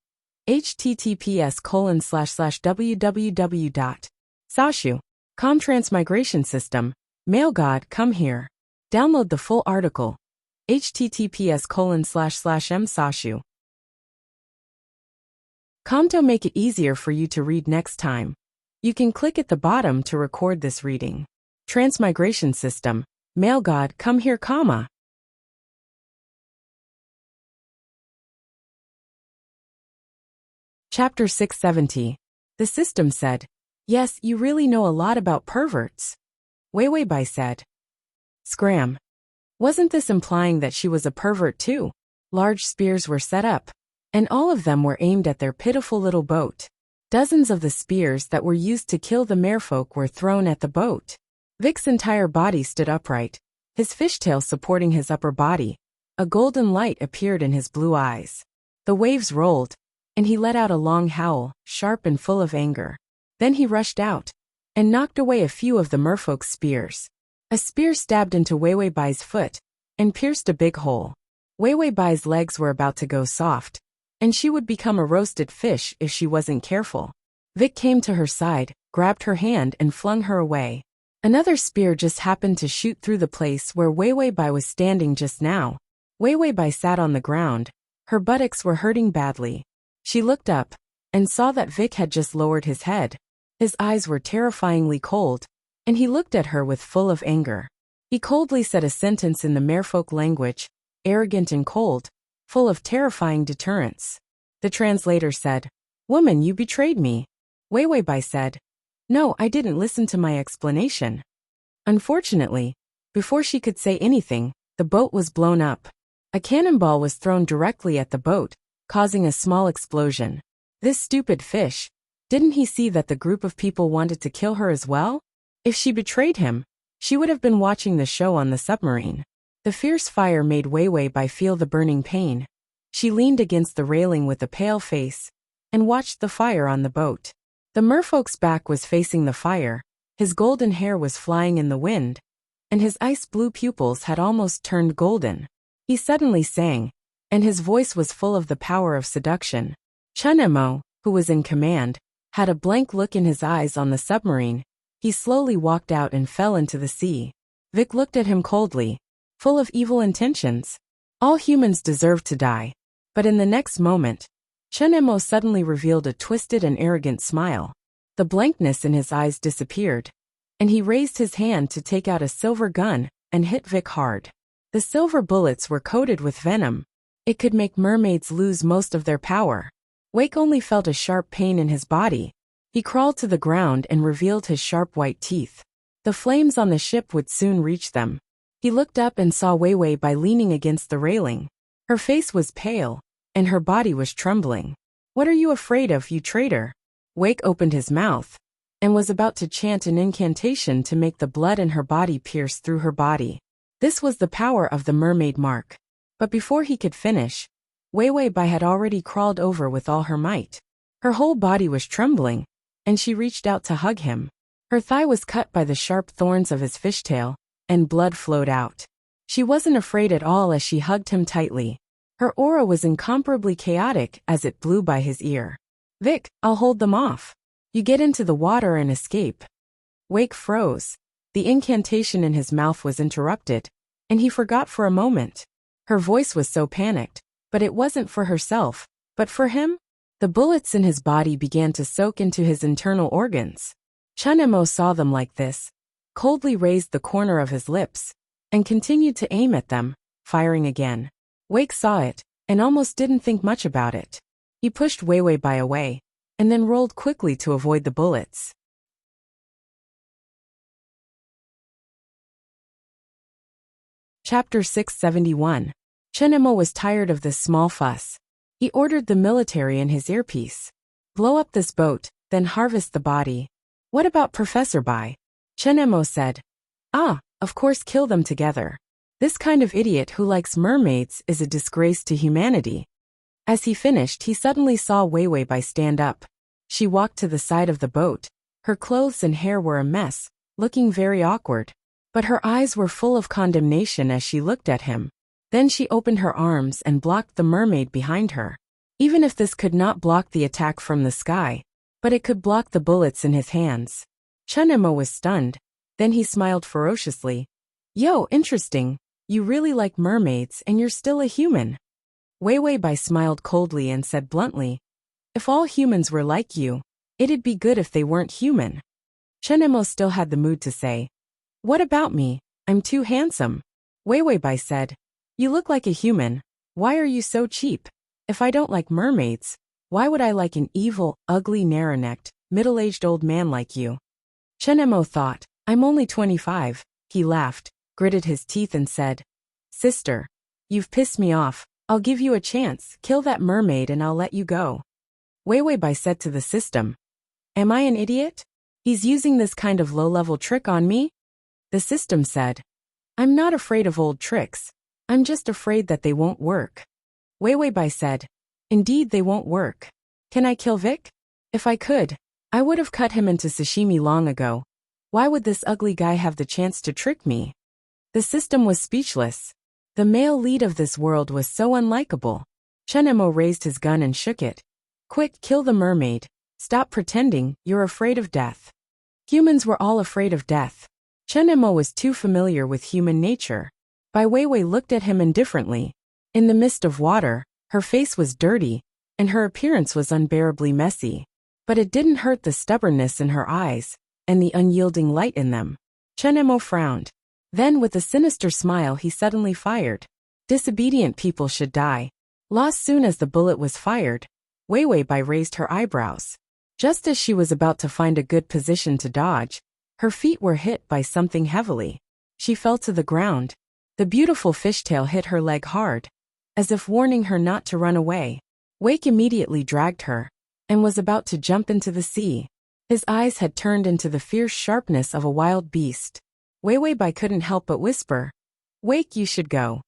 https://www.sashu.com/transmigration system. Male God, come here. Download the full article. https://msashu.com to make it easier for you to read next time. You can click at the bottom to record this reading. Transmigration system. Male God, come here, comma. Chapter 670. The system said, "Yes, you really know a lot about perverts." Weiwei said. Scram. Wasn't this implying that she was a pervert too? Large spears were set up, and all of them were aimed at their pitiful little boat. Dozens of the spears that were used to kill the merfolk were thrown at the boat. Vic's entire body stood upright, his fishtail supporting his upper body. A golden light appeared in his blue eyes. The waves rolled, and he let out a long howl, sharp and full of anger. Then he rushed out and knocked away a few of the merfolk's spears. A spear stabbed into Weiwei's foot and pierced a big hole. Weiwei's legs were about to go soft, and she would become a roasted fish if she wasn't careful. Vic came to her side, grabbed her hand and flung her away. Another spear just happened to shoot through the place where Weiwei was standing just now. Weiwei sat on the ground. Her buttocks were hurting badly. She looked up and saw that Vic had just lowered his head. His eyes were terrifyingly cold, and he looked at her with full of anger. He coldly said a sentence in the merfolk language, arrogant and cold, full of terrifying deterrence. The translator said, "Woman, you betrayed me." Weiwei said, "No, I didn't listen to my explanation." Unfortunately, before she could say anything, the boat was blown up. A cannonball was thrown directly at the boat, causing a small explosion. This stupid fish. Didn't he see that the group of people wanted to kill her as well? If she betrayed him, she would have been watching the show on the submarine. The fierce fire made Weiwei feel the burning pain. She leaned against the railing with a pale face and watched the fire on the boat. The merfolk's back was facing the fire, his golden hair was flying in the wind, and his ice-blue pupils had almost turned golden. He suddenly sang, and his voice was full of the power of seduction. Chunemo, who was in command, had a blank look in his eyes on the submarine. He slowly walked out and fell into the sea. Vic looked at him coldly, full of evil intentions. All humans deserve to die. But in the next moment, Chunemo suddenly revealed a twisted and arrogant smile. The blankness in his eyes disappeared, and he raised his hand to take out a silver gun and hit Vic hard. The silver bullets were coated with venom. It could make mermaids lose most of their power. Wake only felt a sharp pain in his body. He crawled to the ground and revealed his sharp white teeth. The flames on the ship would soon reach them. He looked up and saw Weiwei leaning against the railing. Her face was pale, and her body was trembling. "What are you afraid of, you traitor?" Wake opened his mouth and was about to chant an incantation to make the blood in her body pierce through her body. This was the power of the mermaid mark. But before he could finish, Weiwei had already crawled over with all her might. Her whole body was trembling, and she reached out to hug him. Her thigh was cut by the sharp thorns of his fishtail, and blood flowed out. She wasn't afraid at all as she hugged him tightly. Her aura was incomparably chaotic as it blew by his ear. "Vic, I'll hold them off. You get into the water and escape." Wake froze. The incantation in his mouth was interrupted, and he forgot for a moment. Her voice was so panicked, but it wasn't for herself, but for him. The bullets in his body began to soak into his internal organs. Chunemo saw them like this, coldly raised the corner of his lips, and continued to aim at them, firing again. Wake saw it, and almost didn't think much about it. He pushed Weiwei Bai away, and then rolled quickly to avoid the bullets. Chapter 671. Chunemo was tired of this small fuss. He ordered the military in his earpiece. Blow up this boat, then harvest the body. What about Professor Bai? Chunemo said. Ah, of course, kill them together. This kind of idiot who likes mermaids is a disgrace to humanity. As he finished, he suddenly saw Weiwei Bai stand up. She walked to the side of the boat. Her clothes and hair were a mess, looking very awkward. But her eyes were full of condemnation as she looked at him. Then she opened her arms and blocked the mermaid behind her. Even if this could not block the attack from the sky, but it could block the bullets in his hands. Chunemo was stunned. Then he smiled ferociously. Yo, interesting. You really like mermaids and you're still a human. Weiwei Bai smiled coldly and said bluntly, if all humans were like you, it'd be good if they weren't human. Chunemo still had the mood to say, what about me? I'm too handsome. Weiwei Bai said, you look like a human. Why are you so cheap? If I don't like mermaids, why would I like an evil, ugly, narrow-necked, middle-aged old man like you? Chunemo thought, I'm only 25. He laughed, gritted his teeth and said, sister, you've pissed me off. I'll give you a chance. Kill that mermaid and I'll let you go. Weiwei Bai said to the system, am I an idiot? He's using this kind of low-level trick on me? The system said, I'm not afraid of old tricks. I'm just afraid that they won't work. Weiwei Bai said, indeed they won't work. Can I kill Vic? If I could, I would have cut him into sashimi long ago. Why would this ugly guy have the chance to trick me? The system was speechless. The male lead of this world was so unlikable. Chunemo raised his gun and shook it. Quick, kill the mermaid. Stop pretending you're afraid of death. Humans were all afraid of death. Chunemo was too familiar with human nature. Bai Weiwei looked at him indifferently. In the mist of water, her face was dirty, and her appearance was unbearably messy. But it didn't hurt the stubbornness in her eyes, and the unyielding light in them. Chunemo frowned. Then with a sinister smile he suddenly fired. Disobedient people should die. Lost soon as the bullet was fired. Weiwei Bai raised her eyebrows. Just as she was about to find a good position to dodge, her feet were hit by something heavily. She fell to the ground. The beautiful fishtail hit her leg hard, as if warning her not to run away. Wake immediately dragged her, and was about to jump into the sea. His eyes had turned into the fierce sharpness of a wild beast. Weiwei Bai couldn't help but whisper, Wake, you should go.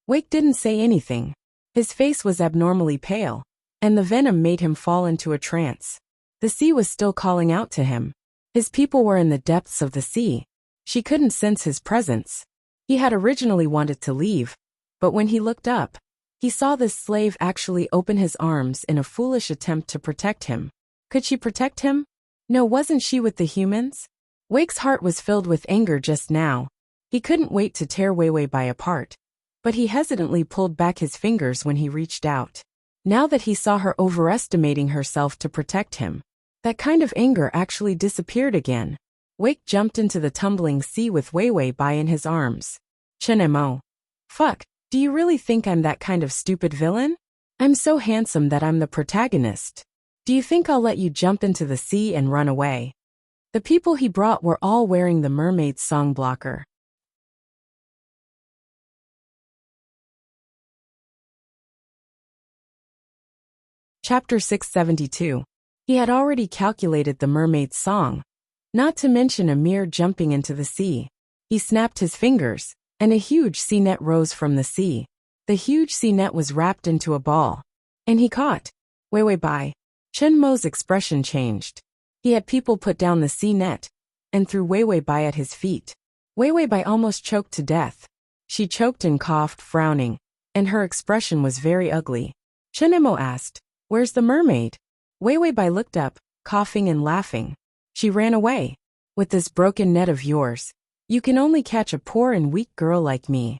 Wake didn't say anything. His face was abnormally pale, and the venom made him fall into a trance. The sea was still calling out to him. His people were in the depths of the sea. She couldn't sense his presence. He had originally wanted to leave, but when he looked up, he saw this slave actually open his arms in a foolish attempt to protect him. Could she protect him? No, wasn't she with the humans? Wake's heart was filled with anger just now. He couldn't wait to tear Weiwei Bai apart, but he hesitantly pulled back his fingers when he reached out. Now that he saw her overestimating herself to protect him, that kind of anger actually disappeared again. Wake jumped into the tumbling sea with Weiwei Bai in his arms. Chunemo. Fuck, do you really think I'm that kind of stupid villain? I'm so handsome that I'm the protagonist. Do you think I'll let you jump into the sea and run away? The people he brought were all wearing the mermaid's song blocker. Chapter 672. He had already calculated the mermaid's song, not to mention a mere jumping into the sea. He snapped his fingers, and a huge sea net rose from the sea. The huge sea net was wrapped into a ball, and he caught Weiwei Bai. Chunmo's expression changed. He had people put down the sea net, and threw Weiwei Bai at his feet. Weiwei Bai almost choked to death. She choked and coughed, frowning, and her expression was very ugly. Chunemo asked, Where's the mermaid? Weiwei Bai looked up, coughing and laughing. She ran away. With this broken net of yours, you can only catch a poor and weak girl like me.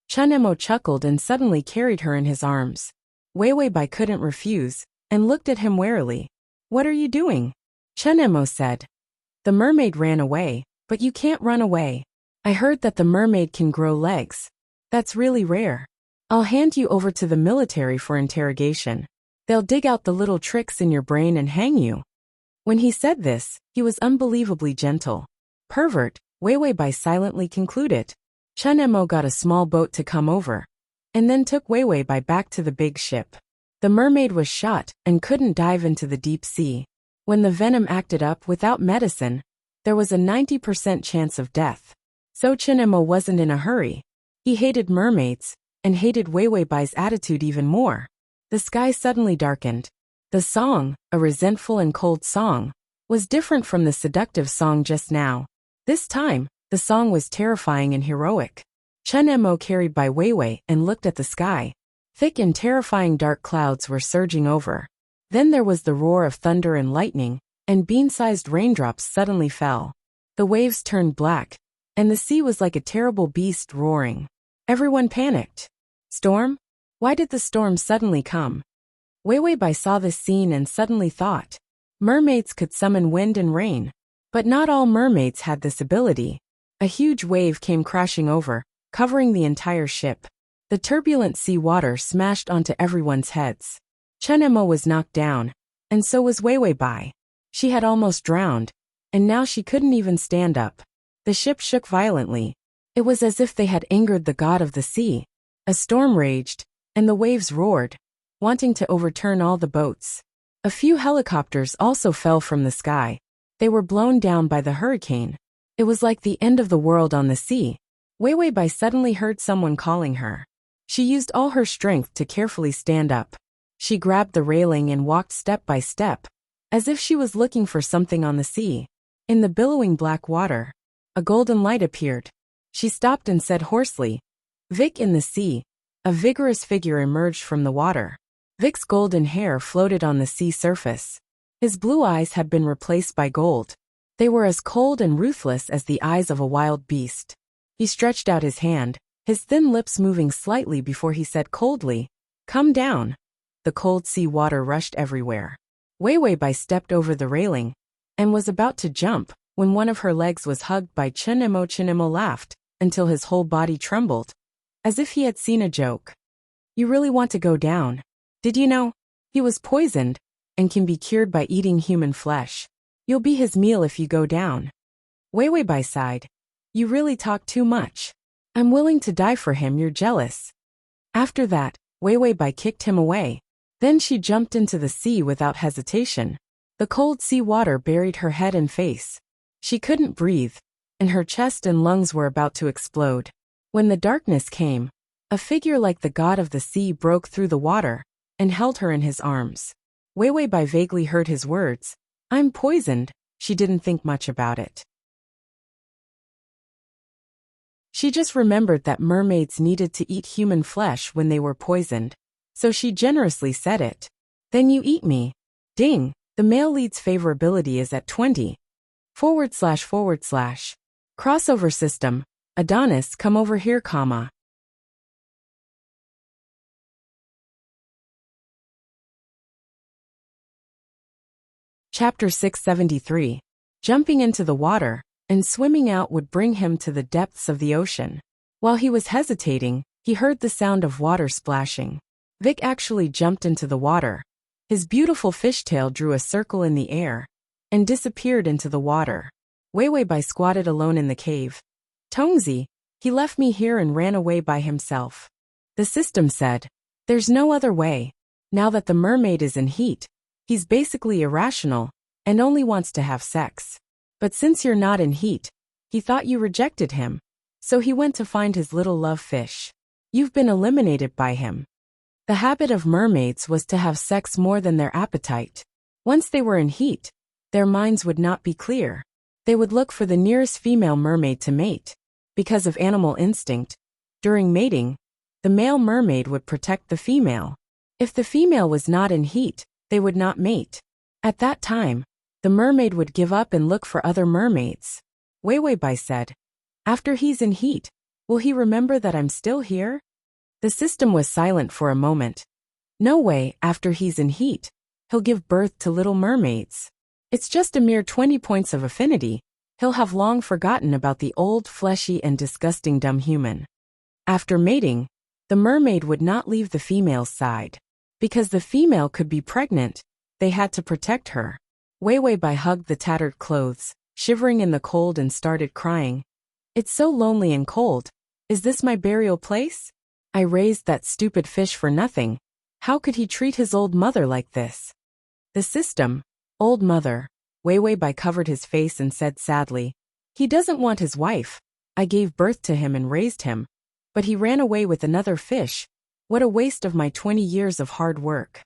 Chunemo chuckled and suddenly carried her in his arms. Weiwei Bai couldn't refuse, and looked at him warily. "What are you doing?" Chenemo said. "The mermaid ran away, but you can't run away. I heard that the mermaid can grow legs. That's really rare. I'll hand you over to the military for interrogation. They'll dig out the little tricks in your brain and hang you." When he said this, he was unbelievably gentle. "Pervert," Weiwei silently concluded. Chenemo got a small boat to come over, and then took Weiwei back to the big ship. The mermaid was shot and couldn't dive into the deep sea. When the venom acted up without medicine, there was a 90% chance of death. So Chenemo wasn't in a hurry. He hated mermaids, and hated Weiwei's attitude even more. The sky suddenly darkened. The song, a resentful and cold song, was different from the seductive song just now. This time, the song was terrifying and heroic. Chenemo carried by Weiwei and looked at the sky. Thick and terrifying dark clouds were surging over. Then there was the roar of thunder and lightning, and bean-sized raindrops suddenly fell. The waves turned black, and the sea was like a terrible beast roaring. Everyone panicked. Storm? Why did the storm suddenly come? Weiwei saw this scene and suddenly thought. Mermaids could summon wind and rain. But not all mermaids had this ability. A huge wave came crashing over, covering the entire ship. The turbulent sea water smashed onto everyone's heads. Chenemo was knocked down, and so was Weiwei. She had almost drowned, and now she couldn't even stand up. The ship shook violently. It was as if they had angered the god of the sea. A storm raged, and the waves roared, wanting to overturn all the boats. A few helicopters also fell from the sky. They were blown down by the hurricane. It was like the end of the world on the sea. Weiwei suddenly heard someone calling her. She used all her strength to carefully stand up. She grabbed the railing and walked step by step, as if she was looking for something on the sea. In the billowing black water, a golden light appeared. She stopped and said hoarsely, "Vic in the sea." A vigorous figure emerged from the water. Vic's golden hair floated on the sea surface. His blue eyes had been replaced by gold. They were as cold and ruthless as the eyes of a wild beast. He stretched out his hand, his thin lips moving slightly before he said coldly, "Come down." The cold sea water rushed everywhere. Weiwei stepped over the railing and was about to jump when one of her legs was hugged by Chenemo. Chenemo laughed until his whole body trembled, as if he had seen a joke. "You really want to go down? Did you know? He was poisoned and can be cured by eating human flesh. You'll be his meal if you go down." Weiwei sighed. "You really talk too much. I'm willing to die for him. You're jealous." After that, Weiwei kicked him away. Then she jumped into the sea without hesitation. The cold sea water buried her head and face. She couldn't breathe, and her chest and lungs were about to explode. When the darkness came, a figure like the god of the sea broke through the water and held her in his arms. Weiwei vaguely heard his words. "I'm poisoned." She didn't think much about it. She just remembered that mermaids needed to eat human flesh when they were poisoned. So she generously said it. "Then you eat me." Ding! The male lead's favorability is at 20. // Crossover system. Adonis, come over here, comma. Chapter 673. Jumping into the water and swimming out would bring him to the depths of the ocean. While he was hesitating, he heard the sound of water splashing. Vic actually jumped into the water. His beautiful fishtail drew a circle in the air and disappeared into the water. Weiwei squatted alone in the cave. "Tongzi, he left me here and ran away by himself." The system said, "There's no other way. Now that the mermaid is in heat, he's basically irrational and only wants to have sex. But since you're not in heat, he thought you rejected him, so he went to find his little love fish. You've been eliminated by him." The habit of mermaids was to have sex more than their appetite. Once they were in heat, their minds would not be clear. They would look for the nearest female mermaid to mate. Because of animal instinct, during mating, the male mermaid would protect the female. If the female was not in heat, they would not mate. At that time, the mermaid would give up and look for other mermaids. Weiwei said, "After he's in heat, will he remember that I'm still here?" The system was silent for a moment. "No way, after he's in heat. he'll give birth to little mermaids. It's just a mere 20 points of affinity. He'll have long forgotten about the old, fleshy and disgusting dumb human. After mating, the mermaid would not leave the female's side. Because the female could be pregnant, they had to protect her. Wei Wei Bai hugged the tattered clothes, shivering in the cold, and started crying. It's so lonely and cold. Is this my burial place? I raised that stupid fish for nothing. How could he treat his old mother like this? The system. Old mother. Wei Wei Bai covered his face and said sadly, he doesn't want his wife. I gave birth to him and raised him. But he ran away with another fish. What a waste of my 20 years of hard work.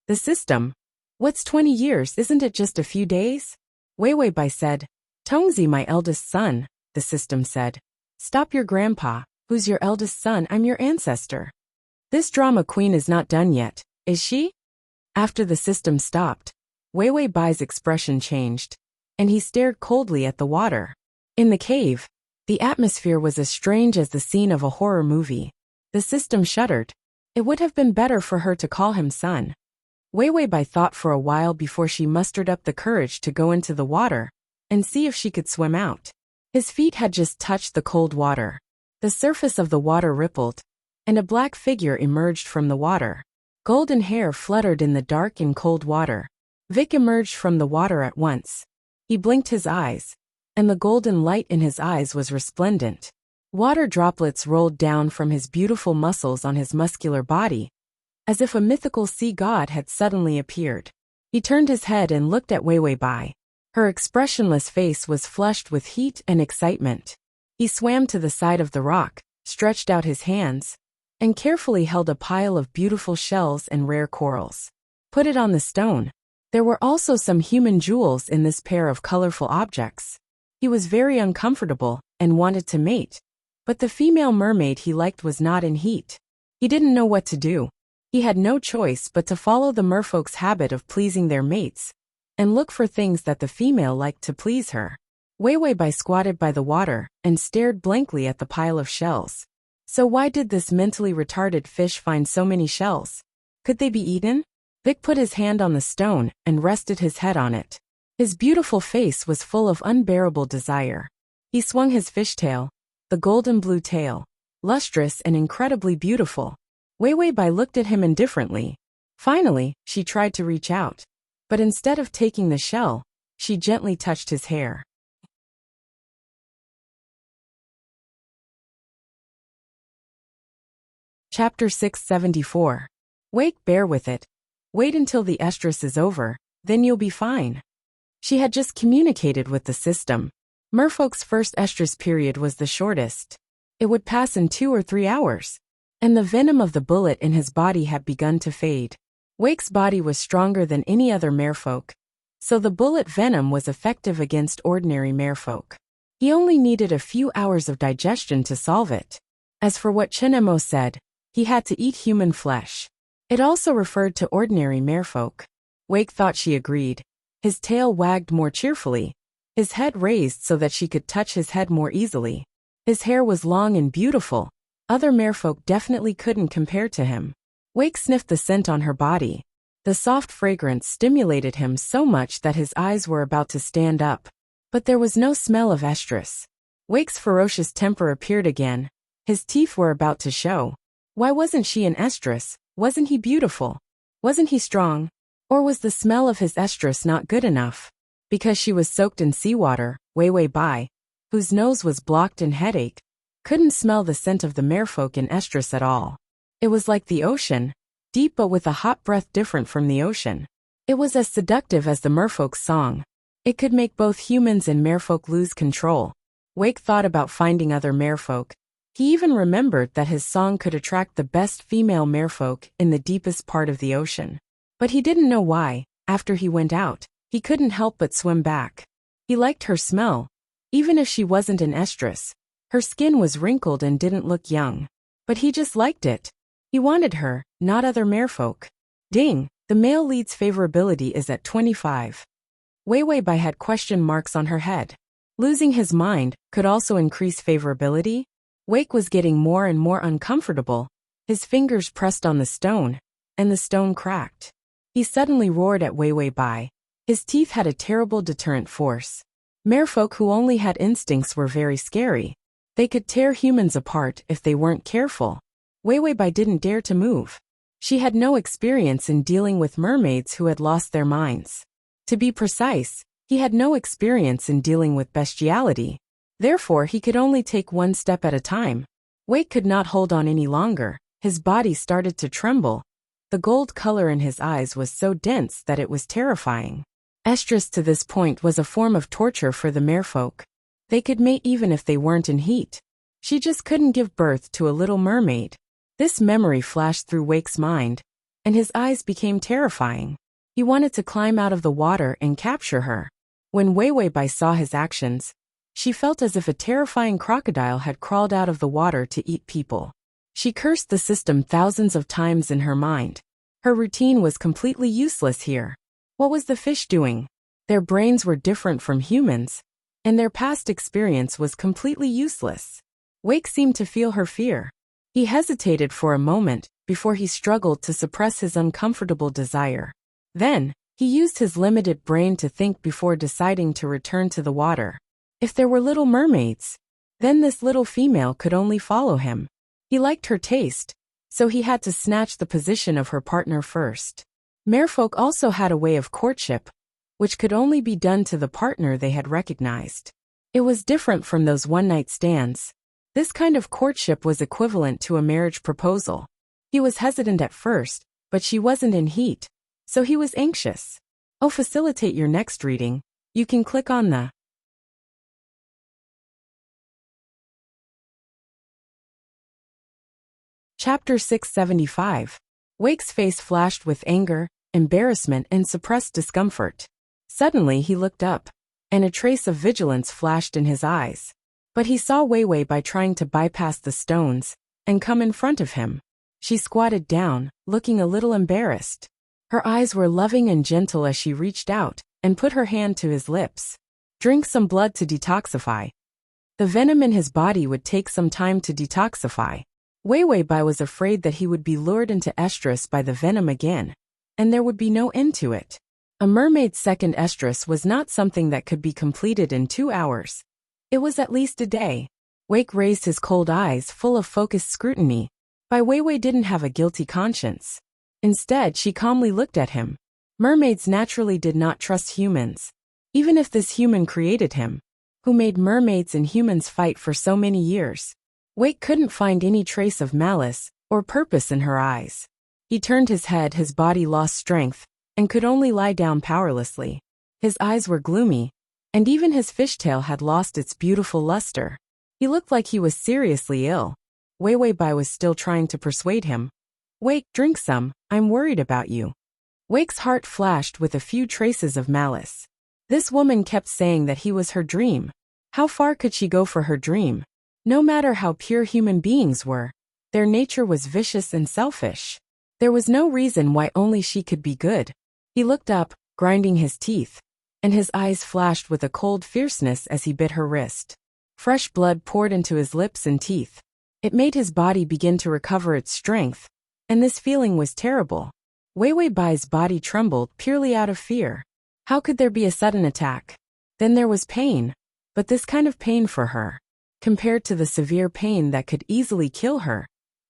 The system. What's 20 years, isn't it just a few days? Wei Wei Bai said. Tongzi, my eldest son, the system said. Stop your grandpa. Who's your eldest son? I'm your ancestor. This drama queen is not done yet, is she? After the system stopped, Wei Wei Bai's expression changed, and he stared coldly at the water. In the cave, the atmosphere was as strange as the scene of a horror movie. The system shuddered. It would have been better for her to call him son. Wei Wei Bai thought for a while before she mustered up the courage to go into the water and see if she could swim out. His feet had just touched the cold water. The surface of the water rippled, and a black figure emerged from the water. Golden hair fluttered in the dark and cold water. Vic emerged from the water at once. He blinked his eyes, and the golden light in his eyes was resplendent. Water droplets rolled down from his beautiful muscles on his muscular body, as if a mythical sea god had suddenly appeared. He turned his head and looked at Wei Wei Bai. Her expressionless face was flushed with heat and excitement. He swam to the side of the rock, stretched out his hands, and carefully held a pile of beautiful shells and rare corals. Put it on the stone. There were also some human jewels in this pair of colorful objects. He was very uncomfortable and wanted to mate, but the female mermaid he liked was not in heat. He didn't know what to do. He had no choice but to follow the merfolk's habit of pleasing their mates and look for things that the female liked to please her. Wei Wei Bai squatted by the water and stared blankly at the pile of shells. So why did this mentally retarded fish find so many shells? Could they be eaten? Vic put his hand on the stone and rested his head on it. His beautiful face was full of unbearable desire. He swung his fishtail, the golden blue tail, lustrous and incredibly beautiful. Wei Wei Bai looked at him indifferently. Finally, she tried to reach out, but instead of taking the shell, she gently touched his hair. Chapter 674. Wake, bear with it. Wait until the estrus is over, then you'll be fine. She had just communicated with the system. Merfolk's first estrus period was the shortest. It would pass in 2 or 3 hours, and the venom of the bullet in his body had begun to fade. Wake's body was stronger than any other merfolk, so the bullet venom was effective against ordinary merfolk. He only needed a few hours of digestion to solve it. As for what Chenemo said, he had to eat human flesh. It also referred to ordinary merfolk. Wake thought she agreed. His tail wagged more cheerfully, his head raised so that she could touch his head more easily. His hair was long and beautiful. Other merfolk definitely couldn't compare to him. Wake sniffed the scent on her body. The soft fragrance stimulated him so much that his eyes were about to stand up. But there was no smell of estrus. Wake's ferocious temper appeared again. His teeth were about to show. Why wasn't she an estrus? Wasn't he beautiful? Wasn't he strong? Or was the smell of his estrus not good enough? Because she was soaked in seawater, Wei Wei Bai, whose nose was blocked and headached, couldn't smell the scent of the merfolk in estrus at all. It was like the ocean, deep but with a hot breath different from the ocean. It was as seductive as the merfolk's song. It could make both humans and merfolk lose control. Wake thought about finding other merfolk. He even remembered that his song could attract the best female merfolk in the deepest part of the ocean. But he didn't know why. After he went out, he couldn't help but swim back. He liked her smell. Even if she wasn't an estrus, her skin was wrinkled and didn't look young. But he just liked it. He wanted her, not other merfolk. Ding, the male lead's favorability is at 25. Wei Wei Bai had question marks on her head. Losing his mind could also increase favorability. Wake was getting more and more uncomfortable. His fingers pressed on the stone, and the stone cracked. He suddenly roared at Wei Wei Bai. His teeth had a terrible deterrent force. Merfolk who only had instincts were very scary. They could tear humans apart if they weren't careful. Wei Wei Bai didn't dare to move. She had no experience in dealing with mermaids who had lost their minds. To be precise, he had no experience in dealing with bestiality. Therefore, he could only take one step at a time. Wake could not hold on any longer. His body started to tremble. The gold color in his eyes was so dense that it was terrifying. Estrus to this point was a form of torture for the merfolk. They could mate even if they weren't in heat. She just couldn't give birth to a little mermaid. This memory flashed through Wake's mind, and his eyes became terrifying. He wanted to climb out of the water and capture her. When Wei Wei Bai saw his actions, she felt as if a terrifying crocodile had crawled out of the water to eat people. She cursed the system thousands of times in her mind. Her routine was completely useless here. What was the fish doing? Their brains were different from humans, and their past experience was completely useless. Wake seemed to feel her fear. He hesitated for a moment before he struggled to suppress his uncomfortable desire. Then, he used his limited brain to think before deciding to return to the water. If there were little mermaids, then this little female could only follow him. He liked her taste, so he had to snatch the position of her partner first. Merfolk also had a way of courtship, which could only be done to the partner they had recognized. It was different from those one-night stands. This kind of courtship was equivalent to a marriage proposal. He was hesitant at first, but she wasn't in heat, so he was anxious. To facilitate your next reading, you can click on the Chapter 675. Wake's face flashed with anger, embarrassment, and suppressed discomfort. Suddenly he looked up, and a trace of vigilance flashed in his eyes. But he saw Wei Wei Bai trying to bypass the stones and come in front of him. She squatted down, looking a little embarrassed. Her eyes were loving and gentle as she reached out and put her hand to his lips. Drink some blood to detoxify. The venom in his body would take some time to detoxify. Wei Wei Bai was afraid that he would be lured into estrus by the venom again, and there would be no end to it. A mermaid's second estrus was not something that could be completed in 2 hours. It was at least a day. Wake raised his cold eyes full of focused scrutiny. Bai Weiwei didn't have a guilty conscience. Instead, she calmly looked at him. Mermaids naturally did not trust humans. Even if this human created him, who made mermaids and humans fight for so many years. Wake couldn't find any trace of malice or purpose in her eyes. He turned his head, his body lost strength, and could only lie down powerlessly. His eyes were gloomy, and even his fishtail had lost its beautiful luster. He looked like he was seriously ill. Wei Wei Bai was still trying to persuade him. Wake, drink some, I'm worried about you. Wake's heart flashed with a few traces of malice. This woman kept saying that he was her dream. How far could she go for her dream? No matter how pure human beings were, their nature was vicious and selfish. There was no reason why only she could be good. He looked up, grinding his teeth, and his eyes flashed with a cold fierceness as he bit her wrist. Fresh blood poured into his lips and teeth. It made his body begin to recover its strength, and this feeling was terrible. Wei Wei Bai's body trembled purely out of fear. How could there be a sudden attack? Then there was pain, but this kind of pain for her, compared to the severe pain that could easily kill her,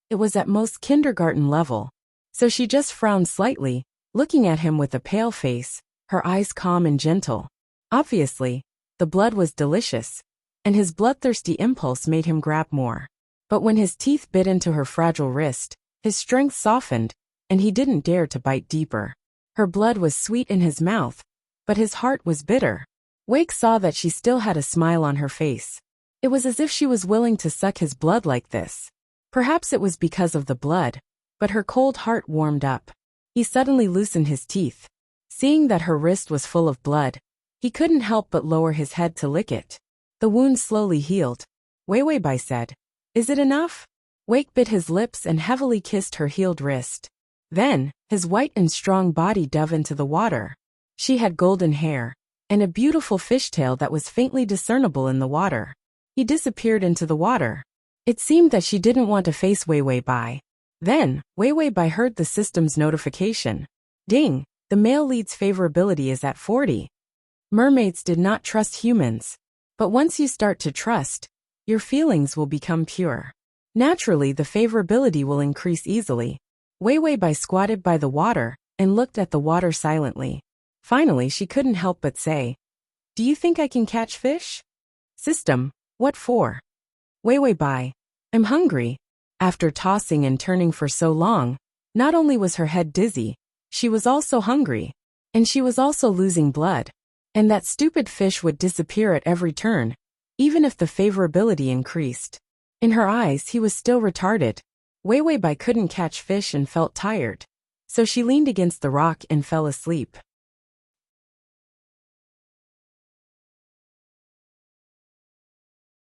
it was at most kindergarten level. So she just frowned slightly, looking at him with a pale face, her eyes calm and gentle. Obviously, the blood was delicious, and his bloodthirsty impulse made him grab more. But when his teeth bit into her fragile wrist, his strength softened, and he didn't dare to bite deeper. Her blood was sweet in his mouth, but his heart was bitter. Wake saw that she still had a smile on her face. It was as if she was willing to suck his blood like this. Perhaps it was because of the blood, but her cold heart warmed up. He suddenly loosened his teeth. Seeing that her wrist was full of blood, he couldn't help but lower his head to lick it. The wound slowly healed. Wei Wei Bai said, "Is it enough?" Wake bit his lips and heavily kissed her healed wrist. Then, his white and strong body dove into the water. She had golden hair, and a beautiful fishtail that was faintly discernible in the water. He disappeared into the water. It seemed that she didn't want to face Wei Wei Bai. Then, Wei Wei Bai heard the system's notification. Ding! The male lead's favorability is at 40. Mermaids did not trust humans. But once you start to trust, your feelings will become pure. Naturally, the favorability will increase easily. Wei Wei Bai squatted by the water and looked at the water silently. Finally, she couldn't help but say, "Do you think I can catch fish?" System, what for? Wei Wei Bai, I'm hungry. After tossing and turning for so long, not only was her head dizzy, she was also hungry. And she was also losing blood. And that stupid fish would disappear at every turn, even if the favorability increased. In her eyes, he was still retarded. Wei Wei Bai couldn't catch fish and felt tired. So she leaned against the rock and fell asleep.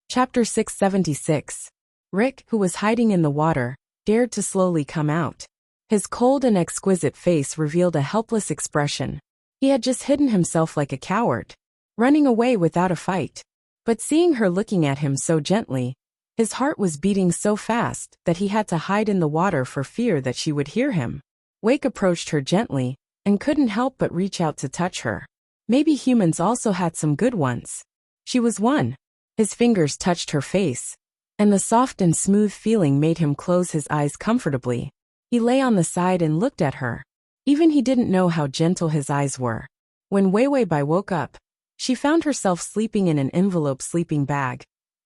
Chapter 676. Rick, who was hiding in the water, dared to slowly come out. His cold and exquisite face revealed a helpless expression. He had just hidden himself like a coward, running away without a fight. But seeing her looking at him so gently, his heart was beating so fast that he had to hide in the water for fear that she would hear him. Wake approached her gently and couldn't help but reach out to touch her. Maybe humans also had some good ones. She was one. His fingers touched her face, and the soft and smooth feeling made him close his eyes comfortably. He lay on the side and looked at her. Even he didn't know how gentle his eyes were. When Wei Wei Bai woke up, she found herself sleeping in an envelope sleeping bag,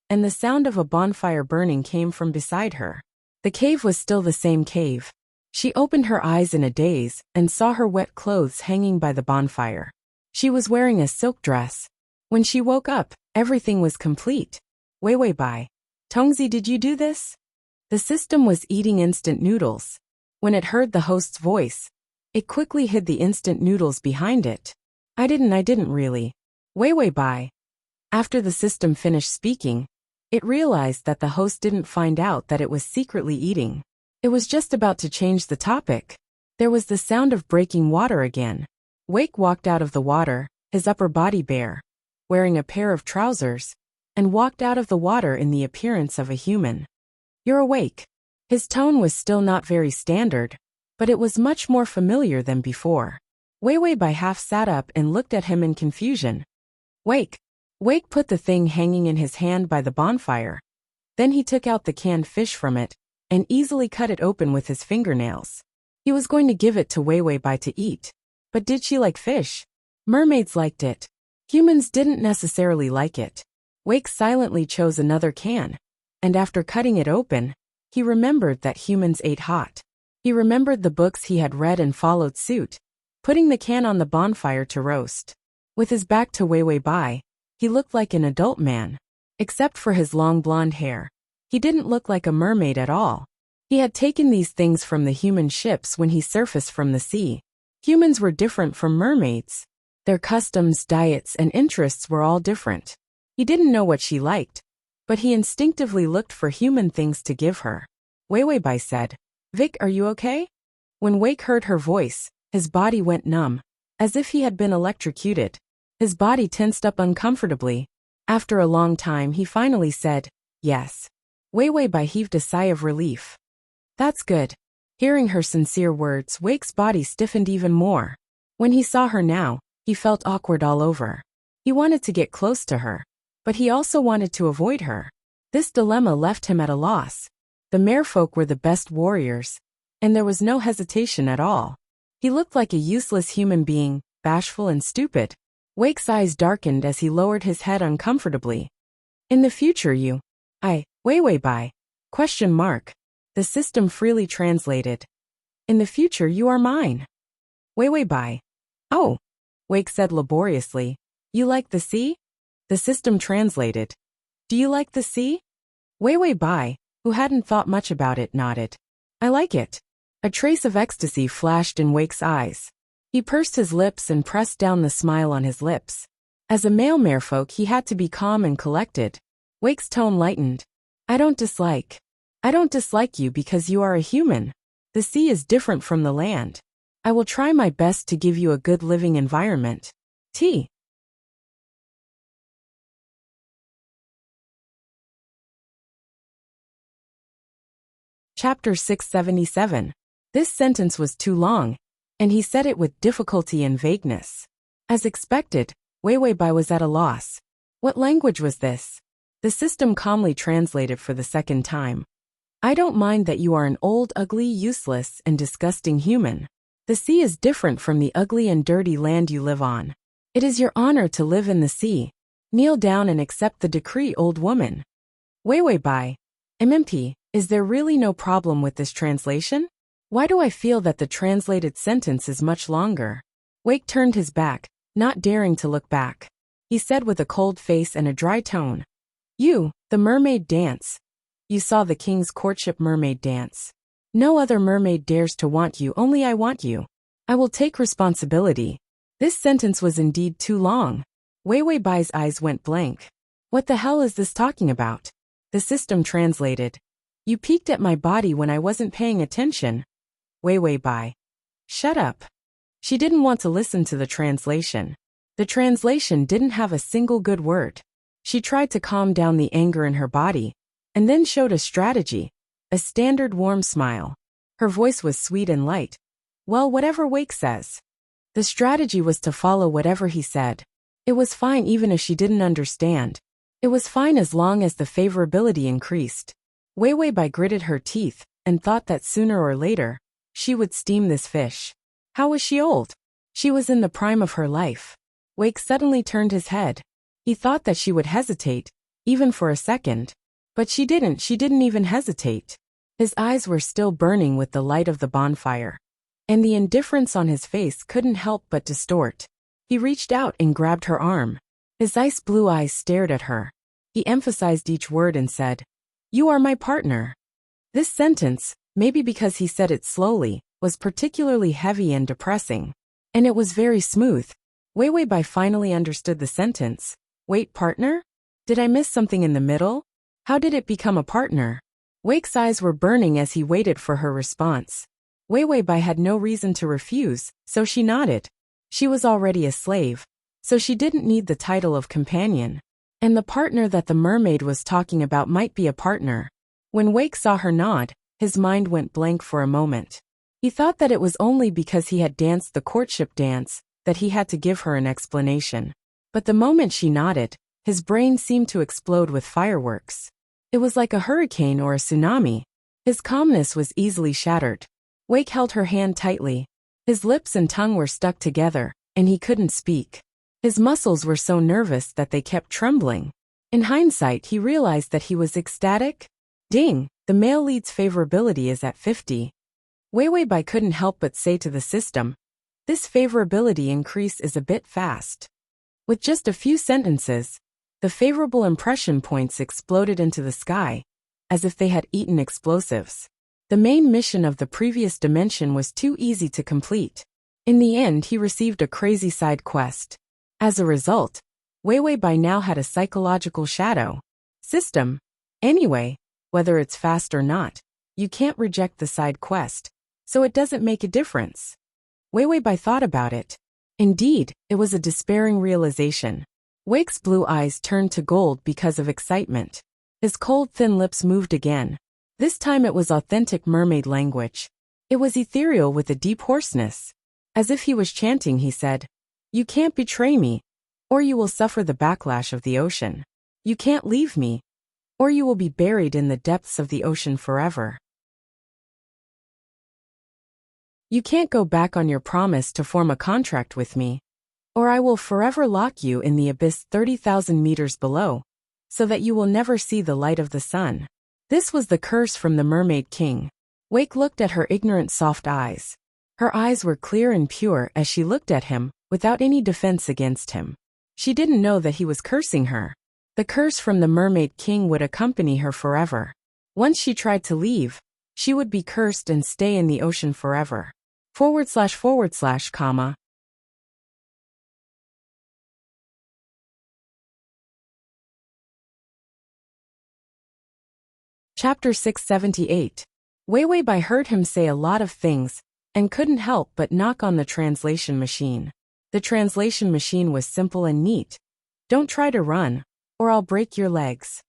and the sound of a bonfire burning came from beside her. The cave was still the same cave. She opened her eyes in a daze and saw her wet clothes hanging by the bonfire. She was wearing a silk dress. When she woke up, everything was complete. Wei Wei Bai, Tongzi, did you do this? The system was eating instant noodles. When it heard the host's voice, it quickly hid the instant noodles behind it. I didn't really. Wei Wei Bai. After the system finished speaking, it realized that the host didn't find out that it was secretly eating. It was just about to change the topic. There was the sound of breaking water again. Wake walked out of the water, his upper body bare, wearing a pair of trousers, and walked out of the water in the appearance of a human. You're awake. His tone was still not very standard, but it was much more familiar than before. Wei Wei Bai half sat up and looked at him in confusion. Wake. Wake put the thing hanging in his hand by the bonfire. Then he took out the canned fish from it and easily cut it open with his fingernails. He was going to give it to Wei Wei Bai to eat. But did she like fish? Mermaids liked it. Humans didn't necessarily like it. Wake silently chose another can, and after cutting it open, he remembered that humans ate hot. He remembered the books he had read and followed suit, putting the can on the bonfire to roast. With his back to Wei Wei Bai, he looked like an adult man. Except for his long blonde hair, he didn't look like a mermaid at all. He had taken these things from the human ships when he surfaced from the sea. Humans were different from mermaids. Their customs, diets, and interests were all different. He didn't know what she liked, but he instinctively looked for human things to give her. Wei Wei Bai said, Vic, are you okay? When Wake heard her voice, his body went numb, as if he had been electrocuted. His body tensed up uncomfortably. After a long time, he finally said, yes. Wei Wei Bai heaved a sigh of relief. That's good. Hearing her sincere words, Wake's body stiffened even more. When he saw her now, he felt awkward all over. He wanted to get close to her, but he also wanted to avoid her. This dilemma left him at a loss. The merfolk were the best warriors, and there was no hesitation at all. He looked like a useless human being, bashful and stupid. Wake's eyes darkened as he lowered his head uncomfortably. In the future Wei Wei Bai? ? The system freely translated. In the future you are mine. Wei Wei Bai. Oh. Wake said laboriously. You like the sea? The system translated. Do you like the sea? Wei Wei Bai, who hadn't thought much about it, nodded. I like it. A trace of ecstasy flashed in Wake's eyes. He pursed his lips and pressed down the smile on his lips. As a male merfolk, he had to be calm and collected. Wake's tone lightened. I don't dislike you because you are a human. The sea is different from the land. I will try my best to give you a good living environment. T. Chapter 677. This sentence was too long, and he said it with difficulty and vagueness. As expected, Wei Weibai was at a loss. What language was this? The system calmly translated for the second time. I don't mind that you are an old, ugly, useless, and disgusting human. The sea is different from the ugly and dirty land you live on. It is your honor to live in the sea. Kneel down and accept the decree, old woman. Wei Weibai, MMP, is there really no problem with this translation? Why do I feel that the translated sentence is much longer? Wake turned his back, not daring to look back. He said with a cold face and a dry tone. You, the mermaid dance. You saw the king's courtship mermaid dance. No other mermaid dares to want you, only I want you. I will take responsibility. This sentence was indeed too long. Wei Weibai's eyes went blank. What the hell is this talking about? The system translated. You peeked at my body when I wasn't paying attention. Wei Weibai. Shut up. She didn't want to listen to the translation. The translation didn't have a single good word. She tried to calm down the anger in her body, and then showed a strategy, a standard warm smile. Her voice was sweet and light. Well, whatever Wake says. The strategy was to follow whatever he said. It was fine even if she didn't understand. It was fine as long as the favorability increased. Wei Weibai gritted her teeth, and thought that sooner or later, she would steam this fish. How was she old? She was in the prime of her life. Wake suddenly turned his head. He thought that she would hesitate, even for a second. But she didn't even hesitate. His eyes were still burning with the light of the bonfire. And the indifference on his face couldn't help but distort. He reached out and grabbed her arm. His ice blue eyes stared at her. He emphasized each word and said, You are my partner. This sentence, maybe because he said it slowly, was particularly heavy and depressing. And it was very smooth. Wei Weibai finally understood the sentence. Wait, partner? Did I miss something in the middle? How did it become a partner? Wake's eyes were burning as he waited for her response. Wei Weibai had no reason to refuse, so she nodded. She was already a slave, so she didn't need the title of companion. And the partner that the mermaid was talking about might be a partner. When Wake saw her nod, his mind went blank for a moment. He thought that it was only because he had danced the courtship dance that he had to give her an explanation. But the moment she nodded, his brain seemed to explode with fireworks. It was like a hurricane or a tsunami. His calmness was easily shattered. Wake held her hand tightly. His lips and tongue were stuck together, and he couldn't speak. His muscles were so nervous that they kept trembling. In hindsight, he realized that he was ecstatic. Ding, the male lead's favorability is at 50. Wei Weibai couldn't help but say to the system, this favorability increase is a bit fast. With just a few sentences, the favorable impression points exploded into the sky, as if they had eaten explosives. The main mission of the previous dimension was too easy to complete. In the end, he received a crazy side quest. As a result, Wei Weibai now had a psychological shadow. System. Anyway, whether it's fast or not, you can't reject the side quest, so it doesn't make a difference. Wei Weibai thought about it. Indeed, it was a despairing realization. Wake's blue eyes turned to gold because of excitement. His cold, thin lips moved again. This time it was authentic mermaid language. It was ethereal with a deep hoarseness. As if he was chanting, he said, You can't betray me, or you will suffer the backlash of the ocean. You can't leave me, or you will be buried in the depths of the ocean forever. You can't go back on your promise to form a contract with me, or I will forever lock you in the abyss 30,000 meters below, so that you will never see the light of the sun. This was the curse from the Mermaid King. Wake looked at her ignorant soft eyes. Her eyes were clear and pure as she looked at him, without any defense against him. She didn't know that he was cursing her. The curse from the Mermaid King would accompany her forever. Once she tried to leave, she would be cursed and stay in the ocean forever. // comma. Chapter 678. Wei Weibai heard him say a lot of things, and couldn't help but knock on the translation machine. The translation machine was simple and neat. Don't try to run, or I'll break your legs.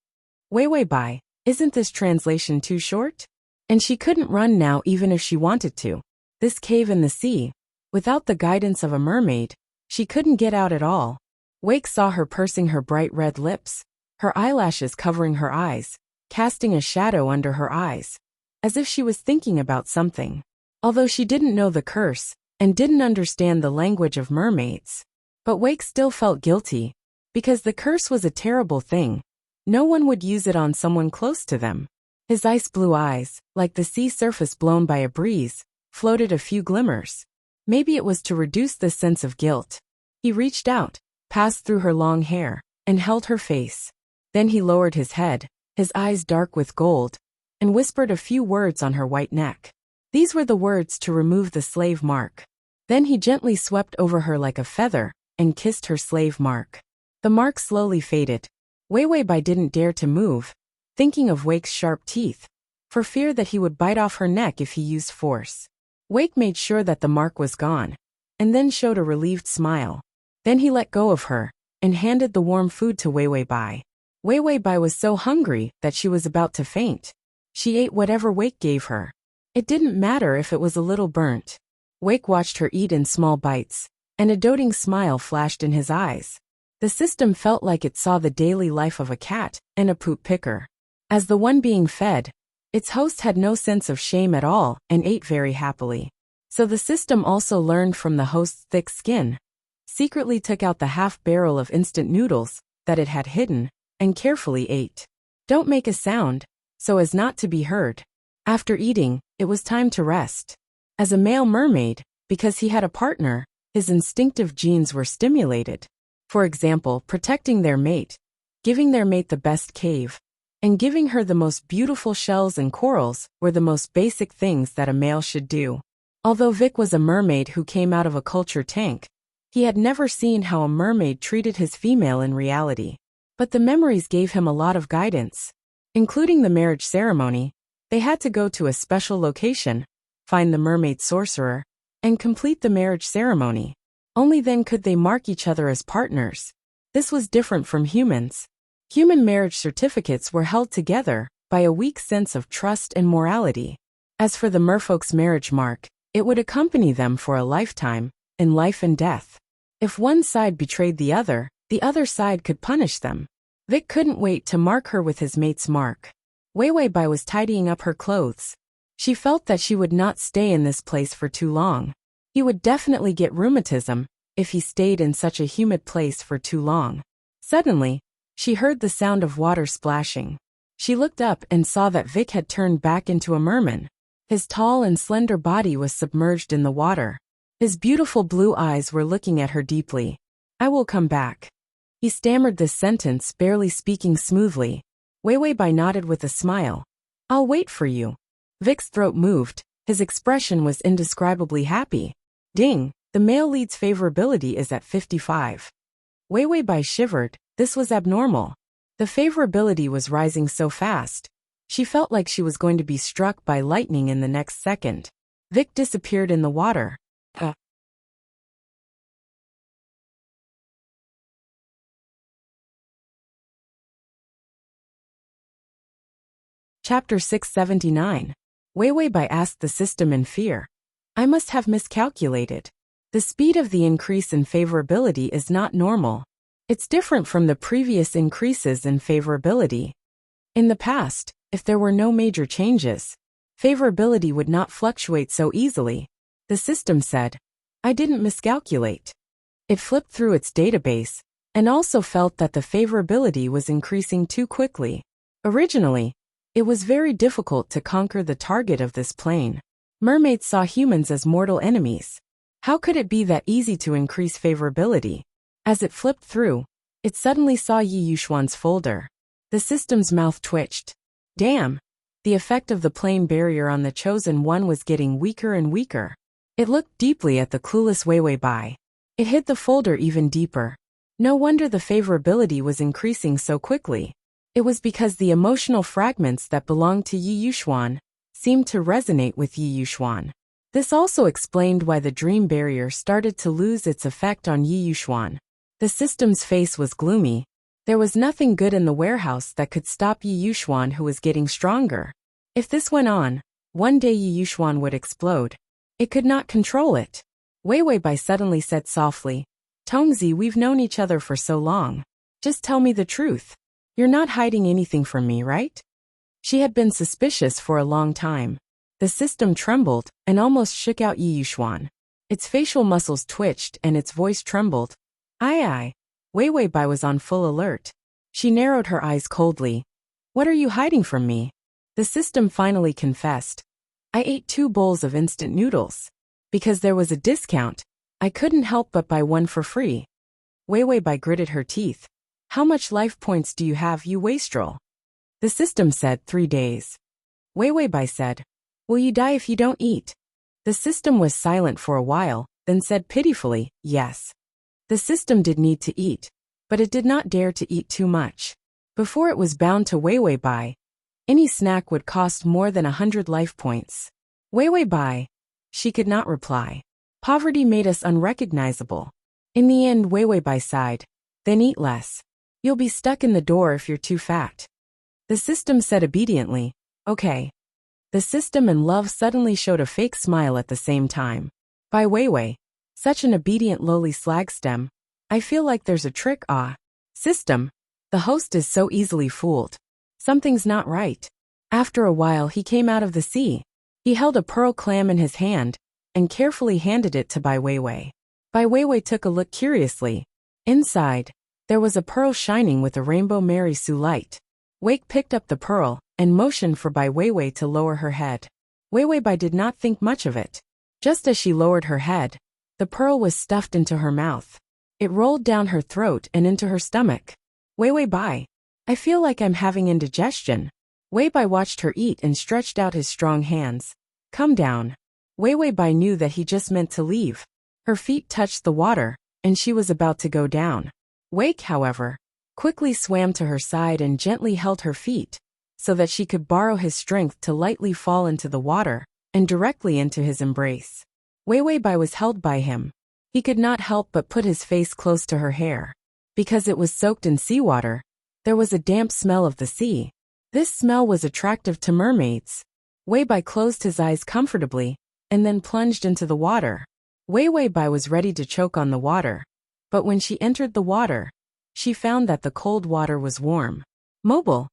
Wei Weibai, isn't this translation too short? And she couldn't run now even if she wanted to. This cave in the sea, Without the guidance of a mermaid, she couldn't get out at all. Wake saw her pursing her bright red lips, her eyelashes covering her eyes, casting a shadow under her eyes, as if she was thinking about something. Although she didn't know the curse, and didn't understand the language of mermaids. But Wake still felt guilty, because the curse was a terrible thing. No one would use it on someone close to them. His ice blue eyes, like the sea surface blown by a breeze, floated a few glimmers. Maybe it was to reduce the sense of guilt. He reached out, passed through her long hair, and held her face. Then he lowered his head, his eyes dark with gold, and whispered a few words on her white neck. These were the words to remove the slave mark. Then he gently swept over her like a feather, and kissed her slave mark. The mark slowly faded. Weiwei didn't dare to move, thinking of Wake's sharp teeth, for fear that he would bite off her neck if he used force. Wake made sure that the mark was gone, and then showed a relieved smile. Then he let go of her, and handed the warm food to Weiwei. Weiwei was so hungry that she was about to faint. She ate whatever Wake gave her. It didn't matter if it was a little burnt. Wake watched her eat in small bites, and a doting smile flashed in his eyes. The system felt like it saw the daily life of a cat and a poop picker. As the one being fed, its host had no sense of shame at all and ate very happily. So the system also learned from the host's thick skin, secretly took out the half-barrel of instant noodles that it had hidden, and carefully ate. Don't make a sound, so as not to be heard. After eating, it was time to rest. As a male mermaid, because he had a partner, his instinctive genes were stimulated. For example, protecting their mate, giving their mate the best cave, and giving her the most beautiful shells and corals were the most basic things that a male should do. Although Vic was a mermaid who came out of a culture tank, he had never seen how a mermaid treated his female in reality. But the memories gave him a lot of guidance. Including the marriage ceremony, they had to go to a special location, find the mermaid sorcerer, and complete the marriage ceremony. Only then could they mark each other as partners. This was different from humans. Human marriage certificates were held together by a weak sense of trust and morality. As for the merfolk's marriage mark, it would accompany them for a lifetime, in life and death. If one side betrayed the other side could punish them. Vic couldn't wait to mark her with his mate's mark. Weiwei was tidying up her clothes. She felt that she would not stay in this place for too long. He would definitely get rheumatism if he stayed in such a humid place for too long. Suddenly, she heard the sound of water splashing. She looked up and saw that Vic had turned back into a merman. His tall and slender body was submerged in the water. His beautiful blue eyes were looking at her deeply. "I will come back." He stammered this sentence, barely speaking smoothly. Weiwei nodded with a smile. "I'll wait for you." Vic's throat moved. His expression was indescribably happy. Ding, the male lead's favorability is at 55. Weiwei shivered. This was abnormal. The favorability was rising so fast. She felt like she was going to be struck by lightning in the next second. Vic disappeared in the water. Chapter 679. Weiwei asked the system in fear. "I must have miscalculated. The speed of the increase in favorability is not normal. It's different from the previous increases in favorability. In the past, if there were no major changes, favorability would not fluctuate so easily." The system said. "I didn't miscalculate." It flipped through its database, and also felt that the favorability was increasing too quickly. Originally, it was very difficult to conquer the target of this plane. Mermaids saw humans as mortal enemies. How could it be that easy to increase favorability? As it flipped through, it suddenly saw Yi Yuxuan's folder. The system's mouth twitched. Damn! The effect of the plane barrier on the chosen one was getting weaker and weaker. It looked deeply at the clueless Weiwei. It hid the folder even deeper. No wonder the favorability was increasing so quickly. It was because the emotional fragments that belonged to Yi Yuxuan seemed to resonate with Yi Yuxuan. This also explained why the dream barrier started to lose its effect on Yi Yuxuan. The system's face was gloomy. There was nothing good in the warehouse that could stop Yi Yuxuan, who was getting stronger. If this went on, one day Yi Yuxuan would explode. It could not control it. Wei Wei Bai suddenly said softly, Tongzi, we've known each other for so long. Just tell me the truth. You're not hiding anything from me, right? She had been suspicious for a long time. The system trembled and almost shook out Yi Yuxuan. Its facial muscles twitched and its voice trembled. Aye. Wei Wei Bai was on full alert. She narrowed her eyes coldly. What are you hiding from me? The system finally confessed. I ate 2 bowls of instant noodles. Because there was a discount, I couldn't help but buy one for free. Wei Wei Bai gritted her teeth. How much life points do you have, you wastrel? The system said 3 days. Wei Wei Bai said, will you die if you don't eat? The system was silent for a while, then said pitifully, yes. The system did need to eat, but it did not dare to eat too much. Before it was bound to Wei Wei Bai, any snack would cost more than 100 life points. Wei Wei Bai. She could not reply. Poverty made us unrecognizable. In the end, Wei Wei Bai sighed. Then eat less. You'll be stuck in the door if you're too fat. The system said obediently, okay. The system and love suddenly showed a fake smile at the same time. By Wei Wei, such an obedient lowly slag stem. I feel like there's a trick, System. The host is so easily fooled. Something's not right. After a while he came out of the sea. He held a pearl clam in his hand and carefully handed it to Bai Weiwei. Bai Weiwei took a look curiously. Inside, there was a pearl shining with a rainbow Mary Sue light. Wake picked up the pearl and motioned for Bai Weiwei to lower her head. Weiwei Bai did not think much of it. Just as she lowered her head, the pearl was stuffed into her mouth. It rolled down her throat and into her stomach. Weiwei Bai. I feel like I'm having indigestion. Wei Bai watched her eat and stretched out his strong hands. Come down. Weiwei Bai knew that he just meant to leave. Her feet touched the water, and she was about to go down. Wake, however, quickly swam to her side and gently held her feet, so that she could borrow his strength to lightly fall into the water, and directly into his embrace. Weiwei Bai was held by him. He could not help but put his face close to her hair. Because it was soaked in seawater, there was a damp smell of the sea. This smell was attractive to mermaids. Wei Bai closed his eyes comfortably, and then plunged into the water. Wei Bai was ready to choke on the water, but when she entered the water, she found that the cold water was warm. Mobile.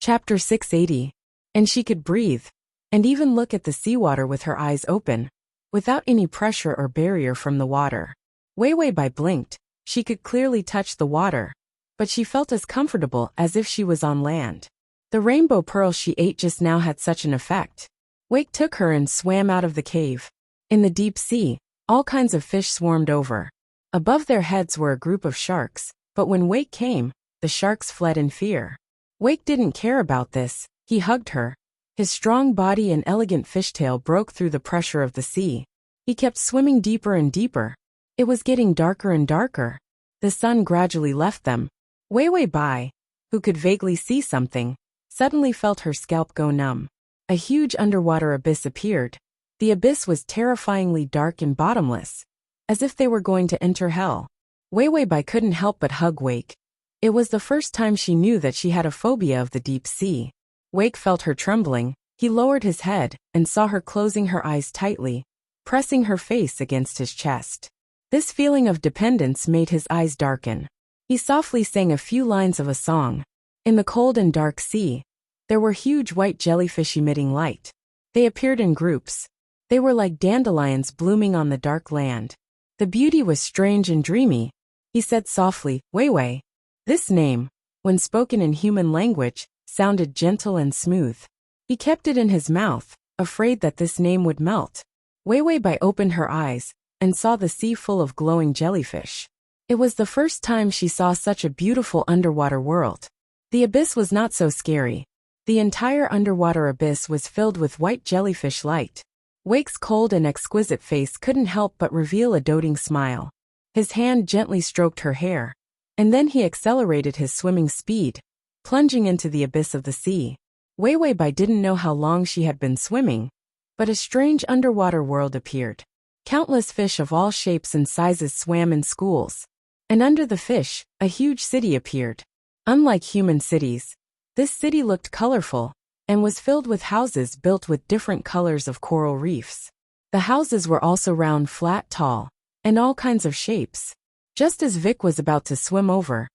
Chapter 680. And she could breathe, and even look at the seawater with her eyes open, without any pressure or barrier from the water. Weiwei Bai blinked. She could clearly touch the water, but she felt as comfortable as if she was on land. The rainbow pearl she ate just now had such an effect. Wake took her and swam out of the cave. In the deep sea, all kinds of fish swarmed over. Above their heads were a group of sharks, but when Wake came, the sharks fled in fear. Wake didn't care about this. He hugged her. His strong body and elegant fishtail broke through the pressure of the sea. He kept swimming deeper and deeper. It was getting darker and darker. The sun gradually left them. Weiwei Bai, who could vaguely see something, suddenly felt her scalp go numb. A huge underwater abyss appeared. The abyss was terrifyingly dark and bottomless, as if they were going to enter hell. Weiwei Bai couldn't help but hug Wake. It was the first time she knew that she had a phobia of the deep sea. Wake felt her trembling. He lowered his head and saw her closing her eyes tightly, pressing her face against his chest. This feeling of dependence made his eyes darken. He softly sang a few lines of a song. In the cold and dark sea, there were huge white jellyfish emitting light. They appeared in groups. They were like dandelions blooming on the dark land. The beauty was strange and dreamy. He said softly, Weiwei. This name, when spoken in human language, sounded gentle and smooth. He kept it in his mouth, afraid that this name would melt. Weiwei Bai opened her eyes and saw the sea full of glowing jellyfish. It was the first time she saw such a beautiful underwater world. The abyss was not so scary. The entire underwater abyss was filled with white jellyfish light. Wake's cold and exquisite face couldn't help but reveal a doting smile. His hand gently stroked her hair, and then he accelerated his swimming speed, plunging into the abyss of the sea. Weiwei Bai didn't know how long she had been swimming, but a strange underwater world appeared. Countless fish of all shapes and sizes swam in schools, and under the fish, a huge city appeared. Unlike human cities, this city looked colorful. and was filled with houses built with different colors of coral reefs. The houses were also round, flat, tall, and all kinds of shapes. Just as Vic was about to swim over,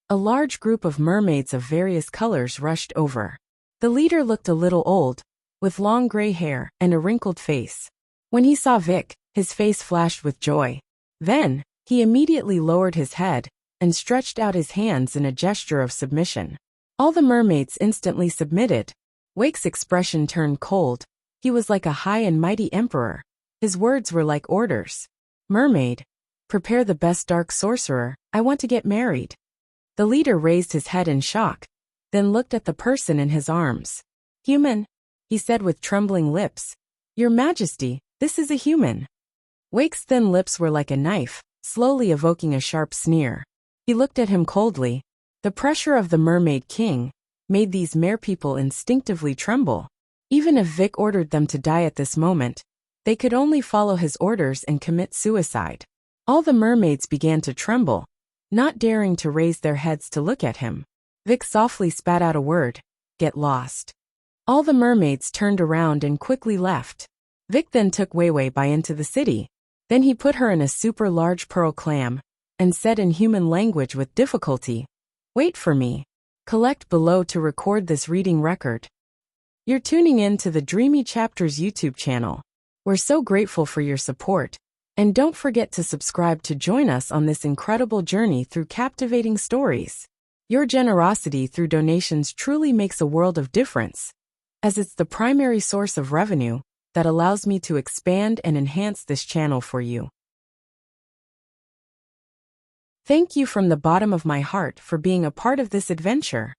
a large group of mermaids of various colors rushed over. The leader looked a little old, with long gray hair and a wrinkled face. When he saw Vic, his face flashed with joy. Then, he immediately lowered his head and stretched out his hands in a gesture of submission. All the mermaids instantly submitted. Wake's expression turned cold. He was like a high and mighty emperor. His words were like orders. Mermaid, prepare the best dark sorcerer, I want to get married. The leader raised his head in shock, then looked at the person in his arms. Human, he said with trembling lips. Your Majesty, this is a human. Wake's thin lips were like a knife, slowly evoking a sharp sneer. He looked at him coldly. The pressure of the Mermaid King made these merpeople instinctively tremble. Even if Vic ordered them to die at this moment, they could only follow his orders and commit suicide. All the mermaids began to tremble, not daring to raise their heads to look at him. Vic softly spat out a word, "Get lost." All the mermaids turned around and quickly left. Vic then took Weiwei by into the city. Then he put her in a super large pearl clam and said in human language with difficulty, "Wait for me." Collect below to record this reading record. You're tuning in to the Dreamy Chapters YouTube channel. We're so grateful for your support, and don't forget to subscribe to join us on this incredible journey through captivating stories. Your generosity through donations truly makes a world of difference, as it's the primary source of revenue that allows me to expand and enhance this channel for you. Thank you from the bottom of my heart for being a part of this adventure.